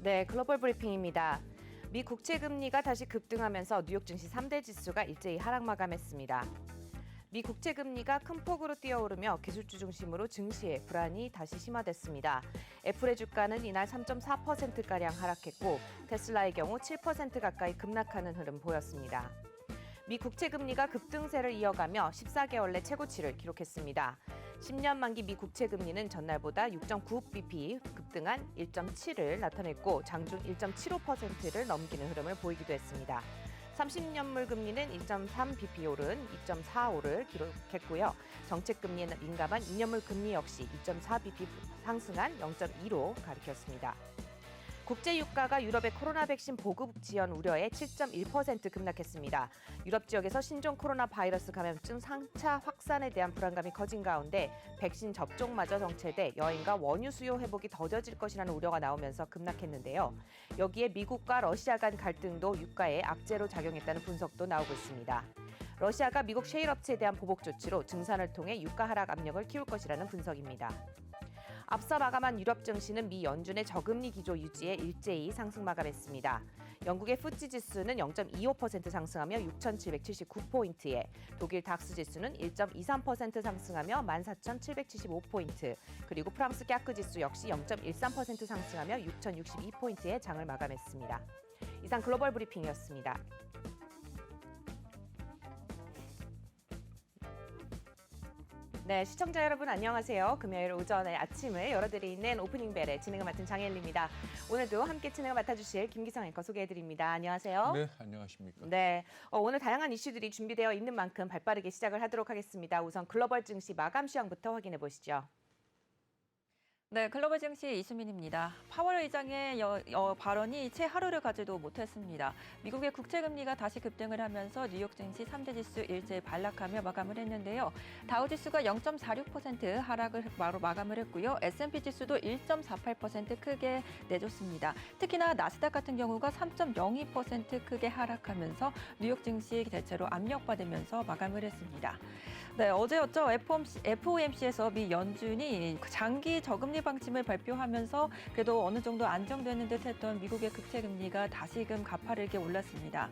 네, 글로벌 브리핑입니다. 미 국채 금리가 다시 급등하면서 뉴욕 증시 3대 지수가 일제히 하락 마감했습니다. 미 국채 금리가 큰 폭으로 뛰어오르며 기술주 중심으로 증시의 불안이 다시 심화됐습니다. 애플의 주가는 이날 3.4%가량 하락했고 테슬라의 경우 7% 가까이 급락하는 흐름 보였습니다. 미 국채 금리가 급등세를 이어가며 14개월 내 최고치를 기록했습니다. 10년 만기 미 국채 금리는 전날보다 6.9bp 급등한 1.7을 나타냈고 장중 1.75%를 넘기는 흐름을 보이기도 했습니다. 30년물 금리는 1.3bp 오른 2.45를 기록했고요. 정책 금리에 민감한 2년물 금리 역시 2.4bp 상승한 0.2로 가리켰습니다. 국제 유가가 유럽의 코로나 백신 보급 지연 우려에 7.1% 급락했습니다. 유럽 지역에서 신종 코로나 바이러스 감염증 3차 확산에 대한 불안감이 커진 가운데 백신 접종마저 정체돼 여행과 원유 수요 회복이 더뎌질 것이라는 우려가 나오면서 급락했는데요. 여기에 미국과 러시아 간 갈등도 유가에 악재로 작용했다는 분석도 나오고 있습니다. 러시아가 미국 셰일 업체에 대한 보복 조치로 증산을 통해 유가 하락 압력을 키울 것이라는 분석입니다. 앞서 마감한 유럽 증시는 미 연준의 저금리 기조 유지에 일제히 상승 마감했습니다. 영국의 푸찌 지수는 0.25% 상승하며 6,779포인트에 독일 닥스 지수는 1.23% 상승하며 14,775포인트, 그리고 프랑스 깍크 지수 역시 0.13% 상승하며 6,062포인트에 장을 마감했습니다. 이상 글로벌 브리핑이었습니다. 네, 시청자 여러분 안녕하세요. 금요일 오전의 아침을 열어드리는 오프닝 벨의 진행을 맡은 장혜리입니다. 오늘도 함께 진행을 맡아주실 김기성 앵커 소개해드립니다. 안녕하세요. 네, 안녕하십니까. 네, 오늘 다양한 이슈들이 준비되어 있는 만큼 발빠르게 시작을 하도록 하겠습니다. 우선 글로벌 증시 마감 시황부터 확인해 보시죠. 네, 글로벌 증시 이수민입니다. 파월 의장의 발언이 채 하루를 가지도 못했습니다. 미국의 국채 금리가 다시 급등을 하면서 뉴욕 증시 3대 지수 일제히 반락하며 마감을 했는데요. 다우 지수가 0.46% 하락을 마감을 했고요. S&P 지수도 1.48% 크게 내줬습니다. 특히나 나스닥 같은 경우가 3.02% 크게 하락하면서 뉴욕 증시 대체로 압력받으면서 마감을 했습니다. 네, 어제였죠. FOMC에서 미 연준이 장기 저금리 방침을 발표하면서 그래도 어느 정도 안정되는 듯했던 미국의 국채 금리가 다시금 가파르게 올랐습니다.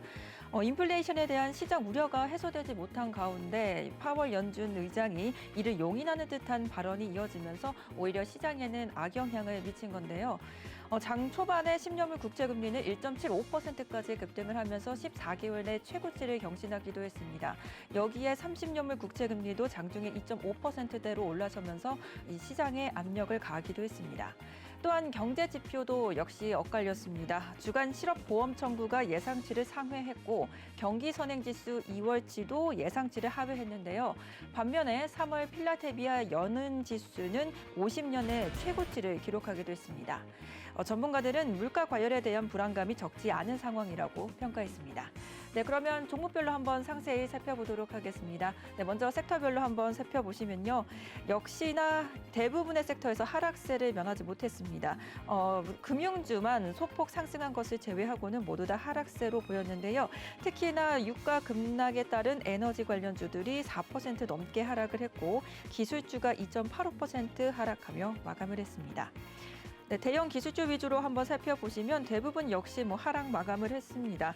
인플레이션에 대한 시장 우려가 해소되지 못한 가운데 파월 연준 의장이 이를 용인하는 듯한 발언이 이어지면서 오히려 시장에는 악영향을 미친 건데요. 장 초반에 10년물 국채 금리는 1.75%까지 급등을 하면서 14개월 내 최고치를 경신하기도 했습니다. 여기에 30년물 국채 금리도 장중에 2.5%대로 올라서면서 이 시장에 압력을 가하기도 했습니다. 또한 경제 지표도 역시 엇갈렸습니다. 주간 실업보험 청구가 예상치를 상회했고 경기 선행지수 2월치도 예상치를 하회했는데요. 반면에 3월 필라델피아 연은 지수는 50년의 최고치를 기록하기도 했습니다. 전문가들은 물가 과열에 대한 불안감이 적지 않은 상황이라고 평가했습니다. 네, 그러면 종목별로 한번 상세히 살펴보도록 하겠습니다. 네, 먼저 섹터별로 한번 살펴보시면요. 역시나 대부분의 섹터에서 하락세를 면하지 못했습니다. 금융주만 소폭 상승한 것을 제외하고는 모두 다 하락세로 보였는데요. 특히나 유가 급락에 따른 에너지 관련주들이 4% 넘게 하락을 했고 기술주가 2.85% 하락하며 마감을 했습니다. 네, 대형 기술주 위주로 한번 살펴보시면 대부분 역시 하락 마감을 했습니다.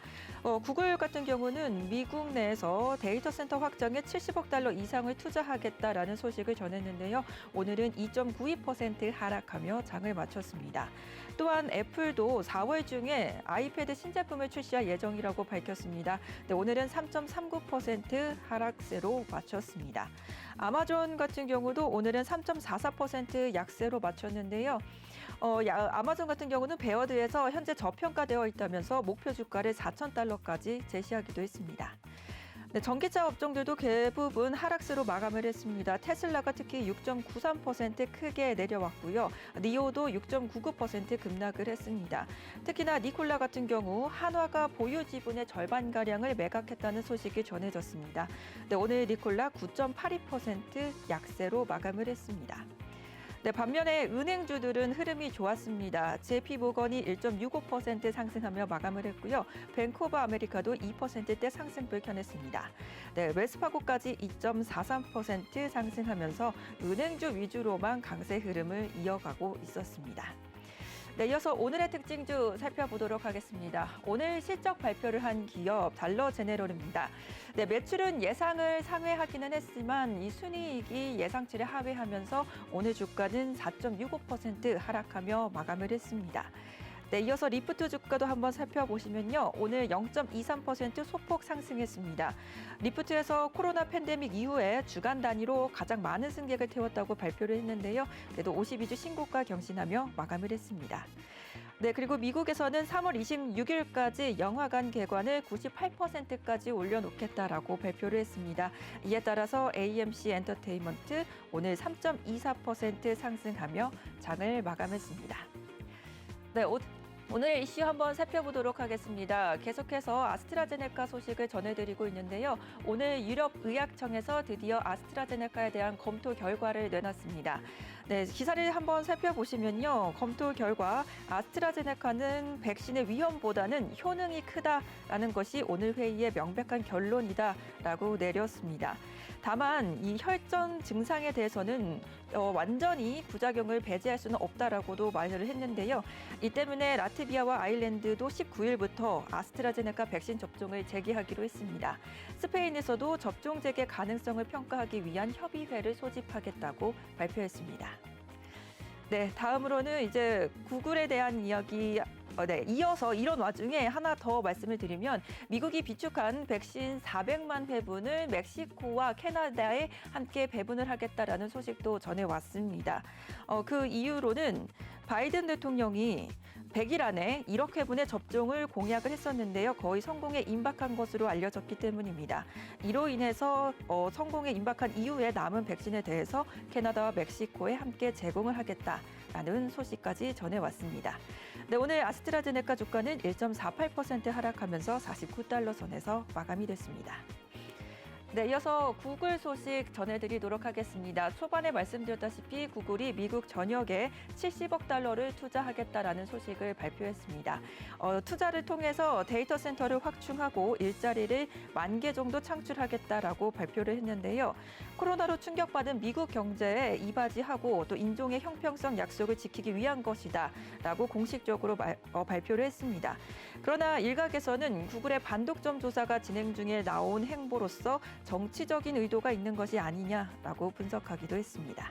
구글 같은 경우는 미국 내에서 데이터 센터 확장에 70억 달러 이상을 투자하겠다라는 소식을 전했는데요. 오늘은 2.92% 하락하며 장을 마쳤습니다. 또한 애플도 4월 중에 아이패드 신제품을 출시할 예정이라고 밝혔습니다. 네, 오늘은 3.39% 하락세로 마쳤습니다. 아마존 같은 경우도 오늘은 3.44% 약세로 마쳤는데요. 아마존 같은 경우는 베어드에서 현재 저평가되어 있다면서 목표 주가를 4,000달러까지 제시하기도 했습니다. 네, 전기차 업종들도 대부분 하락세로 마감을 했습니다. 테슬라가 특히 6.93% 크게 내려왔고요. 니오도 6.99% 급락을 했습니다. 특히나 니콜라 같은 경우 한화가 보유 지분의 절반가량을 매각했다는 소식이 전해졌습니다. 네, 오늘 니콜라 9.82% 약세로 마감을 했습니다. 네, 반면에 은행주들은 흐름이 좋았습니다. JP모건이 1.65% 상승하며 마감을 했고요. 뱅크 오브 아메리카도 2%대 상승을 켜냈습니다. 네, 웰스파고까지 2.43% 상승하면서 은행주 위주로만 강세 흐름을 이어가고 있었습니다. 네, 이어서 오늘의 특징주 살펴보도록 하겠습니다. 오늘 실적 발표를 한 기업 달러 제네럴입니다. 네, 매출은 예상을 상회하기는 했지만 이 순이익이 예상치를 하회하면서 오늘 주가는 4.65% 하락하며 마감을 했습니다. 네, 이어서 리프트 주가도 한번 살펴보시면요. 오늘 0.23% 소폭 상승했습니다. 리프트에서 코로나 팬데믹 이후에 주간 단위로 가장 많은 승객을 태웠다고 발표를 했는데요. 그래도 52주 신고가 경신하며 마감을 했습니다. 네, 그리고 미국에서는 3월 26일까지 영화관 개관을 98%까지 올려놓겠다라고 발표를 했습니다. 이에 따라서 AMC 엔터테인먼트 오늘 3.24% 상승하며 장을 마감했습니다. 네, 오늘 이슈 한번 살펴보도록 하겠습니다. 계속해서 아스트라제네카 소식을 전해드리고 있는데요. 오늘 유럽의약청에서 드디어 아스트라제네카에 대한 검토 결과를 내놨습니다. 네, 기사를 한번 살펴보시면요. 검토 결과 아스트라제네카는 백신의 위험보다는 효능이 크다라는 것이 오늘 회의의 명백한 결론이다라고 내렸습니다. 다만 이 혈전 증상에 대해서는 완전히 부작용을 배제할 수는 없다라고도 말을 했는데요. 이 때문에 라트비아와 아일랜드도 19일부터 아스트라제네카 백신 접종을 재개하기로 했습니다. 스페인에서도 접종 재개 가능성을 평가하기 위한 협의회를 소집하겠다고 발표했습니다. 네, 다음으로는 이제 구글에 대한 이야기. 네, 이어서 이런 와중에 하나 더 말씀을 드리면 미국이 비축한 백신 400만 회분을 멕시코와 캐나다에 함께 배분을 하겠다라는 소식도 전해왔습니다. 그 이유로는 바이든 대통령이 100일 안에 1억 회분의 접종을 공약을 했었는데요. 거의 성공에 임박한 것으로 알려졌기 때문입니다. 이로 인해서 성공에 임박한 이후에 남은 백신에 대해서 캐나다와 멕시코에 함께 제공을 하겠다라는 소식까지 전해왔습니다. 네, 오늘 아스트라제네카 주가는 1.48% 하락하면서 49달러 선에서 마감이 됐습니다. 네, 이어서 구글 소식 전해드리도록 하겠습니다. 초반에 말씀드렸다시피 구글이 미국 전역에 70억 달러를 투자하겠다라는 소식을 발표했습니다. 투자를 통해서 데이터 센터를 확충하고 일자리를 10,000개 정도 창출하겠다라고 발표를 했는데요. 코로나로 충격받은 미국 경제에 이바지하고 또 인종의 형평성 약속을 지키기 위한 것이다라고 공식적으로 발표를 했습니다. 그러나 일각에서는 구글의 반독점 조사가 진행 중에 나온 행보로서 정치적인 의도가 있는 것이 아니냐라고 분석하기도 했습니다.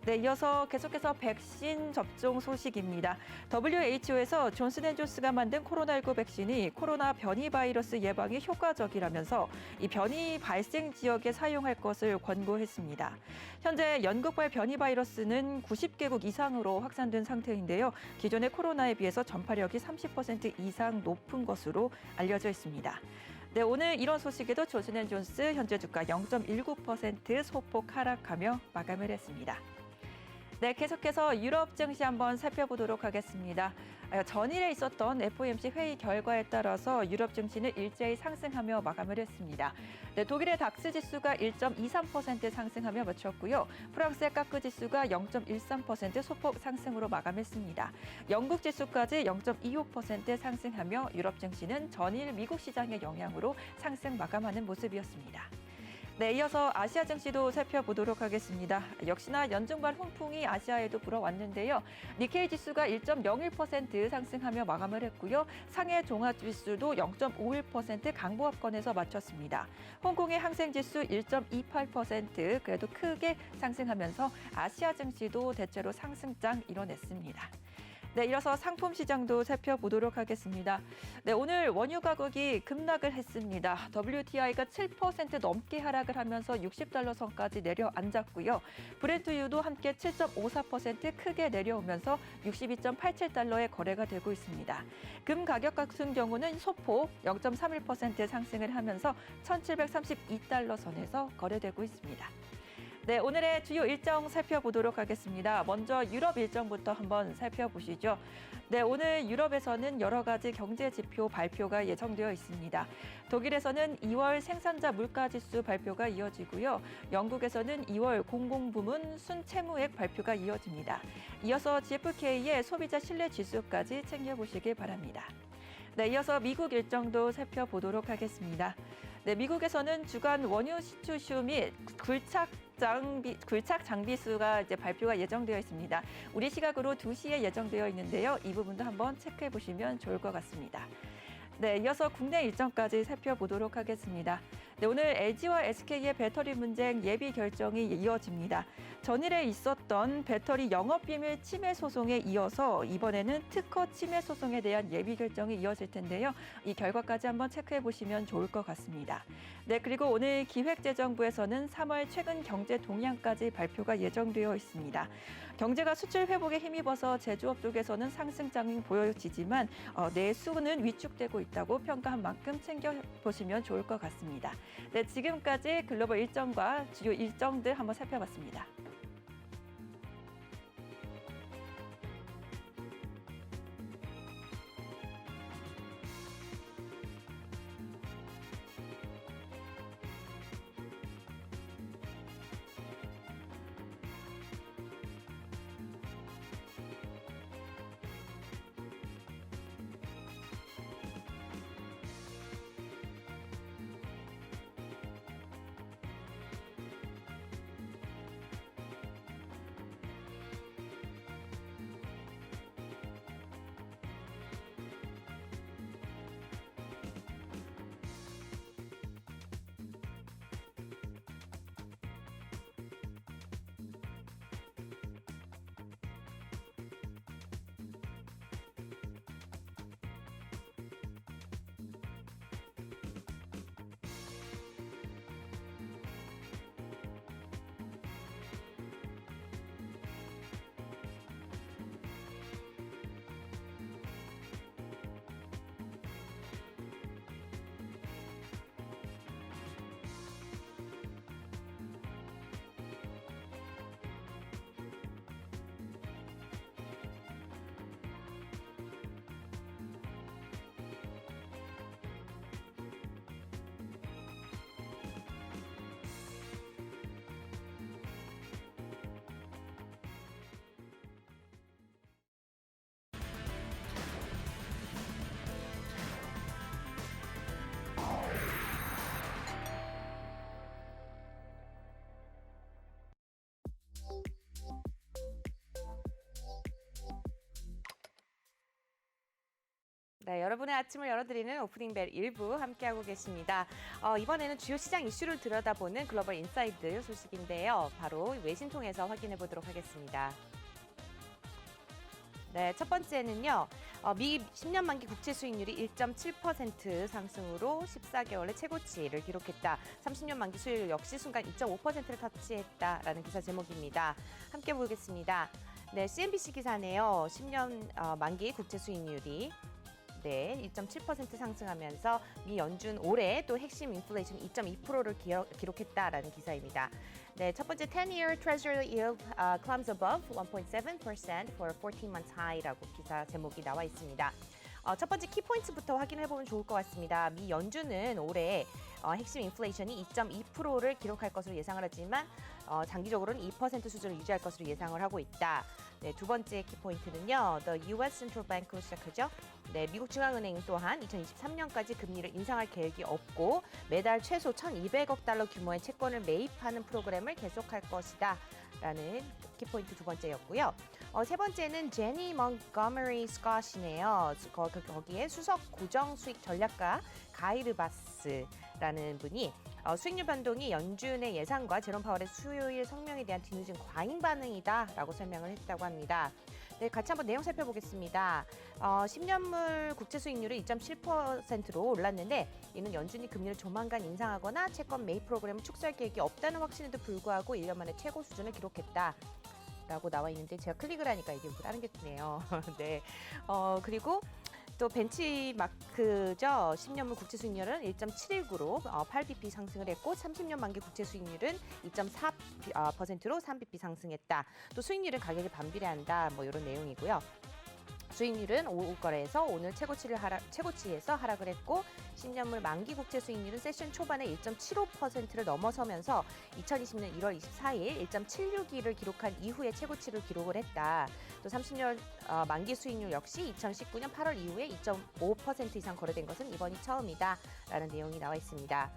네, 이어서 계속해서 백신 접종 소식입니다. WHO에서 존슨앤존스가 만든 코로나19 백신이 코로나 변이 바이러스 예방에 효과적이라면서 이 변이 발생 지역에 사용할 것을 권고했습니다. 현재 영국발 변이 바이러스는 90개국 이상으로 확산된 상태인데요. 기존의 코로나에 비해서 전파력이 30% 이상 높은 것으로 알려져 있습니다. 네, 오늘 이런 소식에도 존슨앤존스 현재 주가 0.19% 소폭 하락하며 마감을 했습니다. 네, 계속해서 유럽 증시 한번 살펴보도록 하겠습니다. 전일에 있었던 FOMC 회의 결과에 따라서 유럽 증시는 일제히 상승하며 마감을 했습니다. 네, 독일의 닥스 지수가 1.23% 상승하며 마쳤고요. 프랑스의 까크 지수가 0.13% 소폭 상승으로 마감했습니다. 영국 지수까지 0.25% 상승하며 유럽 증시는 전일 미국 시장의 영향으로 상승 마감하는 모습이었습니다. 네, 이어서 아시아 증시도 살펴보도록 하겠습니다. 역시나 연중반 훈풍이 아시아에도 불어왔는데요. 니케이 지수가 1.01% 상승하며 마감을 했고요. 상해 종합 지수도 0.51% 강보합권에서 마쳤습니다. 홍콩의 항생 지수 1.28% 그래도 크게 상승하면서 아시아 증시도 대체로 상승장 이뤄냈습니다. 네, 이어서 상품 시장도 살펴보도록 하겠습니다. 네, 오늘 원유 가격이 급락을 했습니다. WTI가 7% 넘게 하락을 하면서 60달러 선까지 내려앉았고요. 브렌트유도 함께 7.54% 크게 내려오면서 62.87달러에 거래가 되고 있습니다. 금 가격 같은 경우는 소폭 0.31% 상승을 하면서 1,732달러 선에서 거래되고 있습니다. 네, 오늘의 주요 일정 살펴보도록 하겠습니다. 먼저 유럽 일정부터 한번 살펴보시죠. 네, 오늘 유럽에서는 여러 가지 경제 지표 발표가 예정되어 있습니다. 독일에서는 2월 생산자 물가지수 발표가 이어지고요. 영국에서는 2월 공공부문 순채무액 발표가 이어집니다. 이어서 GfK의 소비자 신뢰 지수까지 챙겨보시길 바랍니다. 네, 이어서 미국 일정도 살펴보도록 하겠습니다. 네, 미국에서는 주간 원유 시추슈 및 굴착 굴착 장비수가 이제 발표가 예정되어 있습니다. 우리 시각으로 2시에 예정되어 있는데요. 이 부분도 한번 체크해 보시면 좋을 것 같습니다. 네, 이어서 국내 일정까지 살펴보도록 하겠습니다. 네, 오늘 LG와 SK의 배터리 분쟁 예비 결정이 이어집니다. 전일에 있었던 배터리 영업비밀 침해 소송에 이어서 이번에는 특허 침해 소송에 대한 예비 결정이 이어질 텐데요. 이 결과까지 한번 체크해 보시면 좋을 것 같습니다. 네, 그리고 오늘 기획재정부에서는 3월 최근 경제 동향까지 발표가 예정되어 있습니다. 경제가 수출 회복에 힘입어서 제조업 쪽에서는 상승장이 보여지지만 내수는 위축되고 있다고 평가한 만큼 챙겨보시면 좋을 것 같습니다. 네, 지금까지 글로벌 일정과 주요 일정들 한번 살펴봤습니다. 네, 여러분의 아침을 열어드리는 오프닝벨 1부 함께하고 계십니다. 이번에는 주요 시장 이슈를 들여다보는 글로벌 인사이드 소식인데요. 바로 외신 통해서 확인해 보도록 하겠습니다. 네, 첫 번째는요. 미 10년 만기 국채 수익률이 1.7% 상승으로 14개월의 최고치를 기록했다. 30년 만기 수익률 역시 순간 2.5%를 터치했다라는 기사 제목입니다. 함께 보겠습니다. 네, CNBC 기사네요. 10년 만기 국채 수익률이 1.7% 상승하면서 미 연준 올해 또 핵심 인플레이션 2.2%를 기록했다라는 기사입니다. 네, 첫 번째 10-year Treasury yield climbs above 1.7% for 14 months high라고 기사 제목이 나와 있습니다. 첫 번째 키포인트부터 확인해보면 좋을 것 같습니다. 미 연준은 올해 핵심 인플레이션이 2.2%를 기록할 것으로 예상을 하지만 장기적으로는 2% 수준을 유지할 것으로 예상을 하고 있다. 네, 두 번째 키포인트는요. The U.S. Central Bank으로 시작하죠. 네, 미국 중앙은행 또한 2023년까지 금리를 인상할 계획이 없고 매달 최소 1,200억 달러 규모의 채권을 매입하는 프로그램을 계속할 것이다. 라는 키포인트 두 번째였고요. 세 번째는 제니 몽거머리 스콧이네요. 거기에 수석 고정 수익 전략가 가이르바스라는 분이 수익률 변동이 연준의 예상과 제롬 파월의 수요일 성명에 대한 뒤늦은 과잉 반응이다라고 설명을 했다고 합니다. 네, 같이 한번 내용 살펴보겠습니다. 10년물 국채 수익률이 2.7%로 올랐는데 이는 연준이 금리를 조만간 인상하거나 채권 매입 프로그램을 축소할 계획이 없다는 확신에도 불구하고 1년 만에 최고 수준을 기록했다. 라고 나와 있는데 제가 클릭을 하니까 이게 다른 게 뜨네요. 네. 그리고 또 벤치마크죠. 10년물 국채 수익률은 1.719로 8bp 상승을 했고 30년 만기 국채 수익률은 2.4%로 3bp 상승했다. 또 수익률은 가격에 반비례한다. 뭐 이런 내용이고요. 수익률은 오후 거래에서 오늘 최고치에서 하락을 했고 10년물 만기 국채 수익률은 세션 초반에 1.75%를 넘어서면서 2020년 1월 24일 1.762를 기록한 이후에 최고치를 기록을 했다. 또 30년 만기 수익률 역시 2019년 8월 이후에 2.5% 이상 거래된 것은 이번이 처음이다라는 내용이 나와 있습니다.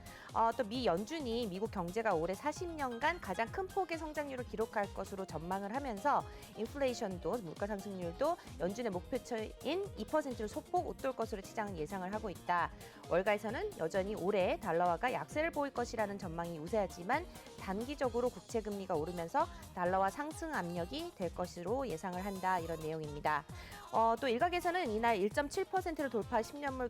또 미 연준이 미국 경제가 올해 40년간 가장 큰 폭의 성장률을 기록할 것으로 전망을 하면서 인플레이션도 물가 상승률도 연준의 목표치인 2%를 소폭 웃돌 것으로 시장은 예상을 하고 있다. 월가에서는 여전히 올해 달러화가 약세를 보일 것이라는 전망이 우세하지만 단기적으로 국채 금리가 오르면서 달러화 상승 압력이 될 것으로 예상을 한다. 이런 내용입니다. 또 일각에서는 이날 1.7%를 돌파한 10년물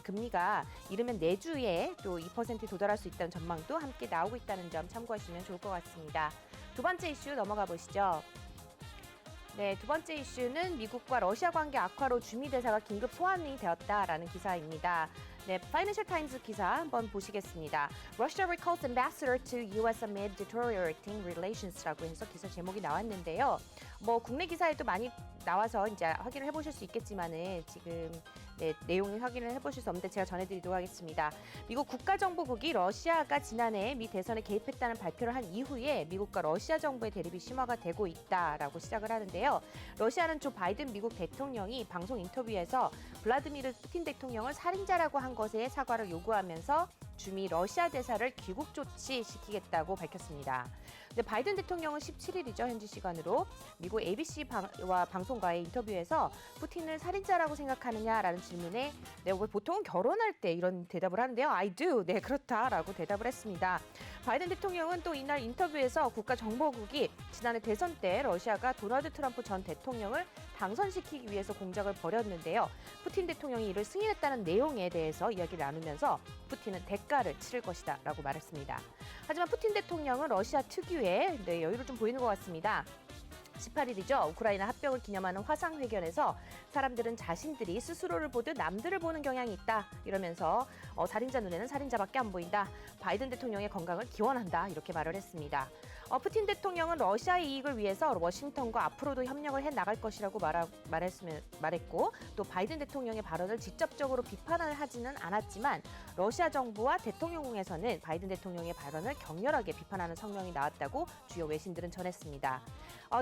금리가 이르면 내주에 또 2%에 도달할 수 있다는 전망도 함께 나오고 있다는 점 참고하시면 좋을 것 같습니다. 두 번째 이슈 넘어가 보시죠. 네, 두 번째 이슈는 미국과 러시아 관계 악화로 주미 대사가 긴급 소환이 되었다라는 기사입니다. 네, 파이낸셜 타임즈 기사 한번 보시겠습니다. Russia recalls ambassador to U.S. amid deteriorating relations라고 해서 기사 제목이 나왔는데요. 뭐 국내 기사에도 많이 나와서 이제 확인을 해보실 수 있겠지만은 지금 내용을 확인을 해보실 수 없는데 제가 전해드리도록 하겠습니다. 미국 국가정보국이 러시아가 지난해 미 대선에 개입했다는 발표를 한 이후에 미국과 러시아 정부의 대립이 심화가 되고 있다라고 시작을 하는데요. 러시아는 조 바이든 미국 대통령이 방송 인터뷰에서 블라디미르 푸틴 대통령을 살인자라고 한 것에 사과를 요구하면서 주미 러시아 대사를 귀국 조치시키겠다고 밝혔습니다. 근데 바이든 대통령은 17일이죠. 현지 시간으로 미국 ABC와 방송과의 인터뷰에서 푸틴을 살인자라고 생각하느냐라는 질문에 보통은 결혼할 때 이런 대답을 하는데요. I do. 네, 그렇다라고 대답을 했습니다. 바이든 대통령은 또 이날 인터뷰에서 국가정보국이 지난해 대선 때 러시아가 도널드 트럼프 전 대통령을 당선시키기 위해서 공작을 벌였는데요. 푸틴 대통령이 이를 승인했다는 내용에 대해서 이야기를 나누면서 푸틴은 대가를 치를 것이다 라고 말했습니다. 하지만 푸틴 대통령은 러시아 특유의 여유를 좀 보이는 것 같습니다. 18일이죠. 우크라이나 합병을 기념하는 화상회견에서 사람들은 자신들이 스스로를 보듯 남들을 보는 경향이 있다. 이러면서 살인자 눈에는 살인자밖에 안 보인다. 바이든 대통령의 건강을 기원한다. 이렇게 말을 했습니다. 푸틴 대통령은 러시아의 이익을 위해서 워싱턴과 앞으로도 협력을 해나갈 것이라고 말했고 또 바이든 대통령의 발언을 직접적으로 비판을 하지는 않았지만 러시아 정부와 대통령궁에서는 바이든 대통령의 발언을 격렬하게 비판하는 성명이 나왔다고 주요 외신들은 전했습니다.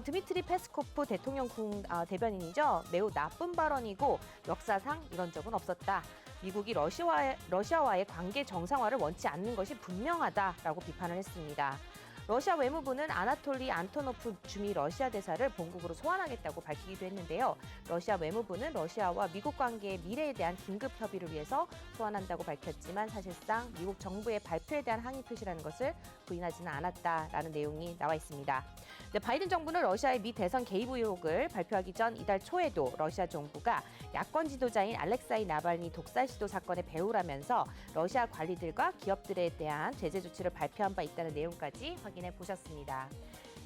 드미트리 페스코프 대통령궁 대변인이죠. 매우 나쁜 발언이고 역사상 이런 적은 없었다. 미국이 러시아와의 관계 정상화를 원치 않는 것이 분명하다라고 비판을 했습니다. 러시아 외무부는 아나톨리 안토노프 주미 러시아 대사를 본국으로 소환하겠다고 밝히기도 했는데요. 러시아 외무부는 러시아와 미국 관계의 미래에 대한 긴급 협의를 위해서 소환한다고 밝혔지만 사실상 미국 정부의 발표에 대한 항의 표시라는 것을 부인하지는 않았다라는 내용이 나와 있습니다. 바이든 정부는 러시아의 미 대선 개입 의혹을 발표하기 전 이달 초에도 러시아 정부가 야권 지도자인 알렉사이 나발니 독살 시도 사건의 배후라면서 러시아 관리들과 기업들에 대한 제재 조치를 발표한 바 있다는 내용까지 확인해 보셨습니다.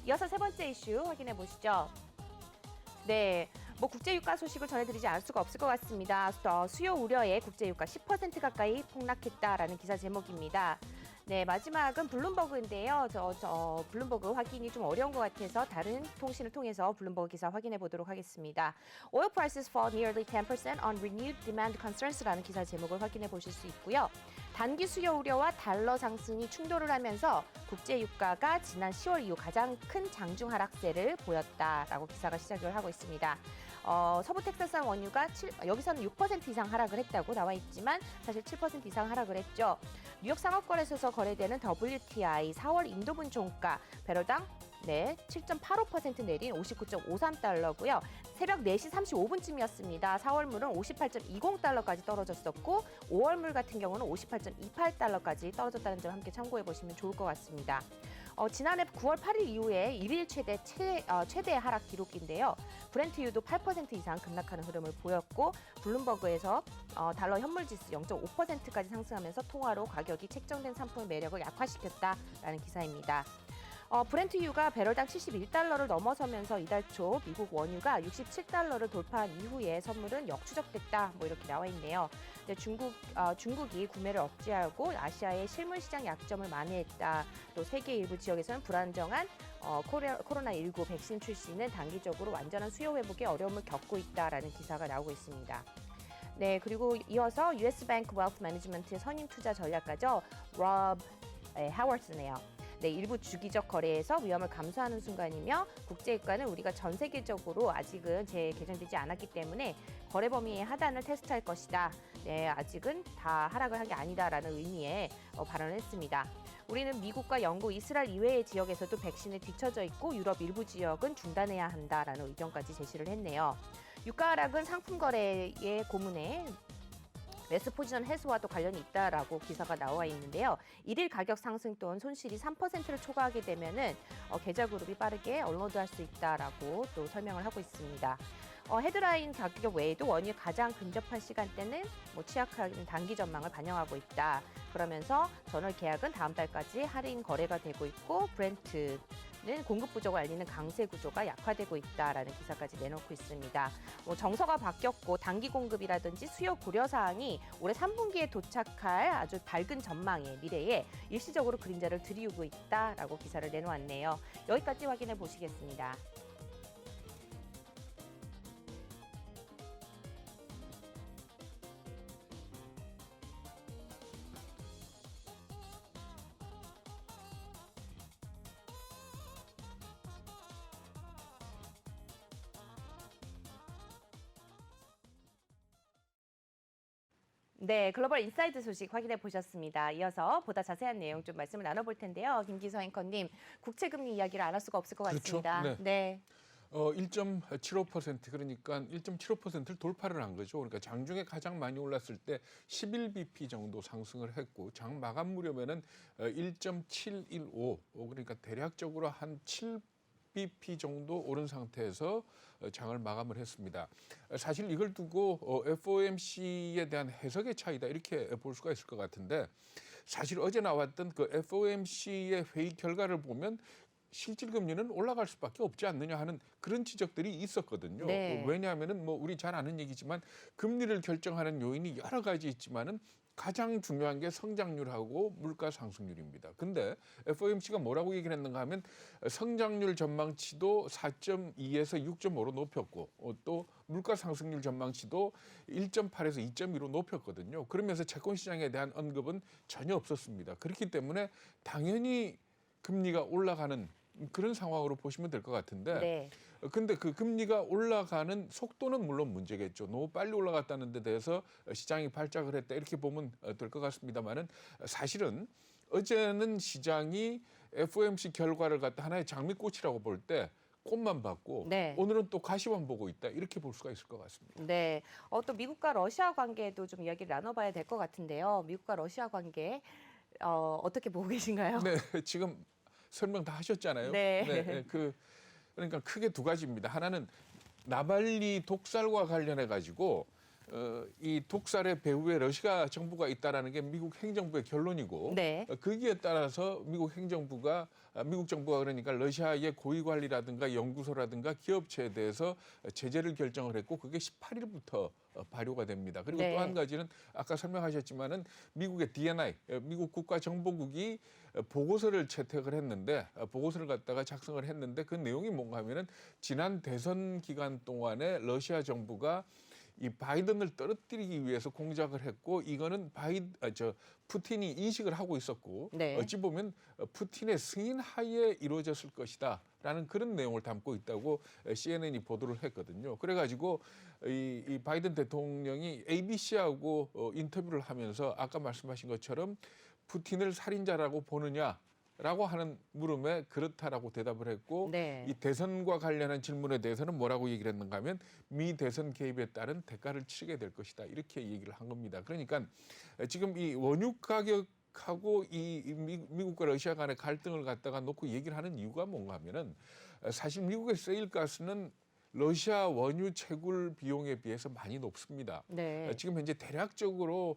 이어서 세 번째 이슈 확인해 보시죠. 네, 국제유가 소식을 전해드리지 않을 수가 없을 것 같습니다. 수요 우려에 국제유가 10% 가까이 폭락했다라는 기사 제목입니다. 네, 마지막은 블룸버그인데요. 블룸버그 확인이 좀 어려운 것 같아서 다른 통신을 통해서 블룸버그 기사 확인해 보도록 하겠습니다. Oil prices fall nearly 10% on renewed demand concerns라는 기사 제목을 확인해 보실 수 있고요. 단기 수요 우려와 달러 상승이 충돌을 하면서 국제 유가가 지난 10월 이후 가장 큰 장중 하락세를 보였다라고 기사가 시작을 하고 있습니다. 서부 텍사스산 원유가 여기서는 6% 이상 하락을 했다고 나와 있지만 사실 7% 이상 하락을 했죠. 뉴욕 상업거래소에서 거래되는 WTI 4월 인도분 종가 배럴당 7.85% 내린 59.53달러고요. 새벽 4시 35분쯤이었습니다. 4월물은 58.20달러까지 떨어졌었고 5월물 같은 경우는 58.28달러까지 떨어졌다는 점 함께 참고해 보시면 좋을 것 같습니다. 지난해 9월 8일 이후에 일일 최대 하락 기록인데요. 브렌트유도 8% 이상 급락하는 흐름을 보였고 블룸버그에서 달러 현물 지수 0.5%까지 상승하면서 통화로 가격이 책정된 상품의 매력을 약화시켰다라는 기사입니다. 브렌트유가 배럴당 71달러를 넘어서면서 이달 초 미국 원유가 67달러를 돌파한 이후에 선물은 역추적됐다. 이렇게 나와 있네요. 근데 중국이 구매를 억제하고 아시아의 실물 시장 약점을 만회했다. 또 세계 일부 지역에서는 불안정한 코로나19 백신 출시는 단기적으로 완전한 수요 회복에 어려움을 겪고 있다라는 기사가 나오고 있습니다. 네, 그리고 이어서 US Bank Wealth Management의 선임 투자 전략가죠. 로브 하워스네요. 네, 일부 주기적 거래에서 위험을 감수하는 순간이며 국제유가는 우리가 전 세계적으로 아직은 재개정되지 않았기 때문에 거래 범위의 하단을 테스트할 것이다. 네, 아직은 다 하락을 한 게 아니다라는 의미의 발언을 했습니다. 우리는 미국과 영국, 이스라엘 이외의 지역에서도 백신에 뒤처져 있고 유럽 일부 지역은 중단해야 한다라는 의견까지 제시를 했네요. 유가 하락은 상품 거래의 고문에 매수 포지션 해소와도 관련이 있다라고 기사가 나와 있는데요. 일일 가격 상승 또는 손실이 3%를 초과하게 되면은 계좌 그룹이 빠르게 언로드할 수 있다라고 또 설명을 하고 있습니다. 헤드라인 가격 외에도 원유에 가장 근접한 시간대는 취약한 단기 전망을 반영하고 있다. 그러면서 전월 계약은 다음 달까지 할인 거래가 되고 있고 브렌트는 공급 부족을 알리는 강세 구조가 약화되고 있다라는 기사까지 내놓고 있습니다. 정서가 바뀌었고 단기 공급이라든지 수요 고려 사항이 올해 3분기에 도착할 아주 밝은 전망의 미래에 일시적으로 그림자를 들이우고 있다라고 기사를 내놓았네요. 여기까지 확인해 보시겠습니다. 네, 글로벌 인사이드 소식 확인해 보셨습니다. 이어서 보다 자세한 내용 좀 말씀을 나눠볼 텐데요. 김기서 앵커님, 국채금리 이야기를 안 할 수가 없을 것 그렇죠. 같습니다. 네. 1.75% 그러니까 1.75%를 돌파를 한 거죠. 그러니까 장중에 가장 많이 올랐을 때 11bp 정도 상승을 했고 장 마감 무렵에는 1.715 그러니까 대략적으로 한 7bp 정도 오른 상태에서 장을 마감을 했습니다. 사실 이걸 두고 FOMC에 대한 해석의 차이다 이렇게 볼 수가 있을 것 같은데 사실 어제 나왔던 그 FOMC의 회의 결과를 보면 실질 금리는 올라갈 수밖에 없지 않느냐 하는 그런 지적들이 있었거든요. 네. 왜냐하면은 우리 잘 아는 얘기지만 금리를 결정하는 요인이 여러 가지 있지만은 가장 중요한 게 성장률하고 물가 상승률입니다. 근데 FOMC가 뭐라고 얘기를 했는가 하면 성장률 전망치도 4.2에서 6.5로 높였고 또 물가 상승률 전망치도 1.8에서 2.2로 높였거든요. 그러면서 채권 시장에 대한 언급은 전혀 없었습니다. 그렇기 때문에 당연히 금리가 올라가는 그런 상황으로 보시면 될 것 같은데 네. 근데 그 금리가 올라가는 속도는 물론 문제겠죠. 너무 빨리 올라갔다는 데 대해서 시장이 발작을 했다 이렇게 보면 될 것 같습니다만은 사실은 어제는 시장이 FOMC 결과를 갖다 하나의 장미꽃이라고 볼 때 꽃만 봤고 네. 오늘은 또 가시만 보고 있다 이렇게 볼 수가 있을 것 같습니다. 네. 또 미국과 러시아 관계도 좀 이야기를 나눠봐야 될 것 같은데요. 미국과 러시아 관계 어떻게 보고 계신가요? 네, 지금 설명 다 하셨잖아요. 네. 그러니까 크게 두 가지입니다. 하나는 나발리 독살과 관련해 가지고 이 독살의 배후에 러시아 정부가 있다라는 게 미국 행정부의 결론이고 네. 거기에 따라서 미국 정부가 그러니까 러시아의 고위 관리라든가 연구소라든가 기업체에 대해서 제재를 결정을 했고 그게 18일부터 발효가 됩니다. 그리고 네. 또 한 가지는 아까 설명하셨지만은 미국의 DNI, 미국 국가정보국이 보고서를 채택을 했는데 보고서를 갖다가 작성을 했는데 그 내용이 뭔가 하면은 지난 대선 기간 동안에 러시아 정부가 이 바이든을 떨어뜨리기 위해서 공작을 했고 이거는 푸틴이 인식을 하고 있었고 네. 어찌 보면 푸틴의 승인 하에 이루어졌을 것이다라는 그런 내용을 담고 있다고 CNN이 보도를 했거든요. 그래가지고 이 바이든 대통령이 ABC하고 인터뷰를 하면서 아까 말씀하신 것처럼 푸틴을 살인자라고 보느냐? 라고 하는 물음에 그렇다라고 대답을 했고 네. 이 대선과 관련한 질문에 대해서는 뭐라고 얘기를 했는가 하면 미 대선 개입에 따른 대가를 치르게 될 것이다. 이렇게 얘기를 한 겁니다. 그러니까 지금 이 원유 가격하고 이 미국과 러시아 간의 갈등을 갖다가 놓고 얘기를 하는 이유가 뭔가 하면은 사실 미국의 세일가스는 러시아 원유 채굴 비용에 비해서 많이 높습니다. 네. 지금 현재 대략적으로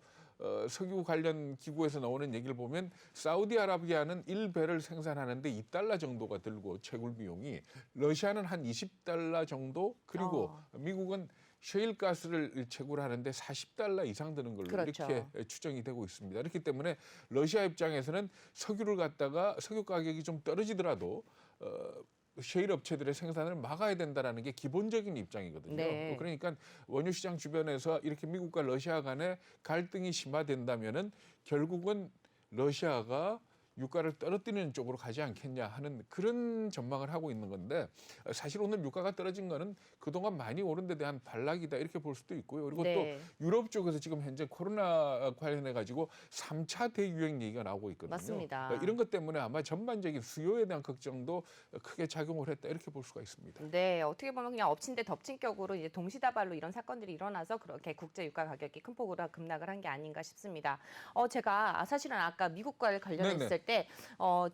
석유 관련 기구에서 나오는 얘기를 보면 사우디아라비아는 1배럴 생산하는데 $2 정도가 들고 채굴 비용이 러시아는 한 $20 정도 그리고 미국은 셰일가스를 채굴하는데 $40 이상 드는 걸로 그렇죠. 이렇게 추정이 되고 있습니다. 그렇기 때문에 러시아 입장에서는 석유를 갖다가 석유 가격이 좀 떨어지더라도 셰일 업체들의 생산을 막아야 된다라는 게 기본적인 입장이거든요. 네. 그러니까 원유 시장 주변에서 이렇게 미국과 러시아 간의 갈등이 심화된다면은 결국은 러시아가 유가를 떨어뜨리는 쪽으로 가지 않겠냐 하는 그런 전망을 하고 있는 건데 사실 오늘 유가가 떨어진 거는 그동안 많이 오른 데 대한 반락이다 이렇게 볼 수도 있고요. 그리고 네. 또 유럽 쪽에서 지금 현재 코로나 관련해 가지고 3차 대유행 얘기가 나오고 있거든요. 맞습니다. 이런 것 때문에 아마 전반적인 수요에 대한 걱정도 크게 작용을 했다 이렇게 볼 수가 있습니다. 네, 어떻게 보면 그냥 엎친 데 덮친 격으로 이제 동시다발로 이런 사건들이 일어나서 그렇게 국제 유가 가격이 큰 폭으로 급락을 한 게 아닌가 싶습니다. 제가 사실은 아까 미국과 관련했을 때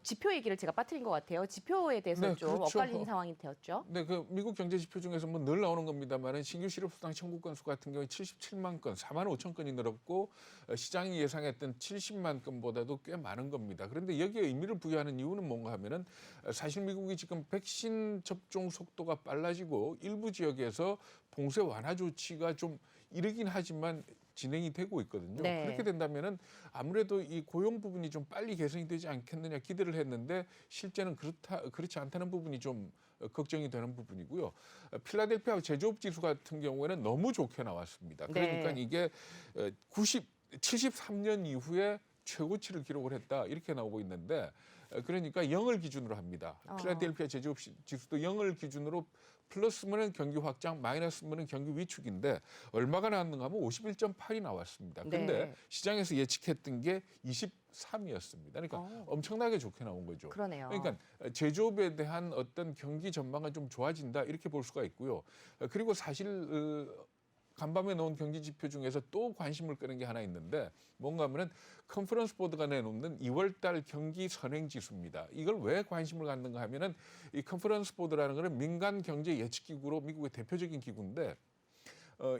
지표 얘기를 제가 빠뜨린 것 같아요. 지표에 대해서 네, 좀 그렇죠. 엇갈리는 상황이 되었죠. 네, 그 미국 경제 지표 중에서 뭐 늘 나오는 겁니다만은 신규 실업수당 청구 건수 같은 경우에 77만 건, 4만 5천 건이 늘었고 시장이 예상했던 70만 건보다도 꽤 많은 겁니다. 그런데 여기에 의미를 부여하는 이유는 뭔가 하면은 사실 미국이 지금 백신 접종 속도가 빨라지고 일부 지역에서 봉쇄 완화 조치가 좀 이르긴 하지만 진행이 되고 있거든요. 네. 그렇게 된다면은 아무래도 이 고용 부분이 좀 빨리 개선이 되지 않겠느냐 기대를 했는데 실제는 그렇지 않다는 부분이 좀 걱정이 되는 부분이고요. 필라델피아 제조업 지수 같은 경우에는 너무 좋게 나왔습니다. 그러니까 네. 이게 73년 이후에 최고치를 기록을 했다 이렇게 나오고 있는데 그러니까 0을 기준으로 합니다. 필라델피아 제조업 지수도 0을 기준으로 플러스면은 경기 확장, 마이너스면은 경기 위축인데 얼마가 나왔는가 하면 51.8이 나왔습니다. 근데 네. 시장에서 예측했던 게 23이었습니다. 그러니까 엄청나게 좋게 나온 거죠. 그러네요. 그러니까 제조업에 대한 어떤 경기 전망은 좀 좋아진다 이렇게 볼 수가 있고요. 그리고 사실 간밤에 놓은 경기 지표 중에서 또 관심을 끄는 게 하나 있는데 뭔가 하면은 컨퍼런스 보드가 내놓는 2월달 경기 선행 지수입니다. 이걸 왜 관심을 갖는가 하면은 이 컨퍼런스 보드라는 거는 민간 경제 예측 기구로 미국의 대표적인 기구인데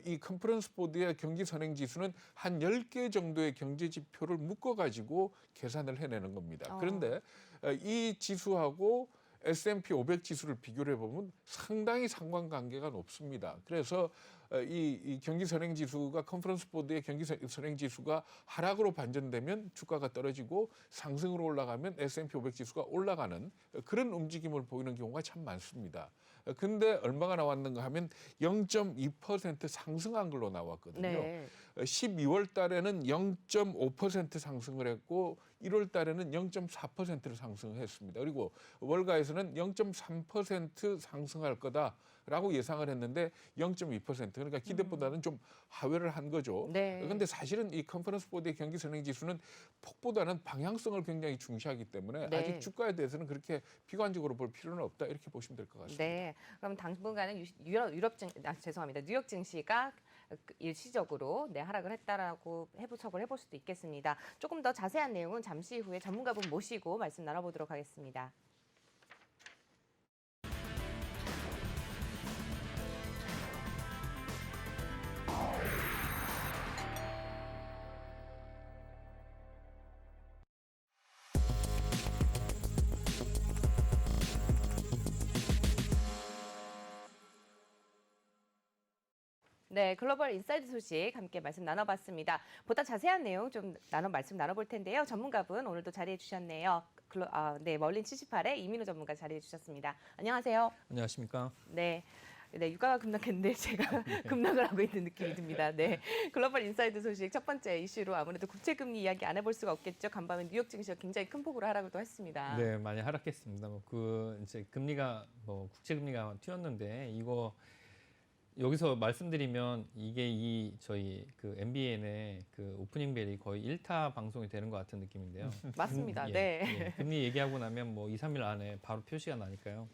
이 컨퍼런스 보드의 경기 선행 지수는 한 10개 정도의 경제 지표를 묶어 가지고 계산을 해내는 겁니다. 그런데 이 지수하고 S&P 500 지수를 비교를 해보면 상당히 상관관계가 높습니다. 그래서 이 경기 선행 지수가 컨퍼런스 보드의 경기 선행 지수가 하락으로 반전되면 주가가 떨어지고 상승으로 올라가면 S&P 500 지수가 올라가는 그런 움직임을 보이는 경우가 참 많습니다. 근데 얼마가 나왔는가 하면 0.2% 상승한 걸로 나왔거든요. 네. 12월 달에는 0.5% 상승을 했고 1월 달에는 0.4%를 상승했습니다. 그리고 월가에서는 0.3% 상승할 거다라고 예상을 했는데 0.2% 그러니까 기대보다는 좀 하회를 한 거죠. 네. 그런데 사실은 이 컨퍼런스 보드의 경기 선행 지수는 폭보다는 방향성을 굉장히 중시하기 때문에 네. 아직 주가에 대해서는 그렇게 비관적으로 볼 필요는 없다 이렇게 보시면 될 것 같습니다. 네. 그럼 당분간은 죄송합니다. 뉴욕 증시가 일시적으로 하락을 했다라고 해석을 해볼 수도 있겠습니다. 조금 더 자세한 내용은 잠시 후에 전문가분 모시고 말씀 나눠보도록 하겠습니다. 네, 글로벌 인사이드 소식 함께 말씀 나눠봤습니다. 보다 자세한 내용 좀 말씀 나눠볼 텐데요. 전문가분 오늘도 자리해 주셨네요. 네, 멀린 78의 이민호 전문가 자리해 주셨습니다. 안녕하세요. 안녕하십니까? 네. 네, 유가가 급락했는데 제가 급락을 하고 있는 느낌이 듭니다. 네, 글로벌 인사이드 소식 첫 번째 이슈로 아무래도 국채금리 이야기 안 해볼 수가 없겠죠. 간밤에 뉴욕 증시가 굉장히 큰 폭으로 하락을 또 했습니다. 네, 많이 하락했습니다. 이제 금리가 국채 금리가 튀었는데 이거 여기서 말씀드리면 이게 저희 그 MBN의 그 오프닝 벨이 거의 1타 방송이 되는 것 같은 느낌인데요. 맞습니다. 예, 네. 예, 금리 얘기하고 나면 2, 3일 안에 바로 표시가 나니까요.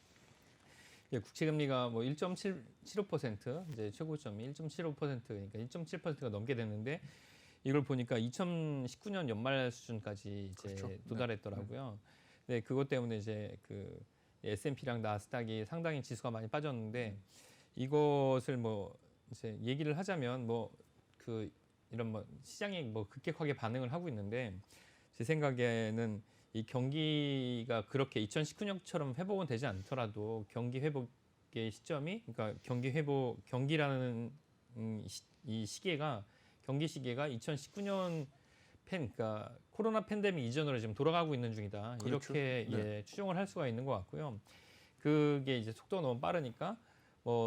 예, 국채 금리가 1.75% 이제 최고점이 1.75% 그러니까 1.7%가 넘게 됐는데 이걸 보니까 2019년 연말 수준까지 이제 그렇죠. 도달했더라고요. 네, 그것 때문에 이제 그 S&P랑 나스닥이 상당히 지수가 많이 빠졌는데 이것을 이제 얘기를 하자면 이런 시장이 급격하게 반응을 하고 있는데 제 생각에는 이 경기가 그렇게 2019년처럼 회복은 되지 않더라도 경기 회복의 시점이 그러니까 경기라는 이 시계가 경기 시계가 2019년 그러니까 코로나 팬데믹 이전으로 지금 돌아가고 있는 중이다. 그렇죠. 이렇게 네. 추정을 할 수가 있는 것 같고요. 그게 이제 속도가 너무 빠르니까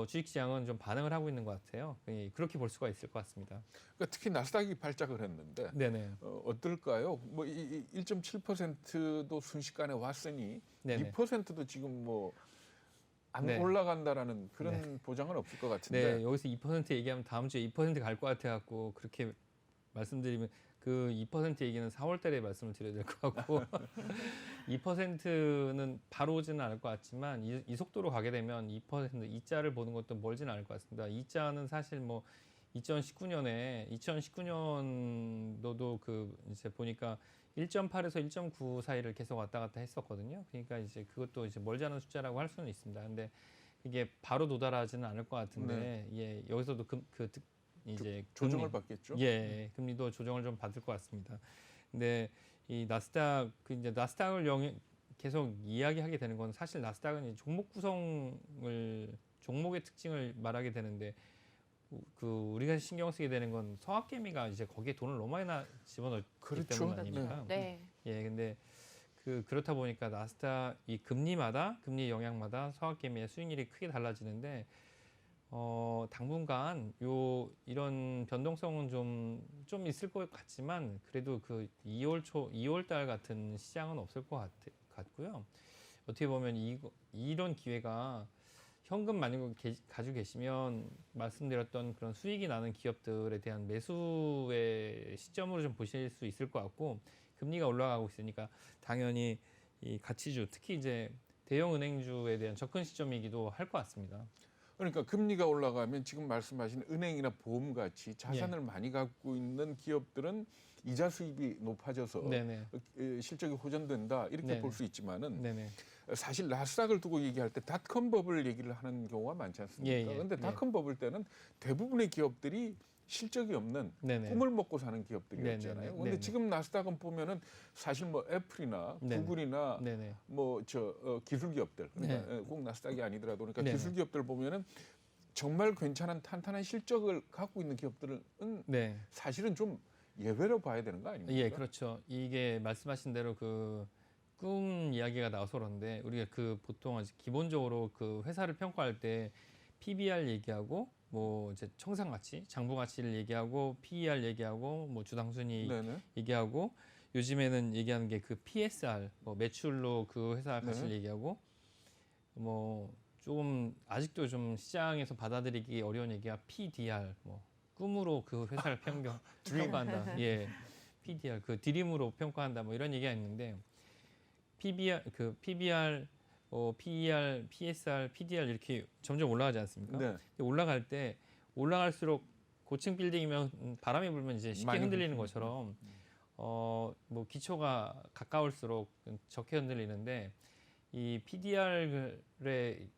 주식시장은 좀 반응을 하고 있는 것 같아요. 그렇게 볼 수가 있을 것 같습니다. 그러니까 특히 나스닥이 발작을 했는데 네네. 어떨까요? 뭐 1.7%도 순식간에 왔으니 네네. 2%도 지금 뭐 안 네. 올라간다라는 그런 보장은 없을 것 같은데. 네, 여기서 2% 얘기하면 다음 주에 2% 갈 것 같아갖고 그렇게 말씀드리면 그 2% 얘기는 4월달에 말씀을 드려야 될 것 같고 2%는 바로 오지는 않을 것 같지만 이 속도로 가게 되면 2% 이자를 보는 것도 멀지는 않을 것 같습니다. 이자는 사실 뭐 2019년도도 그 이제 보니까 1.8에서 1.9 사이를 계속 왔다 갔다 했었거든요. 그러니까 이제 그것도 이제 멀지 않은 숫자라고 할 수는 있습니다. 근데 이게 바로 도달하지는 않을 것 같은데 예, 여기서도 이제 조정을 받겠죠. 예, 금리도 조정을 좀 받을 것 같습니다. 근데 이 나스닥 이제 나스닥을 계속 이야기하게 되는 건 사실 나스닥은 이제 종목의 특징을 말하게 되는데 우리가 신경 쓰게 되는 건 서학개미가 이제 거기에 돈을 너무 많이 집어넣기 그렇죠. 때문 아닙니까? 네. 예, 근데 그렇다 보니까 나스닥 이 금리 영향마다 서학개미의 수익률이 크게 달라지는데 당분간 이런 변동성은 좀 있을 것 같지만 그래도 그 2월 달 같은 시장은 없을 것 같고요. 어떻게 보면 이런 기회가 현금 많이 가지고 계시면 말씀드렸던 그런 수익이 나는 기업들에 대한 매수의 시점으로 좀 보실 수 있을 것 같고 금리가 올라가고 있으니까 당연히 이 가치주 특히 이제 대형 은행주에 대한 접근 시점이기도 할 것 같습니다. 그러니까 금리가 올라가면 지금 말씀하신 은행이나 보험 같이 자산을 많이 갖고 있는 기업들은 이자 수입이 높아져서 네네. 실적이 호전된다 이렇게 네네. 볼 수 있지만은 네네. 사실 나스닥을 두고 얘기할 때 닷컴 버블 얘기를 하는 경우가 많지 않습니까? 그런데 닷컴 버블 때는 대부분의 기업들이 실적이 없는 네네. 꿈을 먹고 사는 기업들이었잖아요. 네네. 그런데 네네. 지금 나스닥은 보면은 사실 뭐 애플이나 네네. 구글이나 네네. 뭐 기술 기업들 그러니까 네. 꼭 나스닥이 아니더라도 그러니까 네네. 기술 기업들 보면은 정말 괜찮은 탄탄한 실적을 갖고 있는 기업들은 네. 사실은 좀 예외로 봐야 되는 거 아닙니까? 예, 그렇죠. 이게 말씀하신 대로 꿈 이야기가 나와서 그런데 우리가 보통 기본적으로 회사를 평가할 때 PBR 얘기하고 뭐 이제 청산가치, 장부가치를 얘기하고 PER 얘기하고 뭐 주당순이익 네네. 얘기하고 요즘에는 얘기하는 게 PSR, 뭐 매출로 회사 가치를 네. 얘기하고 뭐 좀 아직도 좀 시장에서 받아들이기 어려운 얘기가 PDR, 뭐 꿈으로 회사를 평가한다. 예, PDR 드림으로 평가한다. 뭐 이런 얘기가 있는데 PBR, PBR, PER, PSR, PDR 이렇게 점점 올라가지 않습니까? 네. 올라갈 때 올라갈수록 고층 빌딩이면 바람이 불면 이제 쉽게 많이 흔들리는 흔들리죠. 것처럼 뭐 기초가 가까울수록 적게 흔들리는데 이 PDR에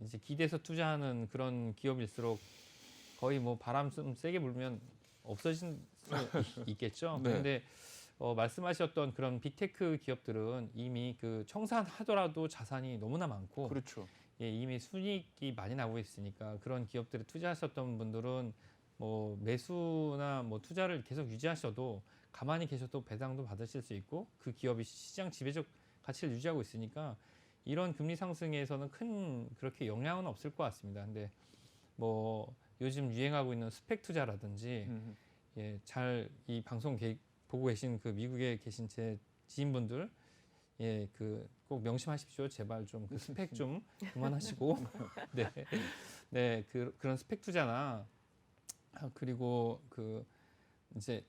이제 기대서 투자하는 그런 기업일수록 거의 뭐 바람 좀 세게 불면 없어질 수 있겠죠. 네. 그런데 말씀하셨던 그런 빅테크 기업들은 이미 청산하더라도 자산이 너무나 많고 그렇죠. 예, 이미 순이익이 많이 나고 있으니까 그런 기업들에 투자하셨던 분들은 뭐 매수나 뭐 투자를 계속 유지하셔도 가만히 계셔도 배당도 받으실 수 있고 그 기업이 시장 지배적 가치를 유지하고 있으니까 이런 금리 상승에서는 큰 그렇게 영향은 없을 것 같습니다. 근데 뭐 요즘 유행하고 있는 스펙 투자라든지 예, 잘 이 방송 보고 계신 미국에 계신 제 지인분들 예, 꼭 명심하십시오. 제발 좀 스펙 좀 그만하시고 네, 네, 그런 스펙 투자나 그리고 이제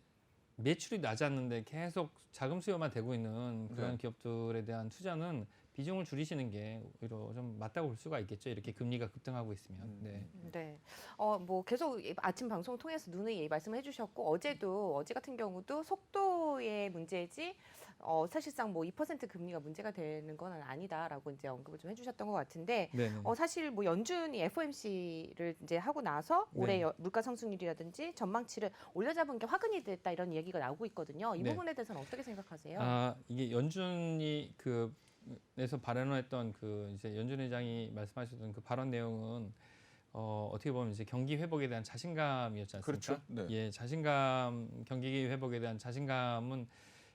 매출이 나지 않는데 계속 자금 수요만 되고 있는 그런 네. 기업들에 대한 투자는 비중을 줄이시는 게 오히려 좀 맞다고 볼 수가 있겠죠. 이렇게 금리가 급등하고 있으면. 네. 네. 뭐 계속 아침 방송 통해서 누누이 말씀을 해주셨고 어제 같은 경우도 속도의 문제지 사실상 뭐 2% 금리가 문제가 되는 건 아니다라고 이제 언급을 좀 해주셨던 것 같은데 네네. 사실 뭐 연준이 FOMC를 이제 하고 나서 네. 올해 물가 상승률이라든지 전망치를 올려잡은 게 화근이 됐다 이런 얘기가 나오고 있거든요. 이 네. 부분에 대해서는 어떻게 생각하세요? 이게 연준이 에서 발언을 했던 이제 연준 의장이 말씀하셨던 발언 내용은 어떻게 보면 이제 경기 회복에 대한 자신감이었지 않습니까? 그렇죠. 네. 예, 경기 회복에 대한 자신감은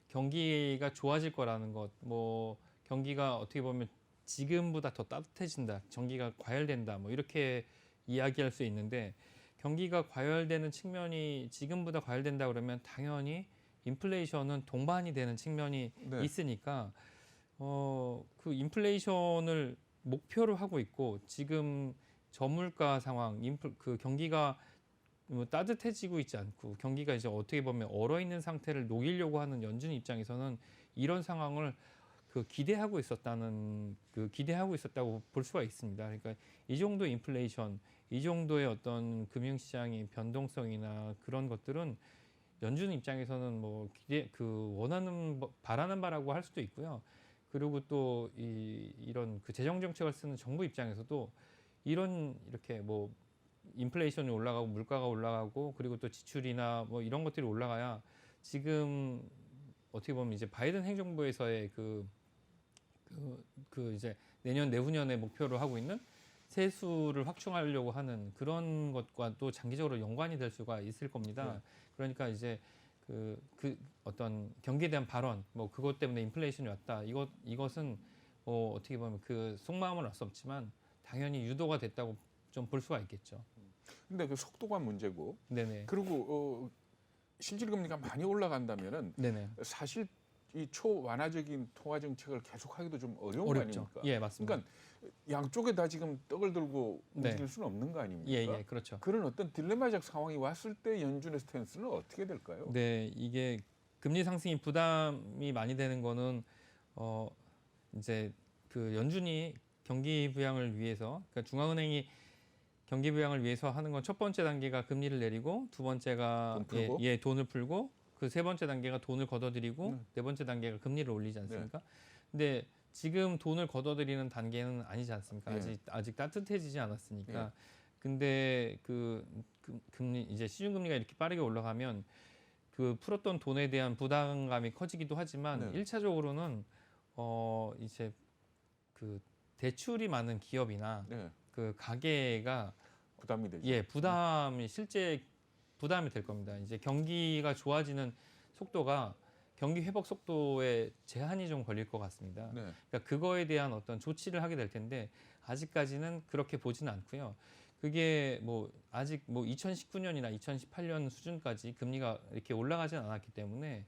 경기가 좋아질 거라는 것, 뭐 경기가 어떻게 보면 지금보다 더 따뜻해진다, 경기가 과열된다, 뭐 이렇게 이야기할 수 있는데 경기가 과열되는 측면이 지금보다 과열된다 그러면 당연히 인플레이션은 동반이 되는 측면이 네. 있으니까 그 인플레이션을 목표로 하고 있고 지금 저물가 상황, 그 경기가 뭐 따뜻해지고 있지 않고 경기가 이제 어떻게 보면 얼어 있는 상태를 녹이려고 하는 연준 입장에서는 이런 상황을 기대하고 있었다고 볼 수가 있습니다. 그러니까 이 정도 인플레이션, 이 정도의 어떤 금융시장의 변동성이나 그런 것들은 연준 입장에서는 뭐 바라는 바라고 할 수도 있고요. 그리고 또 이런 재정 정책을 쓰는 정부 입장에서도 이렇게 뭐 인플레이션이 올라가고 물가가 올라가고 그리고 또 지출이나 뭐 이런 것들이 올라가야 지금 어떻게 보면 이제 바이든 행정부에서의 이제 내년 내후년에 목표로 하고 있는 세수를 확충하려고 하는 그런 것과 또 장기적으로 연관이 될 수가 있을 겁니다. 네. 그러니까 이제 어떤 경기에 대한 발언, 뭐 그것 때문에 인플레이션이 왔다. 이것은 어떻게 보면 속마음은 알 수 없지만 당연히 유도가 됐다고 좀 볼 수가 있겠죠. 근데 그 속도가 문제고 네네. 그리고 실질금리가 많이 올라간다면은 네네. 사실 이 초완화적인 통화 정책을 계속하기도 좀 어려운 거 어렵죠. 아닙니까? 예, 맞습니다. 그러니까 양쪽에 다 지금 떡을 들고 네. 움직일 수는 없는 거 아닙니까? 예, 그렇죠. 그런 어떤 딜레마적 상황이 왔을 때 연준의 스탠스는 어떻게 될까요? 네, 이게 금리 상승이 부담이 많이 되는 거는 이제 연준이 경기 부양을 위해서, 그러니까 중앙은행이 경기 부양을 위해서 하는 건 첫 번째 단계가 금리를 내리고 두 번째가 돈 풀고? 돈을 풀고 그 세 번째 단계가 돈을 걷어들이고 네 번째 단계가 금리를 올리지 않습니까? 근데 지금 돈을 걷어들이는 단계는 아니지 않습니까? 예. 아직 따뜻해지지 않았으니까. 예. 근데 금리 이제 시중금리가 이렇게 빠르게 올라가면 풀었던 돈에 대한 부담감이 커지기도 하지만 네. 1차적으로는 이제 대출이 많은 기업이나 네. 가게가 부담이 되죠. 예, 실제 부담이 될 겁니다. 이제 경기가 좋아지는 속도가 경기 회복 속도에 제한이 좀 걸릴 것 같습니다. 네. 그러니까 그거에 대한 어떤 조치를 하게 될 텐데 아직까지는 그렇게 보지는 않고요. 그게 아직 2019년이나 2018년 수준까지 금리가 이렇게 올라가진 않았기 때문에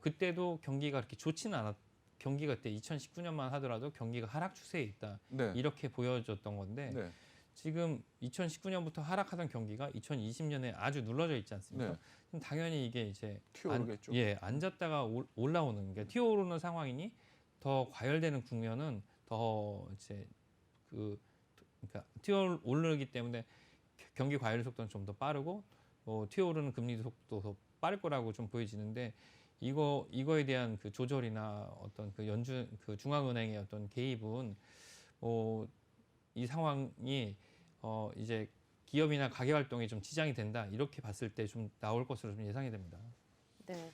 그때도 경기가 그렇게 좋지는 경기가 그때 2019년만 하더라도 경기가 하락 추세에 있다. 네. 이렇게 보여졌던 건데 네. 지금 2019년부터 하락하던 경기가 2020년에 아주 눌러져 있지 않습니까? 네. 그럼 당연히 이게 이제 튀어오르겠죠. 앉았다가 올라오는 그러니까 튀어오르는 상황이니 더 과열되는 국면은 더 이제 그러니까 튀어오르기 때문에 경기 과열 속도는 좀 더 빠르고 튀어오르는 금리 속도 더 빠를 거라고 좀 보여지는데 이거에 대한 조절이나 어떤 연준 중앙은행의 어떤 개입은 이 상황이 이제 기업이나 가계 활동에 좀 지장이 된다 이렇게 봤을 때 좀 나올 것으로 좀 예상이 됩니다. 네.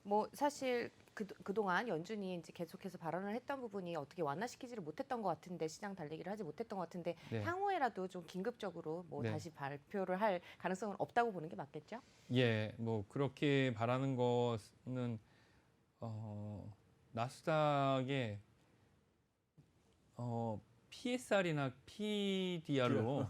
뭐 사실 그동안 연준이 이제 계속해서 발언을 했던 부분이 어떻게 완화시키지를 못했던 것 같은데 시장 달리기를 하지 못했던 것 같은데 네. 향후에라도 좀 긴급적으로 네. 다시 발표를 할 가능성은 없다고 보는 게 맞겠죠? 예, 그렇게 바라는 것은 나스닥의 PSR이나 PDR로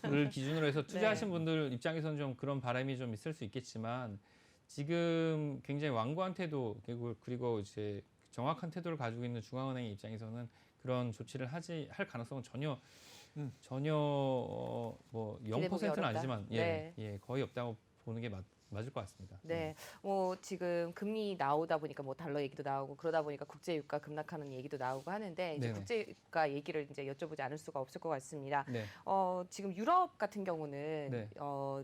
를 기준으로 해서 투자하신 분들 입장에서는 좀 그런 바람이 좀 있을 수 있겠지만 지금 굉장히 완고한 태도 그리고 이제 정확한 태도를 가지고 있는 중앙은행의 입장에서는 그런 조치를 할 가능성은 전혀 0%는 어렵다. 아니지만 네. 거의 없다고 보는 게 맞을 것 같습니다. 네, 지금 금리 나오다 보니까 달러 얘기도 나오고 그러다 보니까 국제 유가 급락하는 얘기도 나오고 하는데 이제 네네. 국제 유가 얘기를 이제 여쭤보지 않을 수가 없을 것 같습니다. 네. 지금 유럽 같은 경우는 네.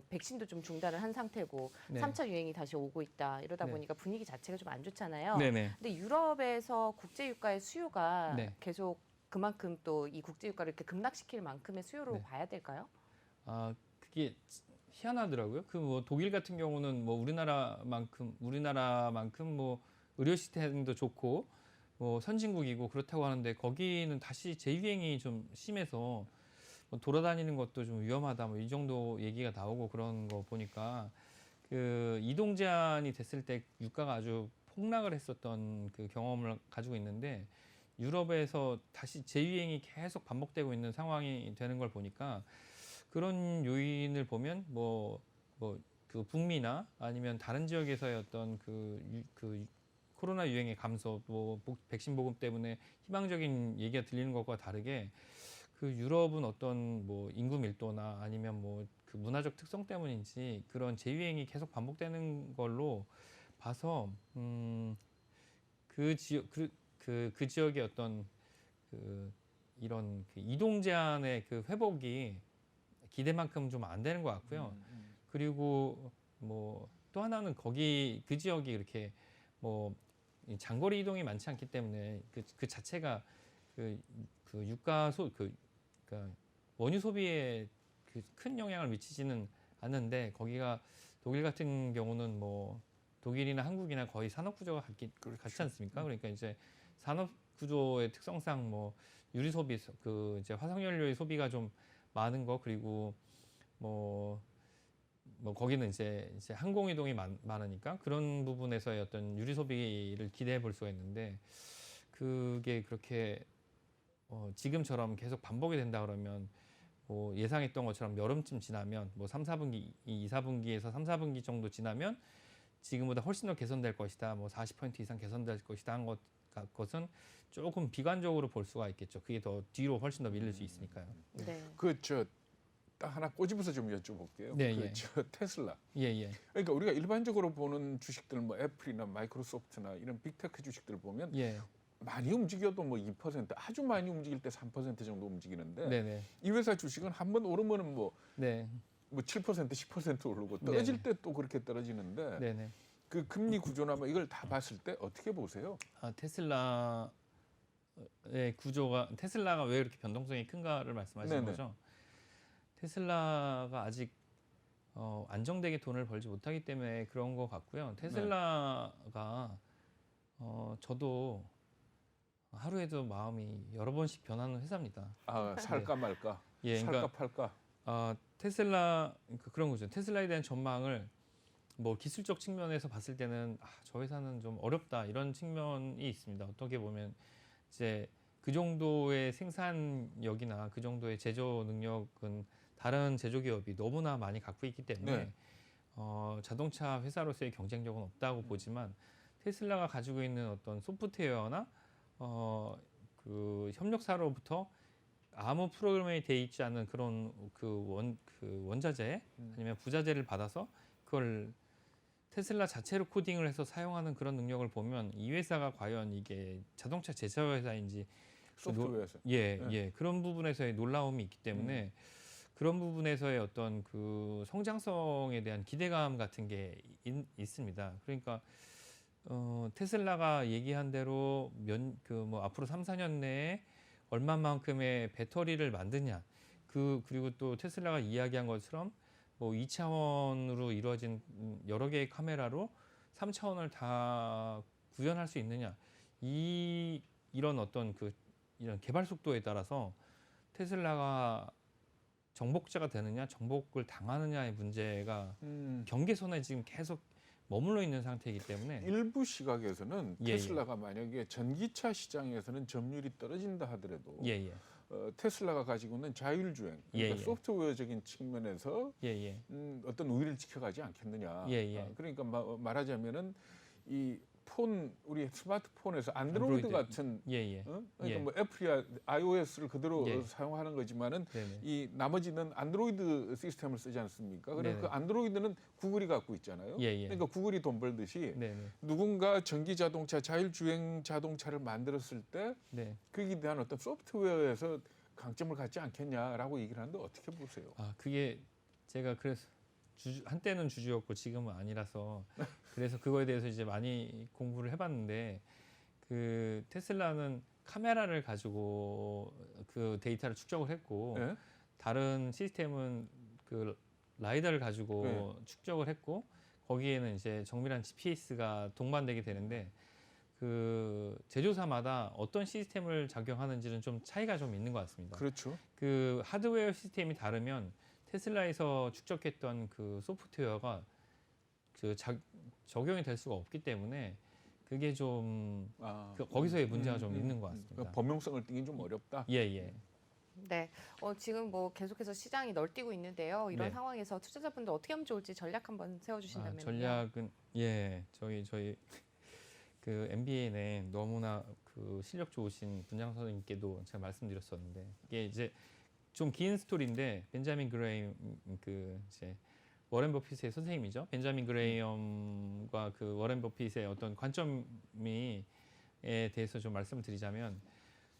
백신도 좀 중단을 한 상태고 네. 3차 유행이 다시 오고 있다. 이러다 네. 보니까 분위기 자체가 좀 안 좋잖아요. 네네. 근데 유럽에서 국제 유가의 수요가 네. 계속 그만큼 또 이 국제 유가를 이렇게 급락시킬 만큼의 수요로 네. 봐야 될까요? 그게 희한하더라고요. 독일 같은 경우는 우리나라만큼 의료 시스템도 좋고 선진국이고 그렇다고 하는데 거기는 다시 재유행이 좀 심해서 돌아다니는 것도 좀 위험하다 이 정도 얘기가 나오고 그런 거 보니까 이동 제한이 됐을 때 유가가 아주 폭락을 했었던 경험을 가지고 있는데 유럽에서 다시 재유행이 계속 반복되고 있는 상황이 되는 걸 보니까 그런 요인을 보면 그 북미나 아니면 다른 지역에서의 어떤 그 코로나 유행의 감소, 백신 보급 때문에 희망적인 얘기가 들리는 것과 다르게 그 유럽은 어떤 인구 밀도나 아니면 그 문화적 특성 때문인지 그런 재유행이 계속 반복되는 걸로 봐서 그 지역 그 지역의 어떤 이런 이동 제한의 그 회복이 기대만큼 좀 안 되는 것 같고요. 그리고 또 하나는 그 지역이 이렇게 이 장거리 이동이 많지 않기 때문에 그 자체가 그러니까 원유 소비에 큰 영향을 미치지는 않는데 거기가 독일 같은 경우는 독일이나 한국이나 거의 산업 구조가 같지 않습니까? 그러니까 이제 산업 구조의 특성상 유리 소비 이제 화석연료의 소비가 좀 많은 거 그리고 거기는 이제 항공 이동이 많으니까 그런 부분에서의 어떤 유리 소비를 기대해 볼 수가 있는데 그게 그렇게 지금처럼 계속 반복이 된다 그러면 예상했던 것처럼 여름쯤 지나면 3, 4분기, 2, 4분기에서 3, 4분기 정도 지나면 지금보다 훨씬 더 개선될 것이다. 40% 이상 개선될 것이다 한 것은 조금 비관적으로 볼 수가 있겠죠. 그게 더 뒤로 훨씬 더 밀릴 수 있으니까요. 네. 딱 하나 꼬집어서 좀 여쭤볼게요. 네, 예. 테슬라. 예. 그러니까 우리가 일반적으로 보는 주식들 애플이나 마이크로소프트나 이런 빅테크 주식들 보면 예. 많이 움직여도 2% 아주 많이 움직일 때 3% 정도 움직이는데 네네. 이 회사 주식은 한번 오르면은 네. 7% 10% 오르고 떨어질 네네. 때 또 그렇게 떨어지는데 네네. 그 금리 구조나 이걸 다 봤을 때 어떻게 보세요? 테슬라의 구조가 테슬라가 왜 이렇게 변동성이 큰가를 말씀하시는 네네. 거죠? 테슬라가 아직 안정되게 돈을 벌지 못하기 때문에 그런 것 같고요. 테슬라가 저도 하루에도 마음이 여러 번씩 변하는 회사입니다. 살까 말까, 예, 살까 그러니까 팔까. 테슬라 그런 거죠. 테슬라에 대한 전망을 기술적 측면에서 봤을 때는 저 회사는 좀 어렵다 이런 측면이 있습니다. 어떻게 보면 이제 그 정도의 생산력이나 그 정도의 제조 능력은 다른 제조기업이 너무나 많이 갖고 있기 때문에 네. 자동차 회사로서의 경쟁력은 없다고 보지만 테슬라가 가지고 있는 어떤 소프트웨어나 그 협력사로부터 아무 프로그램이 돼 있지 않은 그런 원자재 아니면 부자재를 받아서 그걸 테슬라 자체로 코딩을 해서 사용하는 그런 능력을 보면 이 회사가 과연 이게 자동차 제조 회사인지 소프트웨어에서. 예, 그런 부분에서의 놀라움이 있기 때문에 그런 부분에서의 어떤 그 성장성에 대한 기대감 같은 게 있습니다. 그러니까 테슬라가 얘기한 대로 앞으로 3, 4년 내에 얼마만큼의 배터리를 만드냐 그리고 또 테슬라가 이야기한 것처럼 2차원으로 이루어진 여러 개의 카메라로 3차원을 다 구현할 수 있느냐 이런 어떤 이런 개발 속도에 따라서 테슬라가 정복자가 되느냐 정복을 당하느냐의 문제가 경계선에 지금 계속 머물러 있는 상태이기 때문에 일부 시각에서는 예, 테슬라가 만약에 전기차 시장에서는 점유율이 떨어진다 하더라도 예. 테슬라가 가지고 있는 자율주행, 그러니까 예. 소프트웨어적인 측면에서 예. 어떤 우위를 지켜가지 않겠느냐. 예. 그러니까 말하자면은 이 우리 스마트폰에서 안드로이드 같은 예. 그러니까 애플이야 iOS를 그대로 예. 사용하는 거지만은 네네. 이 나머지는 안드로이드 시스템을 쓰지 않습니까? 그래서 네네. 그 안드로이드는 구글이 갖고 있잖아요. 예. 그러니까 구글이 돈 벌듯이 네네. 누군가 전기 자동차, 자율주행 자동차를 만들었을 때 네. 거기에 대한 어떤 소프트웨어에서 강점을 갖지 않겠냐라고 얘기를 하는데 어떻게 보세요? 그게 제가 그래서 한때는 주주였고 지금은 아니라서 그래서 그거에 대해서 이제 많이 공부를 해봤는데 그 테슬라는 카메라를 가지고 그 데이터를 축적을 했고 예? 다른 시스템은 그 라이다를 가지고 축적을 했고 거기에는 이제 정밀한 GPS가 동반되게 되는데 그 제조사마다 어떤 시스템을 작용하는지는 좀 차이가 좀 있는 것 같습니다. 그렇죠. 그 하드웨어 시스템이 다르면 테슬라에서 축적했던 그 소프트웨어가 적용이 될 수가 없기 때문에 그게 좀 아, 거기서의 문제가 좀 있는 것 같습니다. 그러니까 범용성을 띠긴 좀 어렵다. 예, 예. 네, 지금 뭐 계속해서 시장이 널뛰고 있는데요. 이런 네. 상황에서 투자자분들 어떻게 하면 좋을지 전략 한번 세워주신다면요. 전략은 저희 그 MBA 내 너무나 그 실력 좋으신 분장 선생님께도 제가 말씀드렸었는데 이게 이제 좀 긴 스토리인데 벤자민 그레이엄 그 이제 워렌 버핏의 선생님이죠. 벤자민 그레이엄과 그 워렌 버핏의 어떤 관점에 대해서 좀 말씀을 드리자면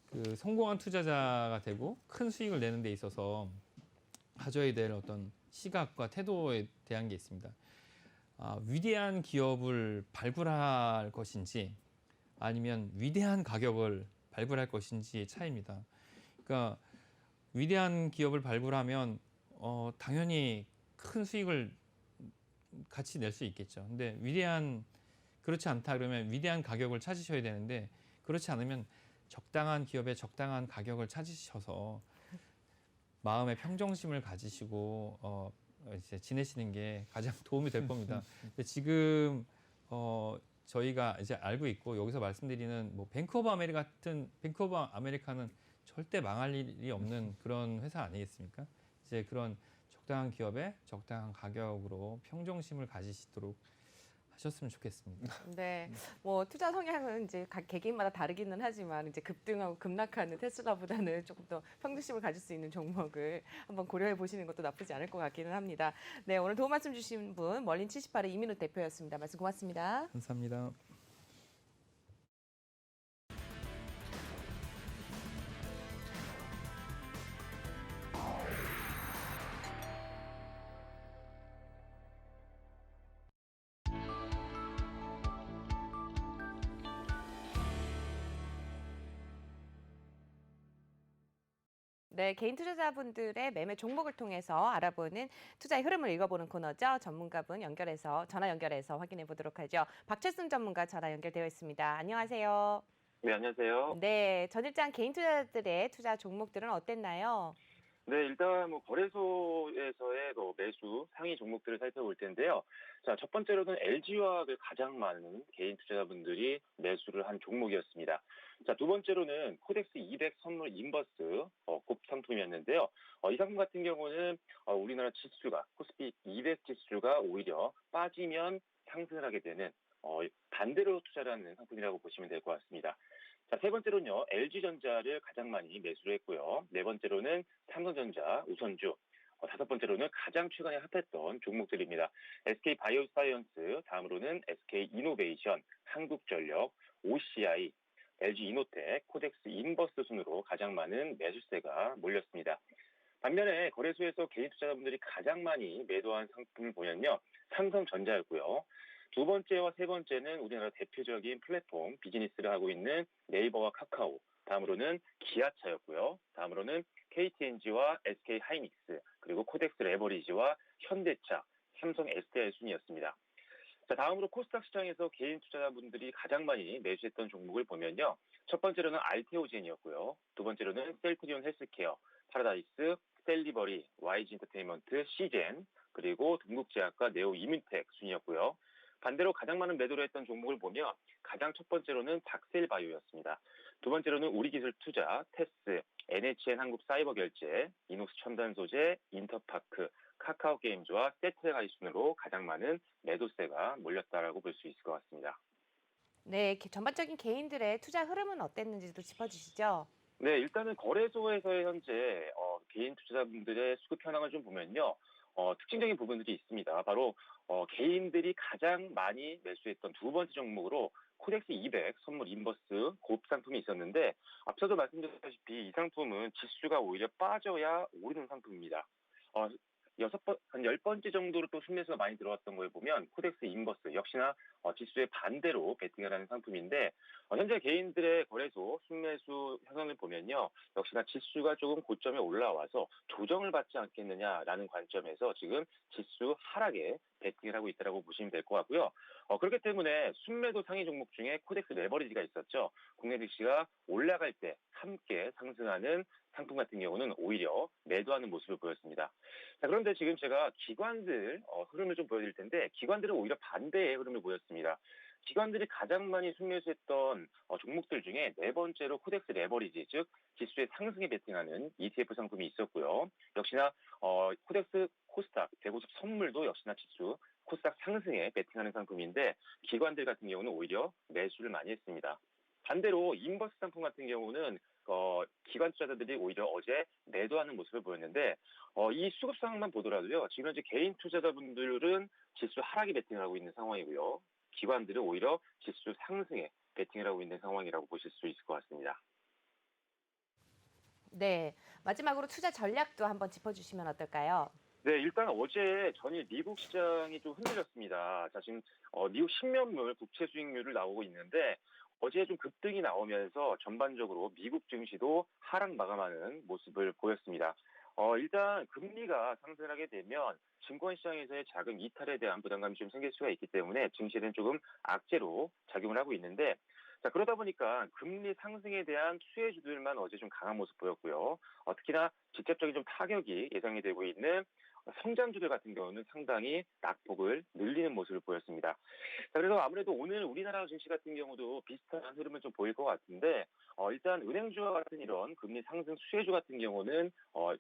그 성공한 투자자가 되고 큰 수익을 내는 데 있어서 가져야 될 어떤 시각과 태도에 대한 게 있습니다. 위대한 기업을 발굴할 것인지 아니면 위대한 가격을 발굴할 것인지의 차이입니다. 그러니까 위대한 기업을 발굴하면 당연히 큰 수익을 같이 낼 수 있겠죠. 근데 그렇지 않다 그러면 위대한 가격을 찾으셔야 되는데 그렇지 않으면 적당한 기업의 적당한 가격을 찾으셔서 마음의 평정심을 가지시고 이제 지내시는 게 가장 도움이 될 겁니다. 근데 지금 저희가 이제 알고 있고 여기서 말씀드리는 뭐 뱅크 오브 아메리카는 절대 망할 일이 없는 그런 회사 아니겠습니까? 이제 그런 적당한 기업에 적당한 가격으로 평정심을 가지시도록 하셨으면 좋겠습니다. 네, 뭐 투자 성향은 이제 각 개개인마다 다르기는 하지만 이제 급등하고 급락하는 테슬라보다는 조금 더 평등심을 가질 수 있는 종목을 한번 고려해 보시는 것도 나쁘지 않을 것 같기는 합니다. 네, 오늘 도움 말씀 주신 분 멀린 78의 이민우 대표였습니다. 말씀 고맙습니다. 감사합니다. 네, 개인 투자자분들의 매매 종목을 통해서 알아보는 투자의 흐름을 읽어보는 코너죠. 전문가분 전화 연결해서 확인해 보도록 하죠. 박철순 전문가 전화 연결되어 있습니다. 안녕하세요. 네, 안녕하세요. 네, 전일장 개인 투자자들의 투자 종목들은 어땠나요? 네, 일단 뭐 거래소에서의 매수 상위 종목들을 살펴볼 텐데요. 자, 첫 번째로는 LG화학을 가장 많은 개인 투자자분들이 매수를 한 종목이었습니다. 자, 두 번째로는 코덱스 200 선물 인버스 곱 상품이었는데요. 이 상품 같은 경우는 우리나라 지수가 코스피 200 지수가 오히려 빠지면 상승을 하게 되는 반대로 투자를 하는 상품이라고 보시면 될 것 같습니다. 자, 세 번째로는요, LG전자를 가장 많이 매수를 했고요. 네 번째로는 삼성전자, 우선주, 다섯 번째로는 가장 최근에 핫했던 종목들입니다. SK 바이오사이언스, 다음으로는 SK 이노베이션, 한국전력, OCI, LG 이노텍, 코덱스 인버스 순으로 가장 많은 매수세가 몰렸습니다. 반면에 거래소에서 개인 투자자분들이 가장 많이 매도한 상품을 보면요, 삼성전자였고요. 두 번째와 세 번째는 우리나라 대표적인 플랫폼 비즈니스를 하고 있는 네이버와 카카오, 다음으로는 기아차였고요. 다음으로는 KTNG와 SK 하이닉스, 그리고 코덱스 레버리지와 현대차, 삼성 SDI 순이었습니다. 자, 다음으로 코스닥 시장에서 개인 투자자분들이 가장 많이 매수했던 종목을 보면요. 첫 번째로는 알테오젠이었고요. 두 번째로는 셀트리온 헬스케어, 파라다이스, 셀리버리, YG 엔터테인먼트, 시젠, 그리고 동국제약과 네오 이민텍 순이었고요. 반대로 가장 많은 매도를 했던 종목을 보면 가장 첫 번째로는 박셀바이오였습니다. 두 번째로는 우리기술투자, 테스, NHN 한국사이버결제, 이녹스 첨단소재, 인터파크, 카카오게임즈와 세트레가이 순으로 가장 많은 매도세가 몰렸다라고 볼 수 있을 것 같습니다. 네, 전반적인 개인들의 투자 흐름은 어땠는지도 짚어주시죠. 네, 일단은 거래소에서의 현재 개인 투자자분들의 수급 현황을 좀 보면요. 특징적인 부분들이 있습니다. 바로 개인들이 가장 많이 매수했던 두 번째 종목으로 코덱스 200 선물 인버스 곱 상품이 있었는데 앞서도 말씀드렸다시피 이 상품은 지수가 오히려 빠져야 오르는 상품입니다. 한 10번째 정도로 또 순매수가 많이 들어왔던 거에 보면 코덱스 인버스 역시나 지수의 반대로 베팅을 하는 상품인데 현재 개인들의 거래소 순매수 현황을 보면요. 역시나 지수가 조금 고점에 올라와서 조정을 받지 않겠느냐라는 관점에서 지금 지수 하락에 베팅을 하고 있다고 보시면 될 것 같고요. 그렇기 때문에 순매도 상위 종목 중에 코덱스 레버리지가 있었죠. 국내 증시가 올라갈 때 함께 상승하는 상품 같은 경우는 오히려 매도하는 모습을 보였습니다. 자, 그런데 지금 제가 기관들 흐름을 좀 보여드릴 텐데 기관들은 오히려 반대의 흐름을 보였습니다. 기관들이 가장 많이 순매수했던 종목들 중에 네 번째로 코덱스 레버리지, 즉 지수의 상승에 베팅하는 ETF 상품이 있었고요. 역시나 코덱스 코스닥 대고속 선물도 역시나 지수 코스닥 상승에 베팅하는 상품인데 기관들 같은 경우는 오히려 매수를 많이 했습니다. 반대로 인버스 상품 같은 경우는 기관 투자자들이 오히려 어제 매도하는 모습을 보였는데 이 수급 상황만 보더라도요. 지금 현재 개인 투자자분들은 지수 하락에 베팅을 하고 있는 상황이고요. 기관들은 오히려 지수 상승에 베팅을 하고 있는 상황이라고 보실 수 있을 것 같습니다. 네, 마지막으로 투자 전략도 한번 짚어주시면 어떨까요? 네, 일단 어제 전일 미국 시장이 좀 흔들렸습니다. 자, 지금 미국 10년물 국채 수익률을 나오고 있는데 어제 좀 급등이 나오면서 전반적으로 미국 증시도 하락 마감하는 모습을 보였습니다. 일단 금리가 상승하게 되면 증권시장에서의 자금 이탈에 대한 부담감이 좀 생길 수가 있기 때문에 증시는 조금 악재로 작용을 하고 있는데 자, 그러다 보니까 금리 상승에 대한 수혜주들만 어제 좀 강한 모습 보였고요. 특히나 직접적인 좀 타격이 예상이 되고 있는 성장주들 같은 경우는 상당히 낙폭을 늘리는 모습을 보였습니다. 자, 그래서 아무래도 오늘 우리나라 증시 같은 경우도 비슷한 흐름을 좀 보일 것 같은데 일단 은행주와 같은 이런 금리 상승 수혜주 같은 경우는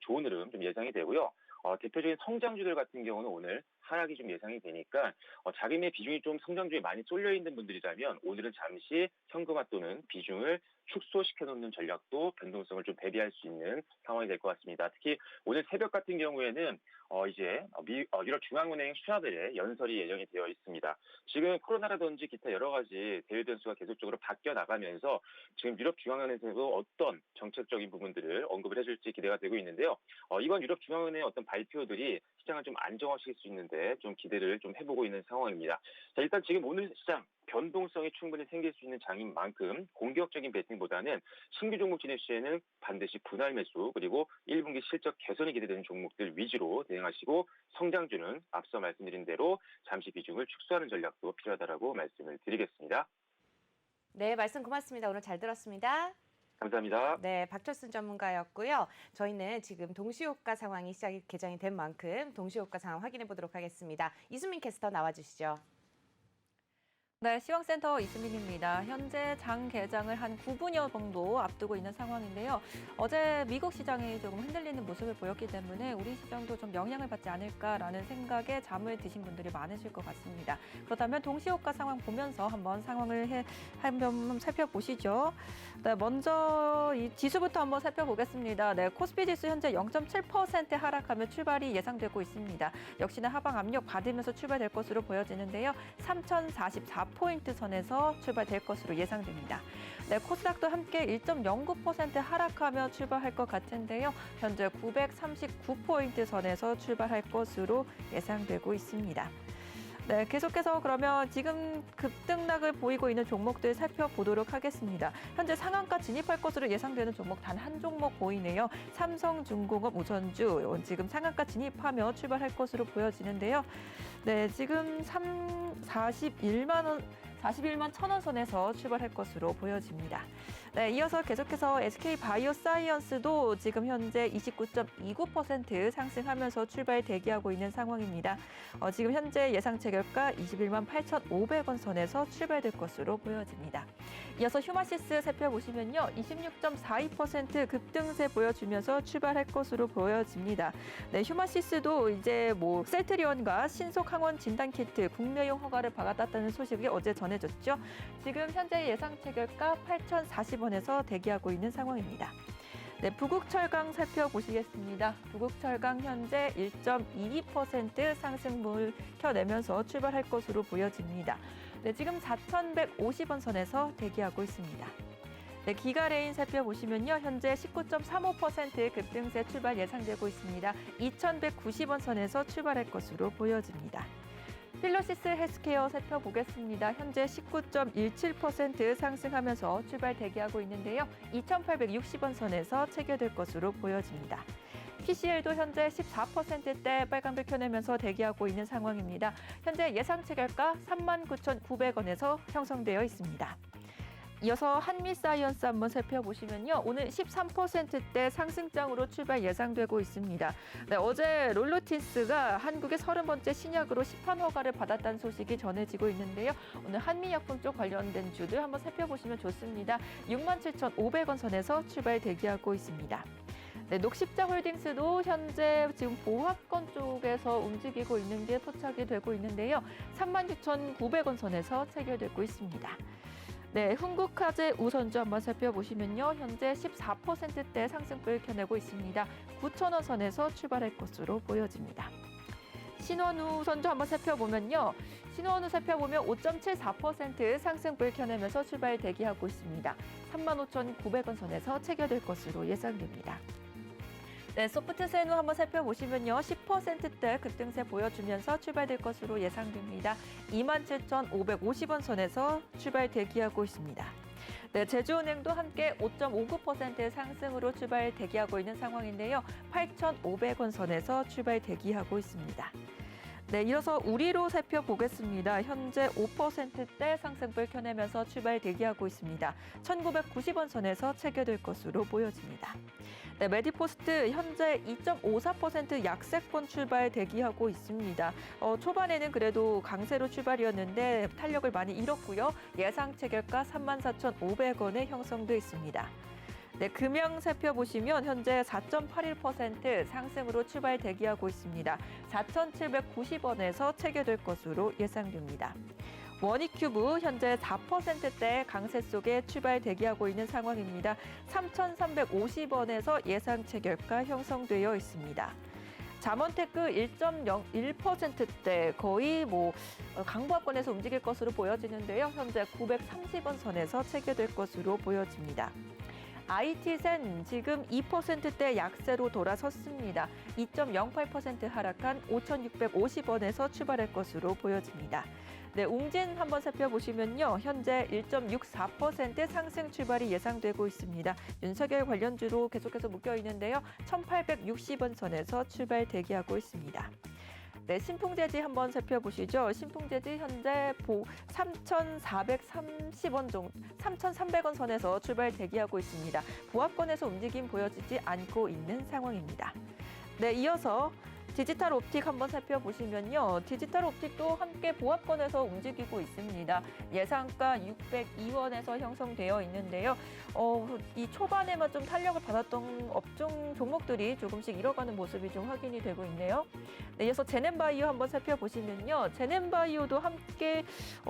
좋은 흐름 좀 예상이 되고요. 대표적인 성장주들 같은 경우는 오늘 하락이 좀 예상이 되니까 자금의 비중이 좀 성장주에 많이 쏠려 있는 분들이라면 오늘은 잠시 현금화 또는 비중을 축소시켜 놓는 전략도 변동성을 좀 대비할 수 있는 상황이 될 것 같습니다. 특히 오늘 새벽 같은 경우에는 이제 유럽 중앙은행 수하들의 연설이 예정이 되어 있습니다. 지금 코로나라든지 기타 여러 가지 대외 변수가 계속적으로 바뀌어 나가면서 지금 유럽 중앙은행에서도 어떤 정책적인 부분들을 언급을 해줄지 기대가 되고 있는데요. 이번 유럽 중앙은행의 어떤 발표들이 시장을 좀 안정화시킬 수 있는데 좀 기대를 좀 해보고 있는 상황입니다. 자, 일단 지금 오늘 시장 변동성이 충분히 생길 수 있는 장인 만큼 공격적인 베팅보다는 신규 종목 진입 시에는 반드시 분할 매수 그리고 1분기 실적 개선이 기대되는 종목들 위주로 대응하시고 성장주는 앞서 말씀드린 대로 잠시 비중을 축소하는 전략도 필요하다라고 말씀을 드리겠습니다. 네, 말씀 고맙습니다. 오늘 잘 들었습니다. 감사합니다. 네, 박철순 전문가였고요. 저희는 지금 동시효과 상황이 개장이 된 만큼 동시효과 상황 확인해 보도록 하겠습니다. 이수민 캐스터 나와주시죠. 네, 시황센터 이수민입니다. 현재 장 개장을 한 9분여 정도 앞두고 있는 상황인데요. 어제 미국 시장이 조금 흔들리는 모습을 보였기 때문에 우리 시장도 좀 영향을 받지 않을까라는 생각에 잠을 드신 분들이 많으실 것 같습니다. 그렇다면 동시효과 상황 보면서 한번 상황을 한번 살펴보시죠. 네, 먼저 이 지수부터 한번 살펴보겠습니다. 네, 코스피 지수 현재 0.7% 하락하며 출발이 예상되고 있습니다. 역시나 하방 압력 받으면서 출발될 것으로 보여지는데요. 3,044포인트 선에서 출발될 것으로 예상됩니다. 네, 코스닥도 함께 1.09% 하락하며 출발할 것 같은데요. 현재 939포인트 선에서 출발할 것으로 예상되고 있습니다. 네, 계속해서 그러면 지금 급등락을 보이고 있는 종목들 살펴보도록 하겠습니다. 현재 상한가 진입할 것으로 예상되는 종목 단 한 종목 보이네요. 삼성중공업 우선주 지금 상한가 진입하며 출발할 것으로 보여지는데요. 네, 지금 41만 1,000원 선에서 출발할 것으로 보여집니다. 네, 이어서 계속해서 SK바이오사이언스도 지금 현재 29.29% 상승하면서 출발 대기하고 있는 상황입니다. 지금 현재 예상 체결가 21만 8,500원 선에서 출발될 것으로 보여집니다. 이어서 휴마시스 살펴보시면요. 26.42% 급등세 보여주면서 출발할 것으로 보여집니다. 네, 휴마시스도 이제 셀트리온과 신속항원 진단키트 국내용 허가를 받았다는 소식이 어제 전해졌죠. 지금 현재 예상 체결가 8,040원에서 대기하고 있는 상황입니다. 네, 부국철강 살펴보시겠습니다. 부국철강 현재 1.22% 상승을 켜내면서 출발할 것으로 보여집니다. 네, 지금 4,150원 선에서 대기하고 있습니다. 네, 기가레인 살펴보시면요. 현재 19.35% 급등세 출발 예상되고 있습니다. 2,190원 선에서 출발할 것으로 보여집니다. 필로시스 헬스케어 살펴보겠습니다. 현재 19.17% 상승하면서 출발 대기하고 있는데요. 2,860원 선에서 체결될 것으로 보여집니다. PCL도 현재 14%대 빨간불 켜내면서 대기하고 있는 상황입니다. 현재 예상 체결가 39,900원에서 형성되어 있습니다. 이어서 한미사이언스 한번 살펴보시면요. 오늘 13%대 상승장으로 출발 예상되고 있습니다. 네, 어제 롤로틴스가 한국의 30번째 신약으로 시판 허가를 받았다는 소식이 전해지고 있는데요. 오늘 한미약품 쪽 관련된 주들 한번 살펴보시면 좋습니다. 67,500원 선에서 출발 대기하고 있습니다. 네, 녹십자 홀딩스도 현재 지금 보합권 쪽에서 움직이고 있는 게 포착이 되고 있는데요. 36,900원 선에서 체결되고 있습니다. 네, 흥국화재 우선주 한번 살펴보시면요. 현재 14%대 상승폭을 켜내고 있습니다. 9,000원 선에서 출발할 것으로 보여집니다. 신원우 선주 한번 살펴보면요. 신원우 살펴보면 5.74% 상승폭을 켜내면서 출발 대기하고 있습니다. 35,900원 선에서 체결될 것으로 예상됩니다. 네, 소프트세누 한번 살펴보시면요. 10%대 급등세 보여주면서 출발될 것으로 예상됩니다. 27,550원 선에서 출발 대기하고 있습니다. 네, 제주은행도 함께 5.59% 상승으로 출발 대기하고 있는 상황인데요. 8,500원 선에서 출발 대기하고 있습니다. 네, 이어서 우리로 살펴보겠습니다. 현재 5%대 상승폭을 켜내면서 출발 대기하고 있습니다. 1,990원 선에서 체결될 것으로 보여집니다. 네, 메디포스트 현재 2.54% 약세권 출발 대기하고 있습니다. 초반에는 그래도 강세로 출발이었는데 탄력을 많이 잃었고요. 예상 체결가 34,500원에 형성돼 있습니다. 네, 금양 살펴보시면 현재 4.81% 상승으로 출발 대기하고 있습니다. 4,790원에서 체결될 것으로 예상됩니다. 원익큐브 현재 4%대 강세 속에 출발 대기하고 있는 상황입니다. 3,350원에서 예상 체결가 형성되어 있습니다. 잠원테크 1.01%대 거의 강보합권에서 움직일 것으로 보여지는데요. 현재 930원 선에서 체결될 것으로 보여집니다. IT센 지금 2%대 약세로 돌아섰습니다. 2.08% 하락한 5,650원에서 출발할 것으로 보여집니다. 네, 웅진 한번 살펴보시면요. 현재 1.64% 상승 출발이 예상되고 있습니다. 윤석열 관련주로 계속해서 묶여 있는데요. 1,860원 선에서 출발 대기하고 있습니다. 네, 신풍재지 한번 살펴보시죠. 신풍재지 현재 3,430원 정도, 3,300원 선에서 출발 대기하고 있습니다. 보합권에서 움직임 보여지지 않고 있는 상황입니다. 네, 이어서 디지털 옵틱 한번 살펴보시면요. 디지털 옵틱도 함께 보합권에서 움직이고 있습니다. 예상가 602원에서 형성되어 있는데요. 이 초반에만 좀 탄력을 받았던 업종 종목들이 조금씩 잃어가는 모습이 좀 확인이 되고 있네요. 네, 이어서 제넨바이오 한번 살펴보시면요. 제넨바이오도 함께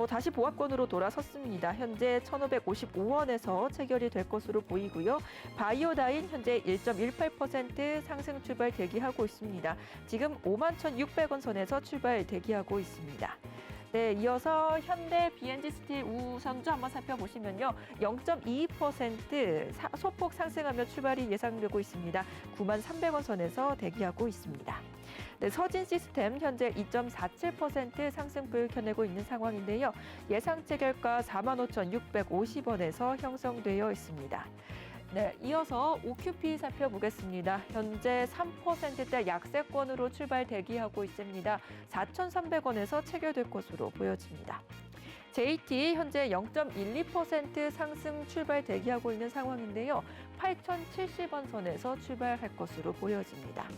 다시 보합권으로 돌아섰습니다. 현재 1,555원에서 체결이 될 것으로 보이고요. 바이오다인 현재 1.18% 상승 출발 대기하고 있습니다. 지금 51,600원 선에서 출발 대기하고 있습니다. 네, 이어서 현대 B&G 스틸 우선주 한번 살펴보시면요. 0.22% 소폭 상승하며 출발이 예상되고 있습니다. 93,300원 선에서 대기하고 있습니다. 네, 서진 시스템 현재 2.47% 상승폭을 켜내고 있는 상황인데요. 예상 체결가 45,650원에서 형성되어 있습니다. 네, 이어서 OQP 살펴보겠습니다. 현재 3%대 약세권으로 출발 대기하고 있습니다. 4,300원에서 체결될 것으로 보여집니다. JT 현재 0.12% 상승 출발 대기하고 있는 상황인데요. 8,070원 선에서 출발할 것으로 보여집니다.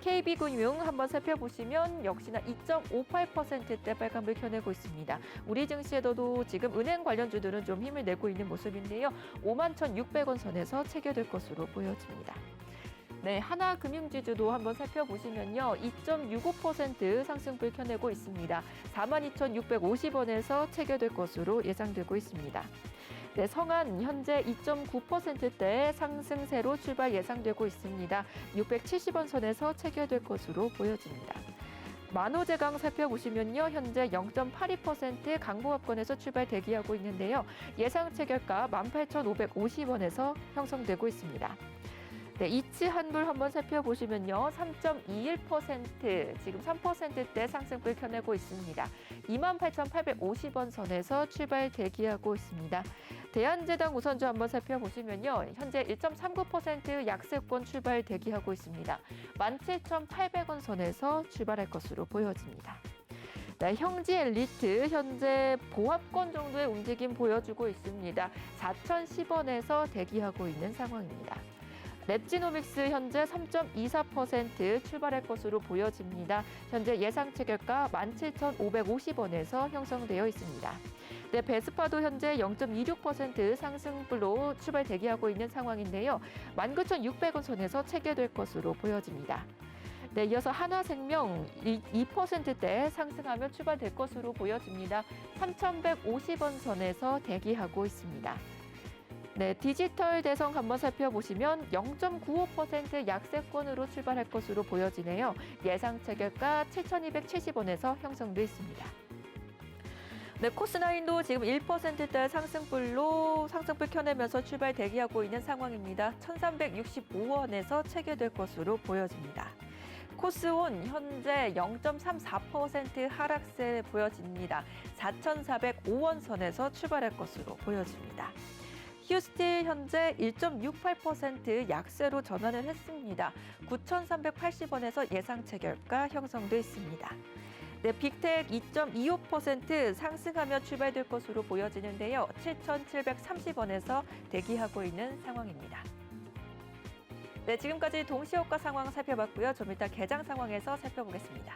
KB금융 한번 살펴보시면 역시나 2.58%대 빨간불 켜내고 있습니다. 우리 증시에도 지금 은행 관련주들은 좀 힘을 내고 있는 모습인데요. 51,600원 선에서 체결될 것으로 보여집니다. 네, 하나금융지주도 한번 살펴보시면요. 2.65% 상승폭을 켜내고 있습니다. 42,650원에서 체결될 것으로 예상되고 있습니다. 네, 성한 현재 2.9%대 상승세로 출발 예상되고 있습니다. 670원 선에서 체결될 것으로 보여집니다. 만호제강 살펴보시면요. 현재 0.82% 강보합권에서 출발 대기하고 있는데요. 예상 체결가 18,550원에서 형성되고 있습니다. 네, 이치한불 한번 살펴보시면요. 3.21% 지금 3%대 상승폭을 켜내고 있습니다. 28,850원 선에서 출발 대기하고 있습니다. 대한제당 우선주 한번 살펴보시면요. 현재 1.39% 약세권 출발 대기하고 있습니다. 17,800원 선에서 출발할 것으로 보여집니다. 네, 형지 엘리트 현재 보합권 정도의 움직임 보여주고 있습니다. 4,010원에서 대기하고 있는 상황입니다. 랩지노믹스 현재 3.24% 출발할 것으로 보여집니다. 현재 예상 체결가 17,550원에서 형성되어 있습니다. 네, 베스파도 현재 0.26% 상승분으로 출발 대기하고 있는 상황인데요. 19,600원 선에서 체결될 것으로 보여집니다. 네, 이어서 한화생명 2%대 상승하며 출발될 것으로 보여집니다. 3,150원 선에서 대기하고 있습니다. 네, 디지털 대성 한번 살펴보시면 0.95% 약세권으로 출발할 것으로 보여지네요. 예상 체결가 7,270원에서 형성돼 있습니다. 네, 코스나인도 지금 1%대 상승불로 상승불 켜내면서 출발 대기하고 있는 상황입니다. 1,365원에서 체결될 것으로 보여집니다. 코스온 현재 0.34% 하락세 보여집니다. 4,405원 선에서 출발할 것으로 보여집니다. 휴스틸 현재 1.68% 약세로 전환을 했습니다. 9,380원에서 예상 체결가 형성돼 있습니다. 네, 빅텍 2.25% 상승하며 출발될 것으로 보여지는데요. 7,730원에서 대기하고 있는 상황입니다. 네, 지금까지 동시효과 상황 살펴봤고요. 좀 이따 개장 상황에서 살펴보겠습니다.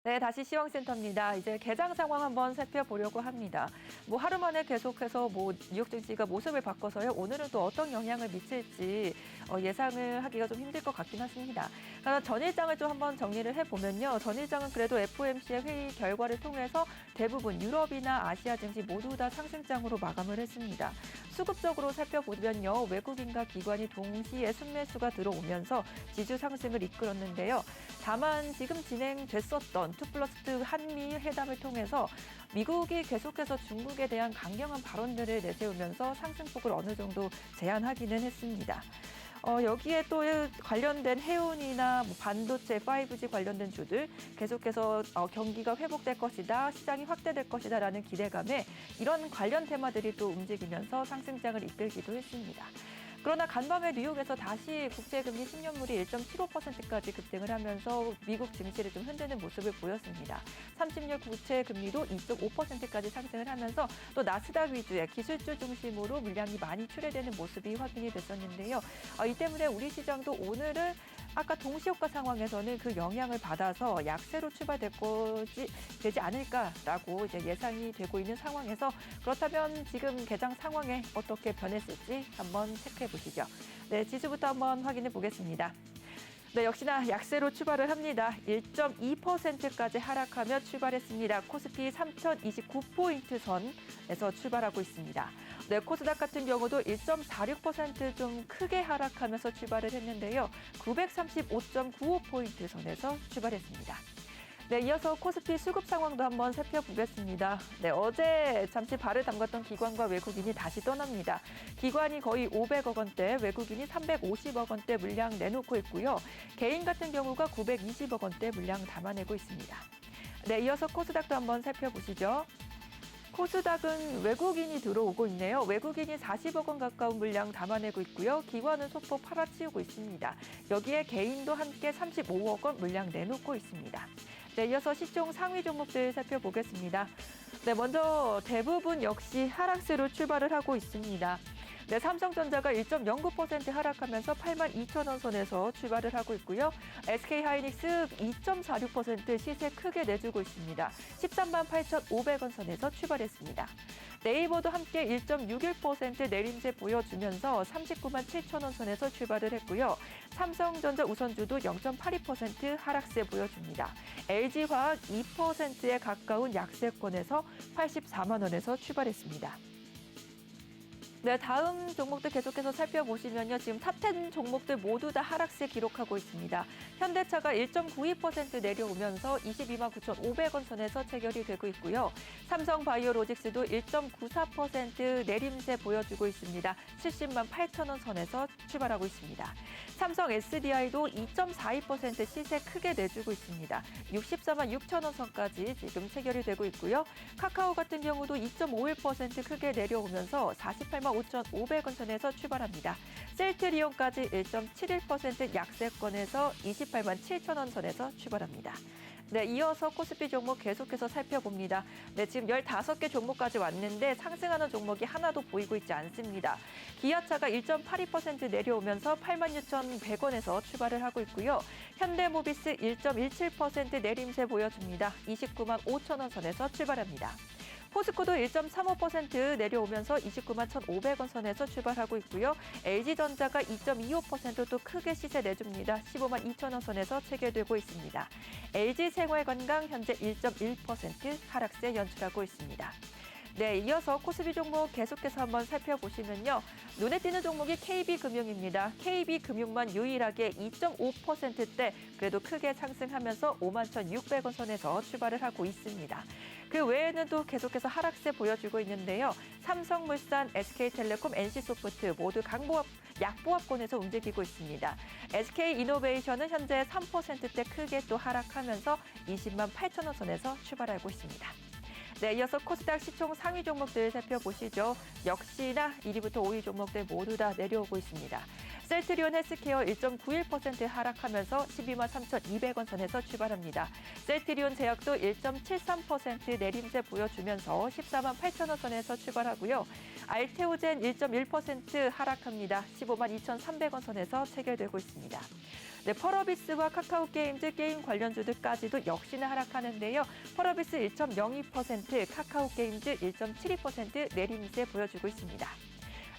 네, 다시 시황센터입니다. 이제 개장 상황 한번 살펴보려고 합니다. 하루 만에 계속해서 뉴욕 증시가 모습을 바꿔서요. 오늘은 또 어떤 영향을 미칠지 예상을 하기가 좀 힘들 것 같긴 하십니다. 전일장을 좀 한번 정리를 해보면요. 전일장은 그래도 FOMC의 회의 결과를 통해서 대부분 유럽이나 아시아 증시 모두 다 상승장으로 마감을 했습니다. 수급적으로 살펴보면요. 외국인과 기관이 동시에 순매수가 들어오면서 지수 상승을 이끌었는데요. 다만 지금 진행됐었던 2+2 한미 회담을 통해서 미국이 계속해서 중국에 대한 강경한 발언들을 내세우면서 상승폭을 어느 정도 제한하기는 했습니다. 여기에 또 관련된 해운이나 반도체, 5G 관련된 주들 계속해서 경기가 회복될 것이다, 시장이 확대될 것이다라는 기대감에 이런 관련 테마들이 또 움직이면서 상승장을 이끌기도 했습니다. 그러나 간밤에 뉴욕에서 다시 국제금리 10년물이 1.75%까지 급등을 하면서 미국 증시를 좀 흔드는 모습을 보였습니다. 30년 국채금리도 2.5%까지 상승을 하면서 또 나스닥 위주의 기술주 중심으로 물량이 많이 출회되는 모습이 확인이 됐었는데요. 이 때문에 우리 시장도 오늘은 아까 동시효과 상황에서는 그 영향을 받아서 약세로 되지 않을까라고 이제 예상이 되고 있는 상황에서 그렇다면 지금 개장 상황에 어떻게 변했을지 한번 체크해 보시죠. 네, 지수부터 한번 확인해 보겠습니다. 네, 역시나 약세로 출발을 합니다. 1.2%까지 하락하며 출발했습니다. 코스피 3,029포인트 선에서 출발하고 있습니다. 네, 코스닥 같은 경우도 1.46% 좀 크게 하락하면서 출발을 했는데요. 935.95포인트 선에서 출발했습니다. 네, 이어서 코스피 수급 상황도 한번 살펴보겠습니다. 네, 어제 잠시 발을 담갔던 기관과 외국인이 다시 떠납니다. 기관이 거의 500억 원대, 외국인이 350억 원대 물량 내놓고 있고요. 개인 같은 경우가 920억 원대 물량 담아내고 있습니다. 네, 이어서 코스닥도 한번 살펴보시죠. 코스닥은 외국인이 들어오고 있네요. 외국인이 40억 원 가까운 물량 담아내고 있고요. 기관은 소폭 팔아치우고 있습니다. 여기에 개인도 함께 35억 원 물량 내놓고 있습니다. 네, 이어서 시총 상위 종목들 살펴보겠습니다. 네, 먼저 대부분 역시 하락세로 출발을 하고 있습니다. 네, 삼성전자가 1.09% 하락하면서 82,000원 선에서 출발을 하고 있고요. SK하이닉스 2.46% 시세 크게 내주고 있습니다. 138,500원 선에서 출발했습니다. 네이버도 함께 1.61% 내림세 보여주면서 397,000원 선에서 출발을 했고요. 삼성전자 우선주도 0.82% 하락세 보여줍니다. LG화학 2%에 가까운 약세권에서 84만 원에서 출발했습니다. 네, 다음 종목들 계속해서 살펴보시면요. 지금 탑10 종목들 모두 다 하락세 기록하고 있습니다. 현대차가 1.92% 내려오면서 22만 9,500원 선에서 체결이 되고 있고요. 삼성바이오로직스도 1.94% 내림세 보여주고 있습니다. 70만 8천원 선에서 출발하고 있습니다. 삼성 SDI도 2.42% 시세 크게 내주고 있습니다. 64만 6천원 선까지 지금 체결이 되고 있고요. 카카오 같은 경우도 2.51% 크게 내려오면서 48만 5,500원 선에서 출발합니다. 셀트리온까지 1.71% 약세권에서 28만 7천원 선에서 출발합니다. 네, 이어서 코스피 종목 계속해서 살펴봅니다. 네, 지금 15개 종목까지 왔는데 상승하는 종목이 하나도 보이고 있지 않습니다. 기아차가 1.82% 내려오면서 86,100원에서 출발을 하고 있고요. 현대모비스 1.17% 내림세 보여줍니다. 29만 5천원 선에서 출발합니다. 포스코도 1.35% 내려오면서 29만 1,500원 선에서 출발하고 있고요. LG전자가 2.25%또 크게 시세 내줍니다. 15만 2천원 선에서 체결되고 있습니다. LG생활건강 현재 1.1% 하락세 연출하고 있습니다. 네, 이어서 코스피 종목 계속해서 한번 살펴보시면요. 눈에 띄는 종목이 KB금융입니다. KB금융만 유일하게 2.5%대 그래도 크게 상승하면서 51,600원 선에서 출발을 하고 있습니다. 그 외에는 또 계속해서 하락세 보여주고 있는데요. 삼성물산, SK텔레콤, NC소프트 모두 약보합권에서 움직이고 있습니다. SK이노베이션은 현재 3%대 크게 또 하락하면서 20만 8천원 선에서 출발하고 있습니다. 네, 이어서 코스닥 시총 상위 종목들 살펴보시죠. 역시나 1위부터 5위 종목들 모두 다 내려오고 있습니다. 셀트리온 헬스케어 1.91% 하락하면서 12만 3,200원 선에서 출발합니다. 셀트리온 제약도 1.73% 내림세 보여주면서 14만 8천원 선에서 출발하고요. 알테오젠 1.1% 하락합니다. 15만 2,300원 선에서 체결되고 있습니다. 네, 펄어비스와 카카오게임즈 게임 관련주들까지도 역시나 하락하는데요. 펄어비스 1.02%, 카카오게임즈 1.72% 내림세 보여주고 있습니다.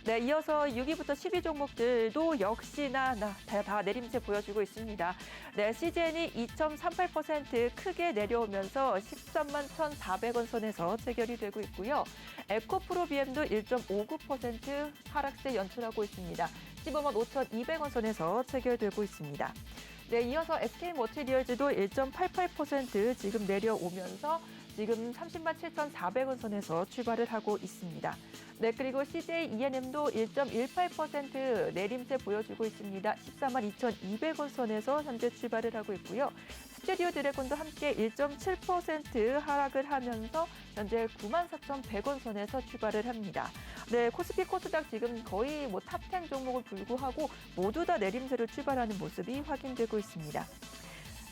네, 이어서 6위부터 10위 종목들도 역시나 다 내림세 보여주고 있습니다. 네, CGN이 2.38% 크게 내려오면서 13만 1,400원 선에서 체결이 되고 있고요. 에코프로비엠도 1.59% 하락세 연출하고 있습니다. 15만 5,200원 선에서 체결되고 있습니다. 네, 이어서 SK머티리얼즈도 1.88% 지금 내려오면서 지금 30만 7,400원 선에서 출발을 하고 있습니다. 네, 그리고 CJ ENM도 1.18% 내림세 보여주고 있습니다. 14만 2,200원 선에서 현재 출발을 하고 있고요. 스튜디오 드래곤도 함께 1.7% 하락을 하면서 현재 94,100원 선에서 출발을 합니다. 네, 코스피 코스닥 지금 거의 탑10 종목을 불구하고 모두 다 내림세로 출발하는 모습이 확인되고 있습니다.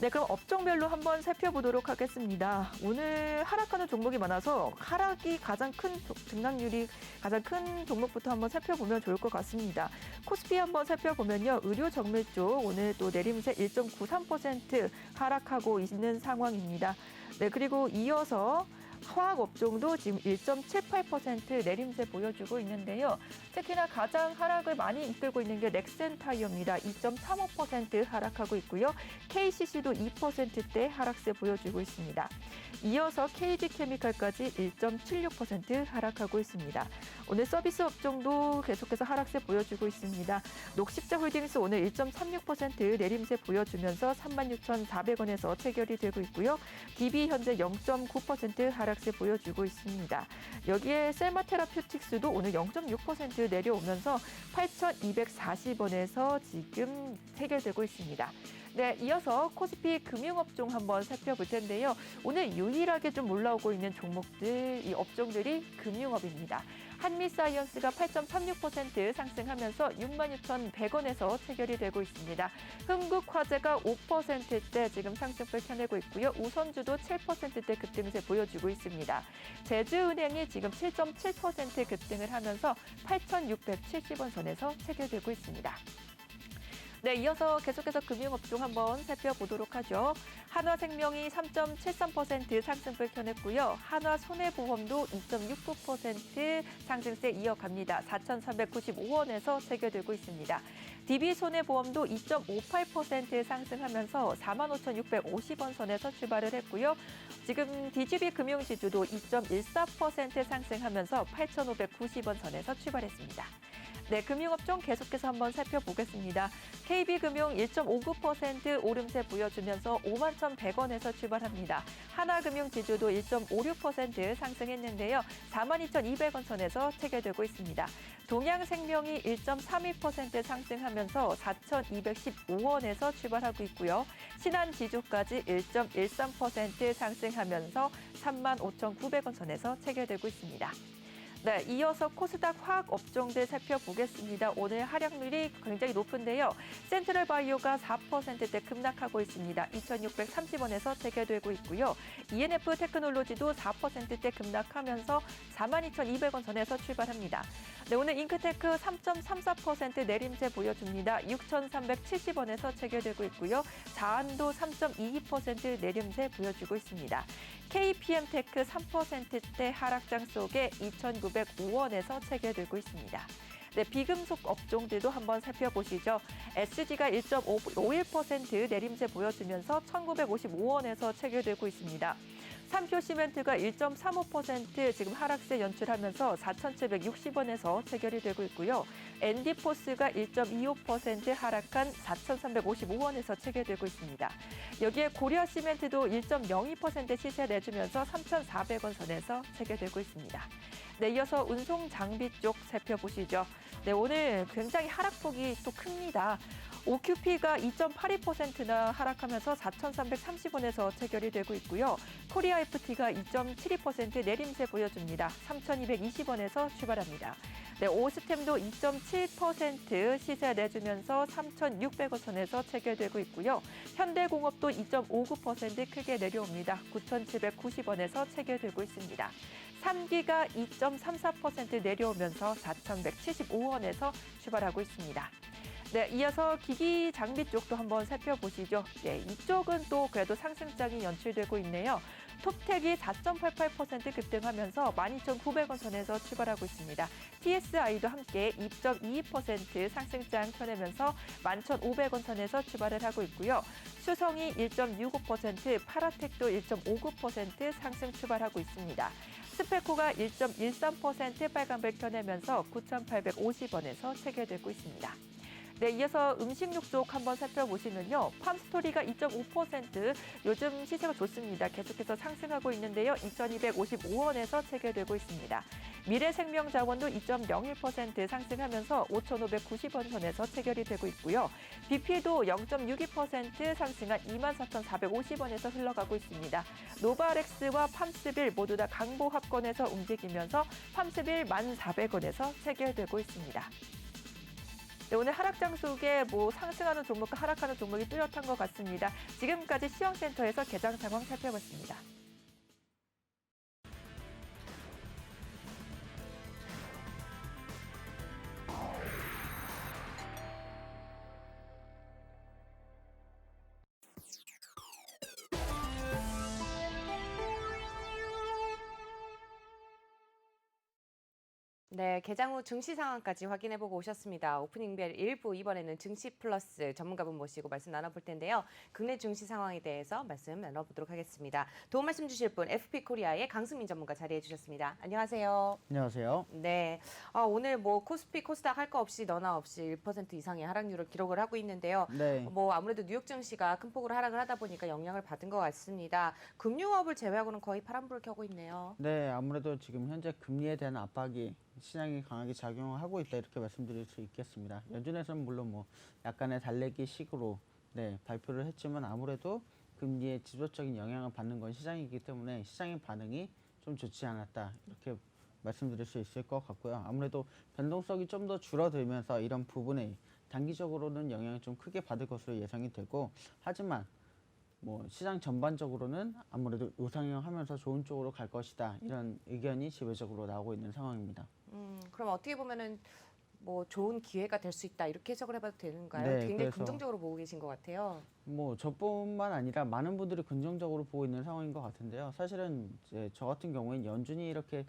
네, 그럼 업종별로 한번 살펴보도록 하겠습니다. 오늘 하락하는 종목이 많아서 하락이 가장 큰 등락률이 가장 큰 종목부터 한번 살펴보면 좋을 것 같습니다. 코스피 한번 살펴보면요. 의료 정밀 쪽 오늘 또 내림세 1.93% 하락하고 있는 상황입니다. 네, 그리고 이어서 화학 업종도 지금 1.78% 내림세 보여주고 있는데요. 특히나 가장 하락을 많이 이끌고 있는 게 넥센타이어입니다. 2.35% 하락하고 있고요. KCC도 2%대 하락세 보여주고 있습니다. 이어서 KG케미칼까지 1.76% 하락하고 있습니다. 오늘 서비스 업종도 계속해서 하락세 보여주고 있습니다. 녹십자홀딩스 오늘 1.36% 내림세 보여주면서 36,400원에서 체결이 되고 있고요. DB 현재 0.9% 하락세 보여주고 있습니다. 여기에 셀마테라퓨틱스도 오늘 0.6% 내려오면서 8,240원에서 지금 체결되고 있습니다. 네, 이어서 코스피 금융업종 한번 살펴볼 텐데요. 오늘 유일하게 좀 올라오고 있는 종목들, 이 업종들이 금융업입니다. 한미사이언스가 8.36% 상승하면서 66,100원에서 체결이 되고 있습니다. 흥국화재가 5%대 지금 상승을 펴내고 있고요. 우선주도 7%대 급등세 보여주고 있습니다. 제주은행이 지금 7.7% 급등을 하면서 8,670원 선에서 체결되고 있습니다. 네, 이어서 계속해서 금융업종 한번 살펴보도록 하죠. 한화생명이 3.73% 상승을 펴냈고요. 한화손해보험도 2.69% 상승세 이어갑니다. 4,395원에서 체결되고 있습니다. DB손해보험도 2.58% 상승하면서 45,650원 선에서 출발을 했고요. 지금 DGB금융지주도 2.14% 상승하면서 8,590원 선에서 출발했습니다. 네, 금융업종 계속해서 한번 살펴보겠습니다. KB금융 1.59% 오름세 보여주면서 51,100원에서 출발합니다. 하나금융지주도 1.56% 상승했는데요. 42,200원 선에서 체결되고 있습니다. 동양생명이 1.32% 상승하면서 4,215원에서 출발하고 있고요. 신한지주까지 1.13% 상승하면서 35,900원 선에서 체결되고 있습니다. 네, 이어서 코스닥 화학 업종들 살펴보겠습니다. 오늘 하락률이 굉장히 높은데요. 센트럴바이오가 4%대 급락하고 있습니다. 2,630원에서 체결되고 있고요. ENF 테크놀로지도 4%대 급락하면서 42,200원 선에서 출발합니다. 네, 오늘 잉크테크 3.34% 내림세 보여줍니다. 6,370원에서 체결되고 있고요. 자한도 3.22% 내림세 보여주고 있습니다. KPM테크 3%대 하락장 속에 2,905원에서 체결되고 있습니다. 네, 비금속 업종들도 한번 살펴보시죠. SG가 1.51% 내림세 보여주면서 1,955원에서 체결되고 있습니다. 삼표시멘트가 1.35% 지금 하락세 연출하면서 4,760원에서 체결이 되고 있고요. 엔디포스가 1.25% 하락한 4,355원에서 체결되고 있습니다. 여기에 고려시멘트도 1.02% 시세 내주면서 3,400원 선에서 체결되고 있습니다. 네, 이어서 운송 장비 쪽 살펴보시죠. 네, 오늘 굉장히 하락폭이 또 큽니다. OQP가 2.82%나 하락하면서 4,330원에서 체결이 되고 있고요. 코리아 FT가 2.72% 내림세 보여줍니다. 3,220원에서 출발합니다. 네, 오스템도 2.7% 시세 내주면서 3,600원 선에서 체결되고 있고요. 현대공업도 2.59% 크게 내려옵니다. 9,790원에서 체결되고 있습니다. 3기가 2.34% 내려오면서 4,175원에서 출발하고 있습니다. 네, 이어서 기기 장비 쪽도 한번 살펴보시죠. 네, 이쪽은 또 그래도 상승장이 연출되고 있네요. 톱텍이 4.88% 급등하면서 12,900원 선에서 출발하고 있습니다. TSI도 함께 2.22% 상승장 펴내면서 11,500원 선에서 출발을 하고 있고요. 수성이 1.65%, 파라텍도 1.59% 상승 출발하고 있습니다. 스페코가 1.13% 빨간불 켜내면서 9,850원에서 체결되고 있습니다. 네, 이어서 음식육 쪽 한번 살펴보시면요. 팜스토리가 2.5% 요즘 시세가 좋습니다. 계속해서 상승하고 있는데요. 2,255원에서 체결되고 있습니다. 미래생명자원도 2.01% 상승하면서 5,590원 선에서 체결이 되고 있고요. BP도 0.62% 상승한 24,450원에서 흘러가고 있습니다. 노바렉스와 팜스빌 모두 다 강보 합권에서 움직이면서 팜스빌 1,400원에서 체결되고 있습니다. 네, 오늘 하락장 속에 상승하는 종목과 하락하는 종목이 뚜렷한 것 같습니다. 지금까지 시황센터에서 개장 상황 살펴봤습니다. 네, 개장 후 증시 상황까지 확인해보고 오셨습니다. 오프닝벨 1부, 이번에는 증시 플러스 전문가분 모시고 말씀 나눠볼 텐데요. 국내 증시 상황에 대해서 말씀 나눠보도록 하겠습니다. 도움 말씀 주실 분, FP코리아의 강승민 전문가 자리해 주셨습니다. 안녕하세요. 안녕하세요. 네, 오늘 코스피, 코스닥 할 거 없이 너나 없이 1% 이상의 하락률을 기록을 하고 있는데요. 네. 아무래도 뉴욕 증시가 큰 폭으로 하락을 하다 보니까 영향을 받은 것 같습니다. 금융업을 제외하고는 거의 파란불을 켜고 있네요. 네, 아무래도 지금 현재 금리에 대한 압박이 시장이 강하게 작용하고 있다 이렇게 말씀드릴 수 있겠습니다. 연준에서는 물론 약간의 달래기 식으로 발표를 했지만 아무래도 금리에 지속적인 영향을 받는 건 시장이기 때문에 시장의 반응이 좀 좋지 않았다 이렇게 말씀드릴 수 있을 것 같고요. 아무래도 변동성이 좀 더 줄어들면서 이런 부분에 단기적으로는 영향을 좀 크게 받을 것으로 예상이 되고, 하지만 시장 전반적으로는 아무래도 우상향하면서 좋은 쪽으로 갈 것이다 이런 의견이 지배적으로 나오고 있는 상황입니다. 그럼 어떻게 보면은 좋은 기회가 될 수 있다 이렇게 해석을 해봐도 되는가요? 네, 굉장히 그래서 긍정적으로 보고 계신 것 같아요. 저뿐만 아니라 많은 분들이 긍정적으로 보고 있는 상황인 것 같은데요. 사실은 이제 저 같은 경우에는 연준이 이렇게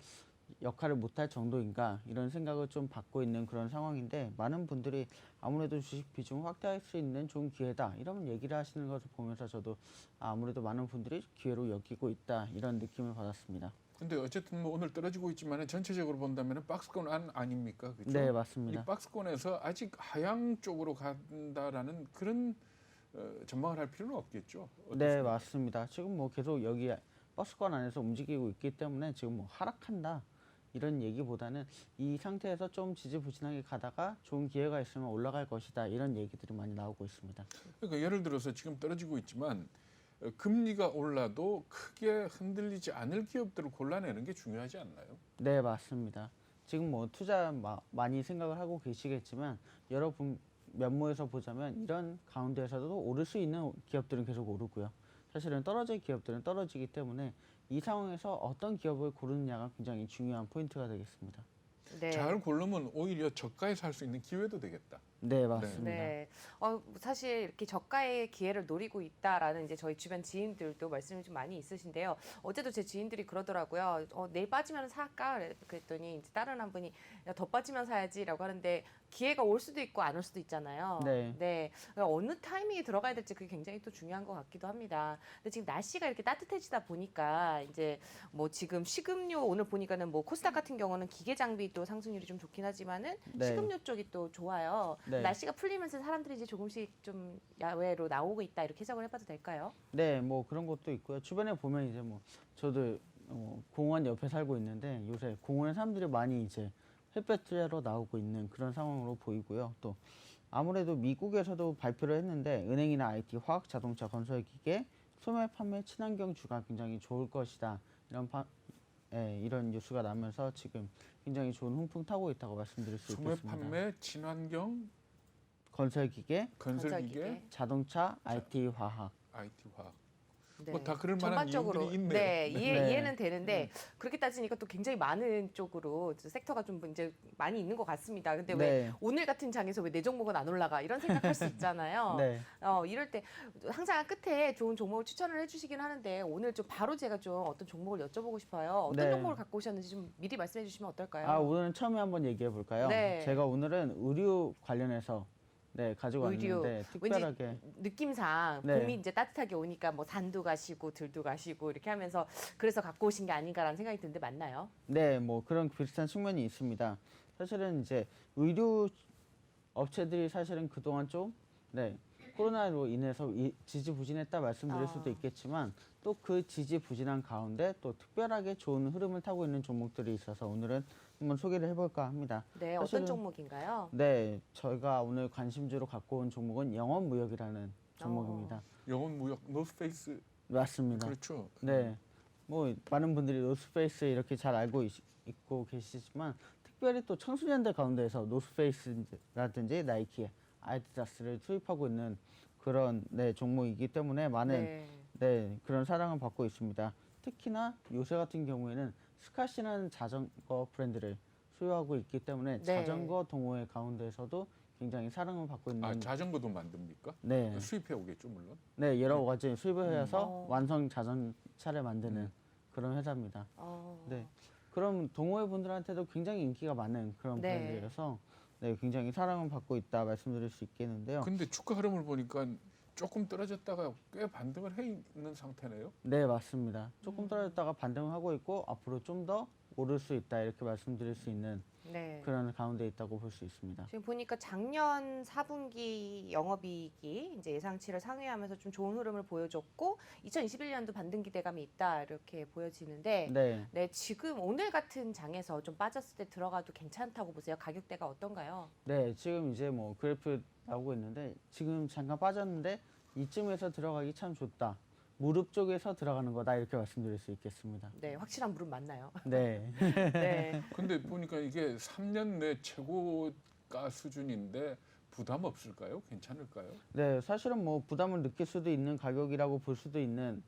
역할을 못할 정도인가 이런 생각을 좀 받고 있는 그런 상황인데 많은 분들이 아무래도 주식 비중을 확대할 수 있는 좋은 기회다 이런 얘기를 하시는 것을 보면서 저도 아무래도 많은 분들이 기회로 여기고 있다 이런 느낌을 받았습니다. 근데 어쨌든 뭐 오늘 떨어지고 있지만 전체적으로 본다면 박스권 안 아닙니까? 그렇죠? 네 이 맞습니다. 박스권에서 아직 하향 쪽으로 간다라는 그런 전망을 할 필요는 없겠죠. 네 어떻습니까? 맞습니다. 지금 뭐 계속 여기 버스권 안에서 움직이고 있기 때문에 지금 뭐 하락한다 이런 얘기보다는 이 상태에서 좀 지지부진하게 가다가 좋은 기회가 있으면 올라갈 것이다 이런 얘기들이 많이 나오고 있습니다. 그러니까 예를 들어서 지금 떨어지고 있지만 금리가 올라도 크게 흔들리지 않을 기업들을 골라내는 게 중요하지 않나요? 네 맞습니다. 지금 뭐 투자 많이 생각을 하고 계시겠지만 여러분 면모에서 보자면 이런 가운데에서도 오를 수 있는 기업들은 계속 오르고요. 사실은 떨어질 기업들은 떨어지기 때문에 이 상황에서 어떤 기업을 고르느냐가 굉장히 중요한 포인트가 되겠습니다. 네. 잘 고르면 오히려 저가에 살 수 있는 기회도 되겠다. 네 맞습니다. 네. 사실 이렇게 저가의 기회를 노리고 있다라는 이제 저희 주변 지인들도 말씀이 좀 많이 있으신데요. 어제도 제 지인들이 그러더라고요. 내일 빠지면 살까? 그랬더니 이제 다른 한 분이 야, 더 빠지면 사야지라고 하는데 기회가 올 수도 있고 안 올 수도 있잖아요. 네. 그러니까 어느 타이밍에 들어가야 될지 그게 굉장히 또 중요한 것 같기도 합니다. 근데 지금 날씨가 이렇게 따뜻해지다 보니까 이제 뭐 지금 식음료 오늘 보니까는 뭐 코스닥 같은 경우는 기계 장비도 상승률이 좀 좋긴 하지만은 네. 식음료 쪽이 또 좋아요. 네. 날씨가 풀리면서 사람들이 이제 조금씩 좀 야외로 나오고 있다 이렇게 해석을 해봐도 될까요? 네, 뭐 그런 것도 있고요. 주변에 보면 이제 뭐 저도 공원 옆에 살고 있는데 요새 공원에 사람들이 많이 이제 햇볕 쬐러 나오고 있는 그런 상황으로 보이고요. 또 아무래도 미국에서도 발표를 했는데 은행이나 IT, 화학, 자동차, 건설기계, 소매, 판매, 친환경주가 굉장히 좋을 것이다. 이런 뉴스가 나면서 지금 굉장히 좋은 훈풍 타고 있다고 말씀드릴 수 소매 있겠습니다. 판매, 친환경, 건설기계, 건설기계. 자동차, IT, 화학. IT 화학. 네. 뭐 다 그럴 만한 전반적으로 이유들이 있네요. 네, 네. 이해는 되는데 그렇게 따지니까 또 굉장히 많은 쪽으로 섹터가 좀 이제 많이 있는 것 같습니다. 근데 왜 네. 오늘 같은 장에서 왜 내 종목은 안 올라가 이런 생각할 수 있잖아요. 네. 이럴 때 항상 끝에 좋은 종목을 추천을 해주시긴 하는데 오늘 좀 바로 제가 좀 어떤 종목을 여쭤보고 싶어요. 어떤 네. 종목을 갖고 오셨는지 좀 미리 말씀해 주시면 어떨까요? 오늘은 처음에 한번 얘기해 볼까요? 네. 제가 오늘은 의류 관련해서 가지고 의류. 왔는데 특별하게 느낌상 네. 봄이 이제 따뜻하게 오니까 뭐 산도 가시고 들도 가시고 이렇게 하면서 그래서 갖고 오신 게 아닌가라는 생각이 드는데 맞나요? 네, 뭐 그런 비슷한 측면이 있습니다. 사실은 이제 의류 업체들이 사실은 그동안 좀 코로나로 인해서 지지부진했다 말씀드릴 수도 있겠지만 또 그 지지부진한 가운데 또 특별하게 좋은 흐름을 타고 있는 종목들이 있어서 오늘은 한번 소개를 해볼까 합니다. 네, 사실은- 어떤 종목인가요? 네, 저희가 오늘 관심주로 갖고 온 종목은 영업무역이라는 종목입니다. 영혼 무역, 노스페이스 맞습니다. 그렇죠. 네, 뭐 많은 분들이 노스페이스 이렇게 잘 알고 있고 계시지만 특별히 또 청소년들 가운데에서 노스페이스라든지 나이키, 아디다스를 수입하고 있는 그런 종목이기 때문에 많은 그런 사랑을 받고 있습니다. 특히나 요새 같은 경우에는 스카시라는 자전거 브랜드를 소유하고 있기 때문에 네. 자전거 동호회 가운데에서도 굉장히 사랑을 받고 있는 자전거도 만듭니까? 네, 수입해 오겠죠, 물론. 네 여러 가지 수입을 해서 어. 완성 자전차를 만드는 그런 회사입니다. 네. 그럼 동호회 분들한테도 굉장히 인기가 많은 그런 네. 브랜드여서 굉장히 사랑을 받고 있다 말씀드릴 수 있겠는데요. 근데 주가 흐름을 보니까 조금 떨어졌다가 꽤 반등을 해 있는 상태네요. 네, 맞습니다. 조금 떨어졌다가 반등을 하고 있고 앞으로 좀 더 오를 수 있다 이렇게 말씀드릴 수 있는 네. 그런 가운데 있다고 볼 수 있습니다. 지금 보니까 작년 4분기 영업이익이 이제 예상치를 상회하면서 좀 좋은 흐름을 보여줬고 2021년도 반등 기대감이 있다 이렇게 보여지는데 네, 지금 오늘 같은 장에서 좀 빠졌을 때 들어가도 괜찮다고 보세요. 가격대가 어떤가요? 네, 지금 이제 뭐 그래프 나오고 있는데 지금 잠깐 빠졌는데 이쯤에서 들어가기 참 좋다. 무릎 쪽에서 들어가는 거다 이렇게 말씀드릴 수 있겠습니다. 네, 확실한 무릎 맞나요? 네, 네. 근데 보니까 이게 3년 내 최고가 수준인데 부담 없을까요? 괜찮을까요? 네, 사실은 뭐 부담을 느낄 수도 있는 가격이라고 볼 수도 있는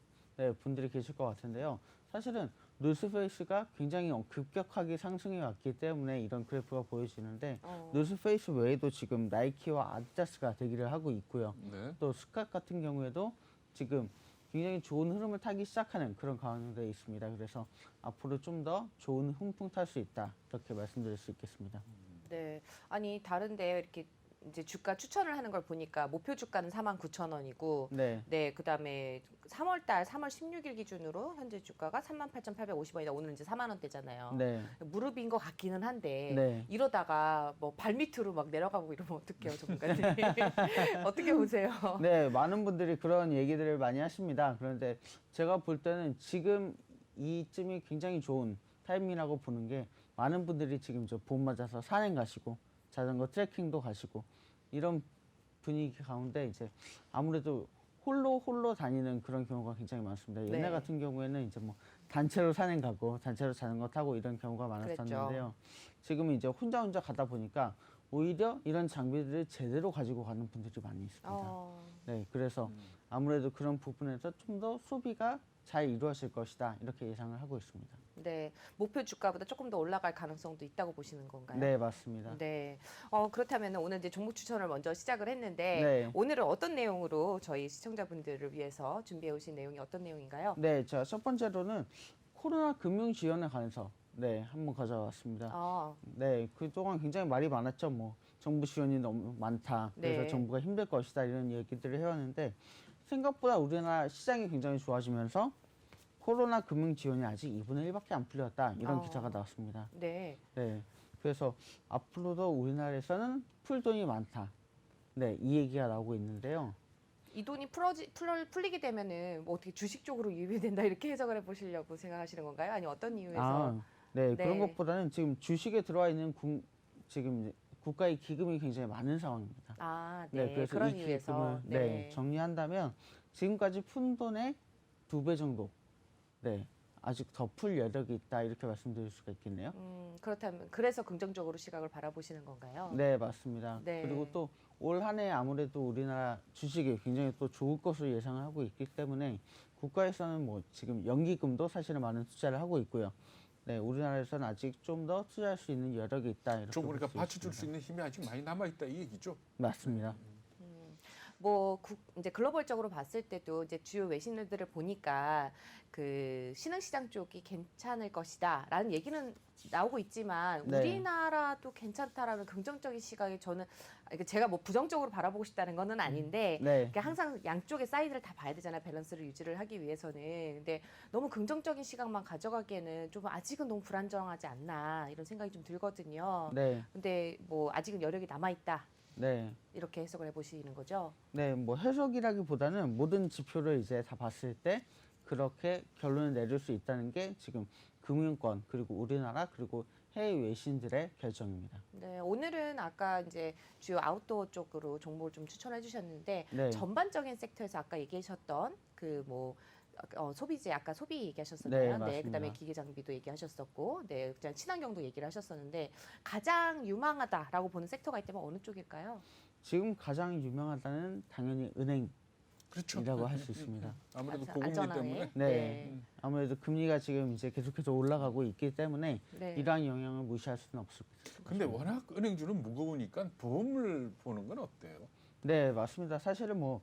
분들이 계실 것 같은데요. 사실은 노스페이스가 굉장히 급격하게 상승해 왔기 때문에 이런 그래프가 보여지는데 노스페이스 외에도 지금 나이키와 아디다스가 대기를 하고 있고요. 네. 또 스캇 같은 경우에도 지금 굉장히 좋은 흐름을 타기 시작하는 그런 가운데 있습니다. 그래서 앞으로 좀 더 좋은 훈풍 탈 수 있다 이렇게 말씀드릴 수 있겠습니다. 네. 아니 다른데 이렇게 이제 주가 추천을 하는 걸 보니까 목표 주가는 49,000원이고 네. 네, 그다음에 3월 16일 기준으로 현재 주가가 38,850원이다. 오늘 이제 4만 원대잖아요. 네. 무릎인 것 같기는 한데 네. 이러다가 뭐 발밑으로 막 내려가고 이러면 어떡해요, 전문가님? 어떻게 보세요? 네, 많은 분들이 그런 얘기들을 많이 하십니다. 그런데 제가 볼 때는 지금 이쯤이 굉장히 좋은 타이밍이라고 보는 게 많은 분들이 지금 저 봄 맞아서 산행 가시고 자전거 트레킹도 가시고 이런 분위기 가운데 이제 아무래도 홀로 다니는 그런 경우가 굉장히 많습니다. 옛날 네. 같은 경우에는 이제 뭐 단체로 산행 가고 단체로 자전거 타고 이런 경우가 많았었는데요. 지금은 이제 혼자 가다 보니까 오히려 이런 장비들을 제대로 가지고 가는 분들이 많이 있습니다. 네, 그래서 아무래도 그런 부분에서 좀 더 소비가 잘 이루어질 것이다 이렇게 예상을 하고 있습니다. 네, 목표 주가보다 조금 더 올라갈 가능성도 있다고 보시는 건가요? 네, 맞습니다. 네. 그렇다면 오늘 이제 종목 추천을 먼저 시작을 했는데 네. 오늘은 어떤 내용으로 저희 시청자분들을 위해서 준비해 오신 내용이 어떤 내용인가요? 네, 자, 첫 번째로는 코로나 금융 지원에 관해서 네, 한번 가져왔습니다. 네, 그동안 굉장히 말이 많았죠. 뭐 정부 지원이 너무 많다. 그래서 네. 정부가 힘들 것이다 이런 얘기들을 해왔는데 생각보다 우리나라 시장이 굉장히 좋아지면서 코로나 금융 지원이 아직 2분의 1밖에 안 풀렸다 이런 기사가 나왔습니다. 네. 네, 그래서 앞으로도 우리나라에서는 풀 돈이 많다. 네, 이 얘기가 나오고 있는데요. 이 돈이 풀리게 되면은 뭐 어떻게 주식 쪽으로 유입이 된다 이렇게 해석을 해보시려고 생각하시는 건가요? 아니 어떤 이유에서? 네, 네. 그런 것보다는 지금 주식에 들어와 있는 지금 국가의 기금이 굉장히 많은 상황입니다. 네. 그래서 그런 이 이유에서. 기금을 네, 정리한다면 지금까지 푼 돈의 2배 정도, 네, 아직 더 풀 여력이 있다 이렇게 말씀드릴 수가 있겠네요. 그렇다면 그래서 긍정적으로 시각을 바라보시는 건가요? 네, 맞습니다. 네. 그리고 또 올 한 해 아무래도 우리나라 주식이 굉장히 또 좋을 것으로 예상을 하고 있기 때문에 국가에서는 뭐 지금 연기금도 사실은 많은 투자를 하고 있고요. 네, 우리나라에서는 아직 좀 더 투자할 수 있는 여력이 있다 이렇게 좀 우리가 볼수 받쳐줄 수 있습니다. 있는 힘이 아직 많이 남아 있다 이 얘기죠. 맞습니다. 뭐 이제 글로벌적으로 봤을 때도 이제 주요 외신들을 보니까 그 신흥시장 쪽이 괜찮을 것이다라는 얘기는 나오고 있지만 네. 우리나라도 괜찮다라는 긍정적인 시각이 저는 제가 뭐 부정적으로 바라보고 싶다는 거는 아닌데 네, 이렇게 항상 양쪽의 사이드를 다 봐야 되잖아요. 밸런스를 유지를 하기 위해서는. 근데 너무 긍정적인 시각만 가져가기에는 좀 아직은 너무 불안정하지 않나 이런 생각이 좀 들거든요. 네, 근데 뭐 아직은 여력이 남아 있다. 네. 이렇게 해석을 해보시는 거죠. 네, 뭐 해석이라기보다는 모든 지표를 이제 다 봤을 때 그렇게 결론을 내릴 수 있다는 게 지금 금융권 그리고 우리나라 그리고 해외 외신들의 결정입니다. 네, 오늘은 아까 이제 주요 아웃도어 쪽으로 종목을 좀 추천해 주셨는데 네, 전반적인 섹터에서 아까 얘기하셨던 그 뭐 소비재 아까 소비 네, 얘기하셨었나요? 맞습니다. 그다음에 기계 장비도 얘기하셨었고, 네, 그냥 친환경도 얘기를 하셨었는데 가장 유망하다라고 보는 섹터가 있다면 어느 쪽일까요? 지금 가장 유명하다는 당연히 은행이라고 그렇죠. 할 수 있습니다. 아무래도 고금리 안전하게. 때문에. 네. 아무래도 금리가 지금 이제 계속해서 올라가고 있기 때문에 네. 이러한 영향을 무시할 수는 없을 것 같습니다. 근데 워낙 은행주는 무거우니까 보험을 보는 건 어때요? 네, 맞습니다. 사실은 뭐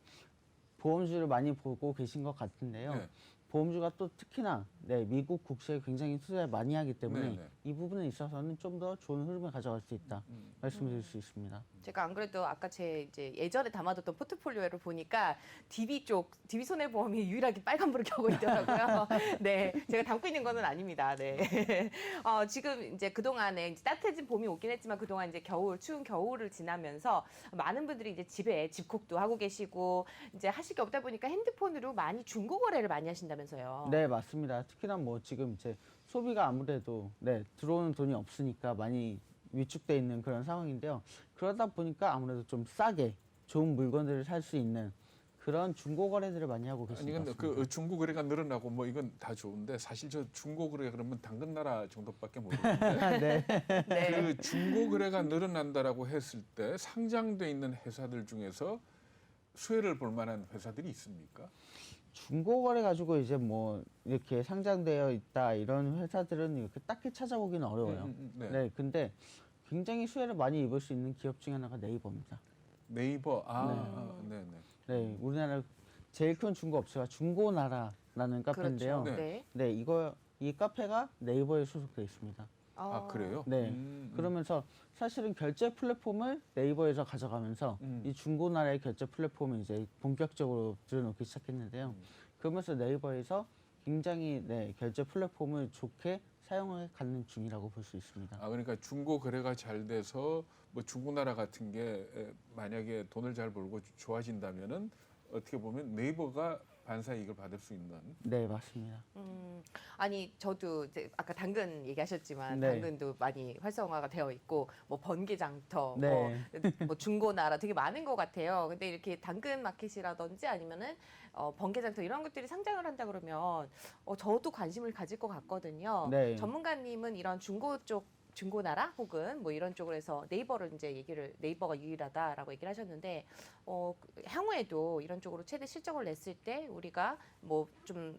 보험주를 많이 보고 계신 것 같은데요. 네. 보험주가 또 특히나 네, 미국 국채에 굉장히 투자를 많이 하기 때문에 네, 네. 이 부분에 있어서는 좀 더 좋은 흐름을 가져갈 수 있다 말씀드릴 수 있습니다. 제가 안 그래도 아까 제 이제 예전에 담아뒀던 포트폴리오를 보니까 DB 손해보험이 유일하게 빨간불을 켜고 있더라고요. 네, 제가 담고 있는 거는 아닙니다. 네. 지금 이제 그동안에 이제 따뜻해진 봄이 오긴 했지만 그동안 이제 추운 겨울을 지나면서 많은 분들이 이제 집에 집콕도 하고 계시고 이제 하실 게 없다 보니까 핸드폰으로 많이 중고 거래를 많이 하신다면서요. 네, 맞습니다. 특히나 뭐 지금 이제 소비가 아무래도 네, 들어오는 돈이 없으니까 많이 위축돼 있는 그런 상황인데요. 그러다 보니까 아무래도 좀 싸게 좋은 물건들을 살 수 있는 그런 중고 거래들을 많이 하고 아니 계십니다. 근데 그 중고 거래가 늘어나고 뭐 이건 다 좋은데 사실 저 중고 거래 그러면 당근나라 정도밖에 모르는데 네. 그 중고 거래가 늘어난다라고 했을 때 상장돼 있는 회사들 중에서 수혜를 볼 만한 회사들이 있습니까? 중고 거래 가지고 이제 뭐 이렇게 상장되어 있다 이런 회사들은 이렇게 딱히 찾아보기는 어려워요. 네. 네, 근데 굉장히 수혜를 많이 입을 수 있는 기업 중에 하나가 네이버입니다. 네이버 네. 네네. 네, 우리나라 제일 큰 중고 업체가 중고나라라는 카페인데요. 그렇죠. 네. 네. 네, 이 카페가 네이버에 소속돼 있습니다. 아, 그래요? 네. 그러면서 사실은 결제 플랫폼을 네이버에서 가져가면서 이 중고나라의 결제 플랫폼을 이제 본격적으로 들여놓기 시작했는데요. 그러면서 네이버에서 굉장히 결제 플랫폼을 좋게 사용해 가는 중이라고 볼 수 있습니다. 아, 그러니까 중고 거래가 잘 돼서 뭐 중고나라 같은 게 만약에 돈을 잘 벌고 좋아진다면은 어떻게 보면 네이버가 반사 이익을 받을 수 있는. 네, 맞습니다. 아니 저도 이제 아까 당근 얘기하셨지만 네. 당근도 많이 활성화가 되어 있고 뭐 번개장터, 네. 뭐 중고나라 되게 많은 것 같아요. 근데 이렇게 당근 마켓이라든지 아니면은 번개장터 이런 것들이 상장을 한다 그러면 저도 관심을 가질 것 같거든요. 네. 전문가님은 이런 중고나라 혹은 뭐 이런 쪽으로 해서 네이버를 이제 네이버가 유일하다라고 얘기를 하셨는데 향후에도 이런 쪽으로 최대 실적을 냈을 때 우리가 뭐 좀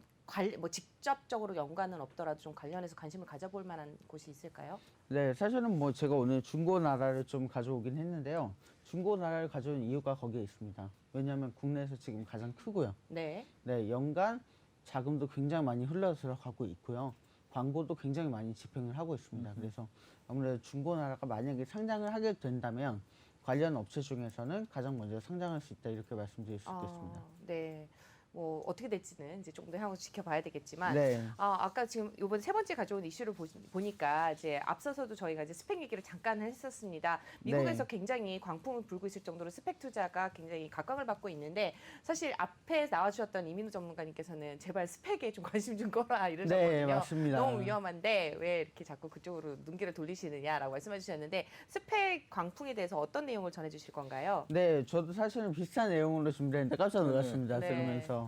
직접적으로 연관은 없더라도 좀 관련해서 관심을 가져볼 만한 곳이 있을까요? 네, 사실은 뭐 제가 오늘 중고나라를 좀 가져오긴 했는데요. 중고나라를 가져온 이유가 거기에 있습니다. 왜냐하면 국내에서 지금 가장 크고요. 네. 네, 연간 자금도 굉장히 많이 흘러 들어가고 있고요. 광고도 굉장히 많이 집행을 하고 있습니다. 그래서 아무래도 중고나라가 만약에 상장을 하게 된다면 관련 업체 중에서는 가장 먼저 상장할 수 있다 이렇게 말씀드릴 수 있겠습니다. 네. 뭐 어떻게 될지는 이제 조금 더 향후 지켜봐야 되겠지만 네, 아까 지금 이번 세 번째 가져온 이슈를 보니까 이제 앞서서도 저희가 이제 스펙 얘기를 잠깐 했었습니다. 미국에서 굉장히 광풍을 불고 있을 정도로 스펙 투자가 굉장히 각광을 받고 있는데 사실 앞에 나와주셨던 이민우 전문가님께서는 제발 스펙에 좀 관심 좀 꺼라 이러셨거든요. 네, 맞습니다. 너무 위험한데 왜 이렇게 자꾸 그쪽으로 눈길을 돌리시느냐라고 말씀해 주셨는데 스펙 광풍에 대해서 어떤 내용을 전해주실 건가요? 네, 저도 사실은 비슷한 내용으로 준비했는데 깜짝 놀랐습니다. 네. 들으면서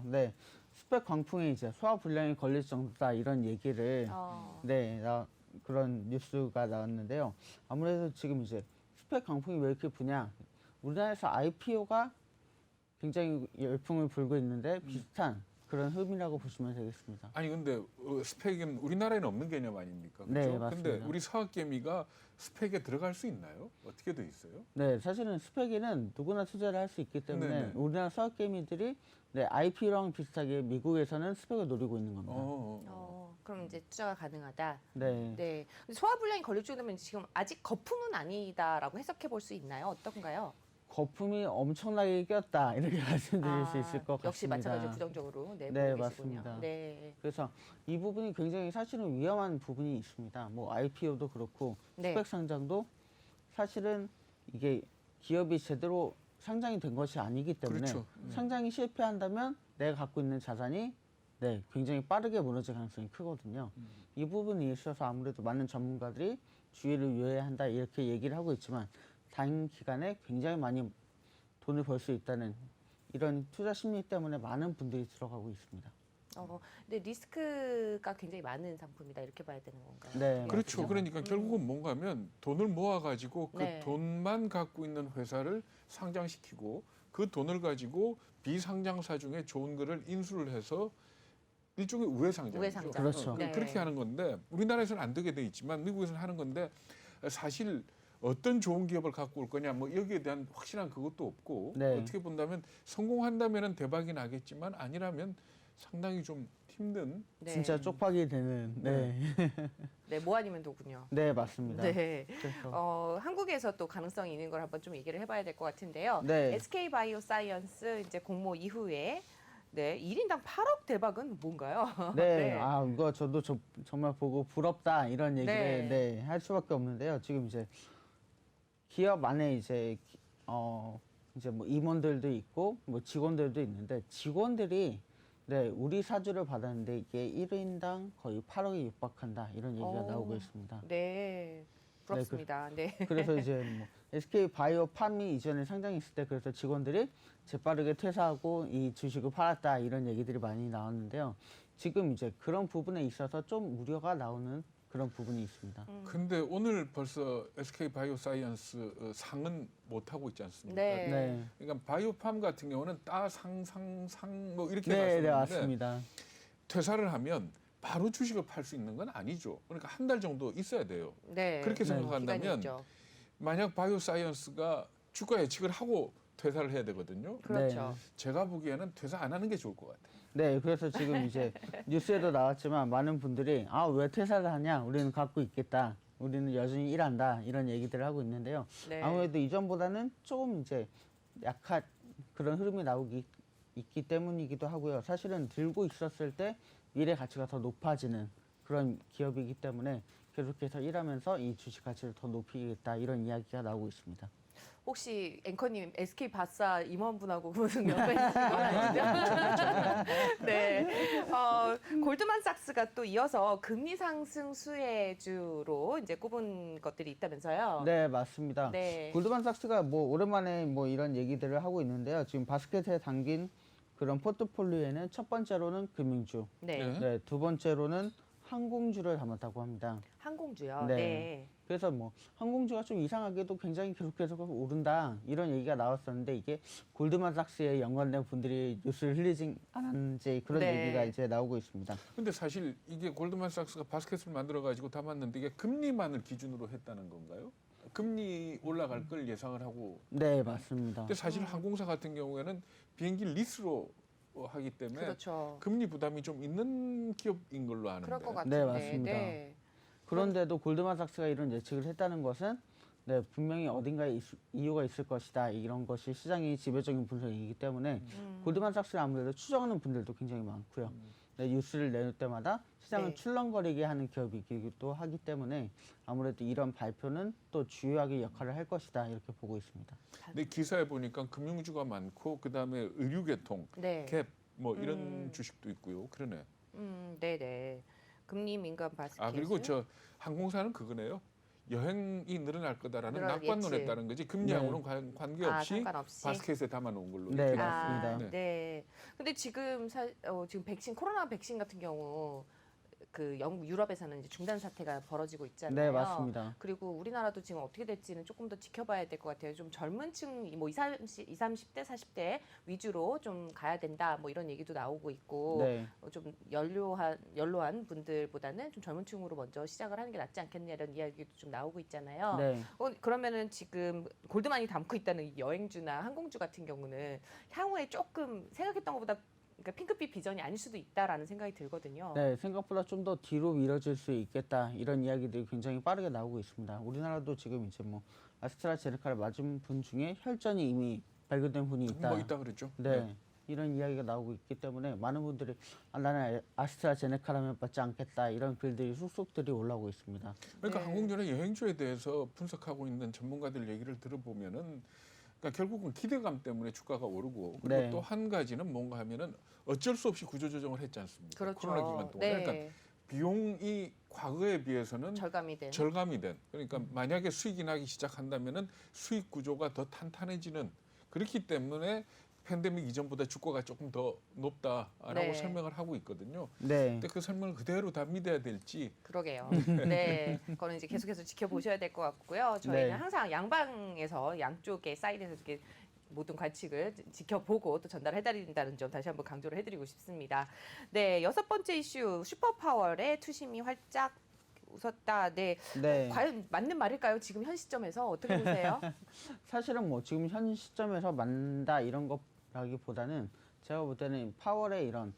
스펙 광풍에 이제 소화 불량이 걸릴 정도다 이런 얘기를 그런 뉴스가 나왔는데요. 아무래도 지금 이제 스펙 광풍이 왜 이렇게 부냐? 우리나라에서 IPO가 굉장히 열풍을 불고 있는데 비슷한 그런 흐름이라고 보시면 되겠습니다. 아니 근데 스펙은 우리나라에는 없는 개념 아닙니까? 네, 그렇죠? 맞습니다. 근데 우리 서학개미가 스펙에 들어갈 수 있나요? 어떻게 돼 있어요? 네, 사실은 스펙에는 누구나 투자를 할 수 있기 때문에 네네. 우리나라 서학 게임들이 IPO랑 비슷하게 미국에서는 스펙을 노리고 있는 겁니다. 그럼 이제 투자가 가능하다. 네. 네. 소화 불량이 걸릴 정도면 지금 아직 거품은 아니다라고 해석해 볼 수 있나요? 어떤가요? 거품이 엄청나게 꼈다 이렇게 말씀드릴 수 있을 것 역시 같습니다. 마찬가지로 부정적으로 보고 네, 계시군요. 맞습니다. 네. 그래서 이 부분이 굉장히 사실은 위험한 부분이 있습니다. 뭐 IPO도 그렇고 네. 스펙 상장도 사실은 이게 기업이 제대로 상장이 된 것이 아니기 때문에 그렇죠. 상장이 실패한다면 내가 갖고 있는 자산이 굉장히 빠르게 무너질 가능성이 크거든요. 이 부분에 있어서 아무래도 많은 전문가들이 주의를 유의해야 한다 이렇게 얘기를 하고 있지만 단기간에 굉장히 많이 돈을 벌 수 있다는 이런 투자 심리 때문에 많은 분들이 들어가고 있습니다. 근데 리스크가 굉장히 많은 상품이다 이렇게 봐야 되는 건가요? 네, 그렇죠. 맞습니다. 그러니까 결국은 뭔가면 돈을 모아가지고 그 네. 돈만 갖고 있는 회사를 상장시키고 그 돈을 가지고 비상장사 중에 좋은 거를 인수를 해서 일종의 우회상장이죠. 우회상장. 그렇죠. 네. 그렇게 하는 건데 우리나라에서는 안 되게 돼 있지만 미국에서는 하는 건데 사실 어떤 좋은 기업을 갖고 올 거냐 뭐 여기에 대한 확실한 그것도 없고 네. 어떻게 본다면 성공한다면은 대박이 나겠지만 아니라면 상당히 좀 힘든. 네. 진짜 쪽박이 되는 네, 뭐 아니면 도군요. 네, 맞습니다. 네. 그래서 한국에서 또 가능성이 있는 걸 한번 좀 얘기를 해봐야 될 것 같은데요. 네. SK 바이오사이언스 이제 공모 이후에 1인당 8억 대박은 뭔가요? 네, 이거 저도 정말 보고 부럽다 이런 얘기를 네. 할 수밖에 없는데요. 지금 이제 기업 안에 이제 이제 뭐 임원들도 있고 뭐 직원들도 있는데 직원들이 우리 사주를 받았는데 이게 1인당 거의 8억에 육박한다 이런 얘기가 나오고 있습니다. 네. 부럽습니다. 네. 그래서 이제 뭐 SK 바이오팜이 이전에 상장했을 때 그래서 직원들이 재빠르게 퇴사하고 이 주식을 팔았다 이런 얘기들이 많이 나왔는데요. 지금 이제 그런 부분에 있어서 좀 우려가 나오는 그런 부분이 있습니다. 근데 오늘 벌써 SK 바이오사이언스 상은 못 하고 있지 않습니까? 네. 네, 그러니까 바이오팜 같은 경우는 따상상상 뭐 이렇게 네, 갔었는데 맞습니다. 퇴사를 하면 바로 주식을 팔 수 있는 건 아니죠. 그러니까 한 달 정도 있어야 돼요. 네. 그렇게 기간이 생각한다면 있죠. 만약 바이오사이언스가 주가 예측을 하고 퇴사를 해야 되거든요. 그렇죠. 제가 보기에는 퇴사 안 하는 게 좋을 것 같아요. 네, 그래서 지금 이제 뉴스에도 나왔지만 많은 분들이 왜 퇴사를 하냐? 우리는 갖고 있겠다. 우리는 여전히 일한다. 이런 얘기들을 하고 있는데요. 네. 아무래도 이전보다는 조금 이제 약한 그런 흐름이 있기 때문이기도 하고요. 사실은 들고 있었을 때 미래 가치가 더 높아지는 그런 기업이기 때문에 계속해서 일하면서 이 주식 가치를 더 높이겠다 이런 이야기가 나오고 있습니다. 혹시 앵커님 SK 바사 임원분하고 무슨 연관 있으신 건 아니죠? 네. 골드만삭스가 또 이어서 금리 상승 수혜주로 이제 꼽은 것들이 있다면서요? 네, 맞습니다. 네. 골드만삭스가 뭐 오랜만에 뭐 이런 얘기들을 하고 있는데요. 지금 바스켓에 담긴 그런 포트폴리오에는 첫 번째로는 금융주, 네. 네. 네, 두 번째로는 항공주를 담았다고 합니다. 항공주요. 네. 네. 그래서 뭐 항공주가 좀 이상하게도 굉장히 계속해서 오른다 이런 얘기가 나왔었는데 이게 골드만삭스에 연관된 분들이 뉴스를 흘리지 않았는지 그런 네. 얘기가 이제 나오고 있습니다. 근데 사실 이게 골드만삭스가 바스켓을 만들어 가지고 담았는데 이게 금리만을 기준으로 했다는 건가요? 금리 올라갈 걸 예상을 하고. 네, 맞습니다. 근데 사실 항공사 같은 경우에는 비행기 리스로 하기 때문에 그렇죠. 금리 부담이 좀 있는 기업인 걸로 아는데. 그럴 것 같은데. 네, 맞습니다. 네. 그런데도 골드만삭스가 이런 예측을 했다는 것은 네, 분명히 어딘가에 이유가 있을 것이다. 이런 것이 시장의 지배적인 분석이기 때문에 골드만삭스를 아무래도 추정하는 분들도 굉장히 많고요. 네, 뉴스를 내놓을 때마다 시장을 네. 출렁거리게 하는 기업이기도 하기 때문에 아무래도 이런 발표는 또 주요하게 역할을 할 것이다. 이렇게 보고 있습니다. 근데 기사에 보니까 금융주가 많고 그다음에 의류계통, 네. 갭 뭐 이런 주식도 있고요. 그러네. 네네. 금리 민감 바스켓. 아 그리고 저 항공사는 그거네요. 여행이 늘어날 거다라는 늘어나겠지. 낙관론에 따른 거지 금리하고는 관계없이 상관없이. 바스켓에 담아놓은 걸로. 네, 이렇게 맞습니다. 아, 네. 네. 근데 지금 지금 코로나 백신 같은 경우 그 영국 유럽에서는 이제 중단 사태가 벌어지고 있잖아요. 네, 맞습니다. 그리고 우리나라도 지금 어떻게 될지는 조금 더 지켜봐야 될 것 같아요. 좀 젊은 층, 뭐 20, 30대, 40대 위주로 좀 가야 된다. 뭐 이런 얘기도 나오고 있고 네. 좀 연로한 분들보다는 좀 젊은 층으로 먼저 시작을 하는 게 낫지 않겠냐 이런 이야기도 좀 나오고 있잖아요. 네. 그러면은 지금 골드만이 담고 있다는 이 여행주나 항공주 같은 경우는 향후에 조금 생각했던 것보다 그러니까 핑크빛 비전이 아닐 수도 있다라는 생각이 들거든요. 네, 생각보다 좀 더 뒤로 미뤄질 수 있겠다 이런 이야기들이 굉장히 빠르게 나오고 있습니다. 우리나라도 지금 이제 뭐 아스트라제네카를 맞은 분 중에 혈전이 이미 발견된 분이 있다. 뭐 있다 그랬죠. 네, 이런 이야기가 나오고 있기 때문에 많은 분들이 나는 아스트라제네카라면 받지 않겠다 이런 글들이 쑥쑥들이 올라오고 있습니다. 그러니까 네. 항공주나 여행주에 대해서 분석하고 있는 전문가들 얘기를 들어보면은 그러니까 결국은 기대감 때문에 주가가 오르고 그리고 네. 또 한 가지는 뭔가 하면은 어쩔 수 없이 구조조정을 했지 않습니까? 그렇죠. 코로나 기간 동안. 네. 그러니까 비용이 과거에 비해서는 절감이 된. 절감이 된. 그러니까 만약에 수익이 나기 시작한다면은 수익 구조가 더 탄탄해지는 그렇기 때문에 팬데믹 이전보다 주가가 조금 더 높다라고 네. 설명을 하고 있거든요. 네, 근데 그 설명을 그대로 다 믿어야 될지 그러게요. 네, 그거는 이제 계속해서 지켜보셔야 될 것 같고요. 저희는 네. 항상 양방에서 양쪽의 사이드에서 이렇게 모든 관측을 지켜보고 또 전달해드린다는 점 다시 한번 강조를 해드리고 싶습니다. 네, 6번째 이슈 슈퍼파월의 투심이 활짝 웃었다. 네, 네. 과연 맞는 말일까요? 지금 현 시점에서 어떻게 보세요? 사실은 뭐 지금 현 시점에서 만다 이런 것라기보다는 제가 볼 때는 파월의 이런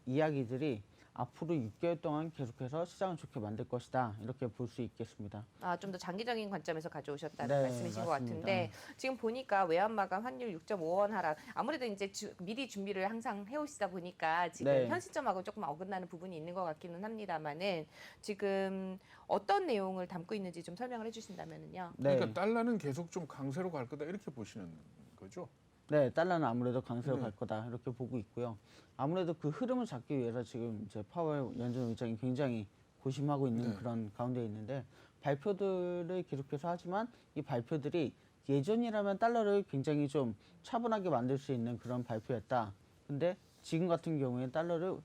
이야기들이 앞으로 6개월 동안 계속해서 시장을 좋게 만들 것이다 이렇게 볼 수 있겠습니다. 좀 더 장기적인 관점에서 가져오셨다는 네, 말씀이신 것 맞습니다. 같은데 지금 보니까 외환 마감 환율 6.5원 하락. 아무래도 이제 미리 준비를 항상 해오시다 보니까 지금 네. 현 시점하고 조금 어긋나는 부분이 있는 것 같기는 합니다만은 지금 어떤 내용을 담고 있는지 좀 설명을 해주신다면요. 네, 그러니까 달러는 계속 좀 강세로 갈 거다 이렇게 보시는 거죠. 네, 달러는 아무래도 강세로 네. 갈 거다 이렇게 보고 있고요. 아무래도 그 흐름을 잡기 위해서 지금 이제 파월 연준 의장이 굉장히 고심하고 있는 네. 그런 가운데 있는데 발표들을 계속해서 하지만 이 발표들이 예전이라면 달러를 굉장히 좀 차분하게 만들 수 있는 그런 발표였다. 근데 지금 같은 경우에 달러를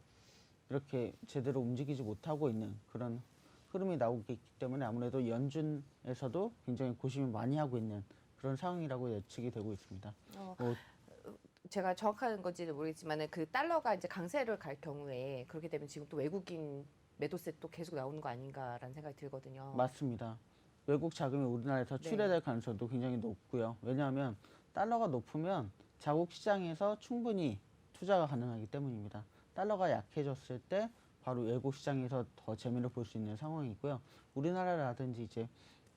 이렇게 제대로 움직이지 못하고 있는 그런 흐름이 나오고 있기 때문에 아무래도 연준에서도 굉장히 고심을 많이 하고 있는 그런 상황이라고 예측이 되고 있습니다. 뭐, 제가 정확한 건지는 모르겠지만 그 달러가 이제 강세를 갈 경우에 그렇게 되면 지금 또 외국인 매도세 또 계속 나오는 거 아닌가라는 생각이 들거든요. 맞습니다. 외국 자금이 우리나라에서 네. 출해될 가능성도 굉장히 높고요. 왜냐하면 달러가 높으면 자국 시장에서 충분히 투자가 가능하기 때문입니다. 달러가 약해졌을 때 바로 외국 시장에서 더 재미를 볼 수 있는 상황이고요. 우리나라라든지 이제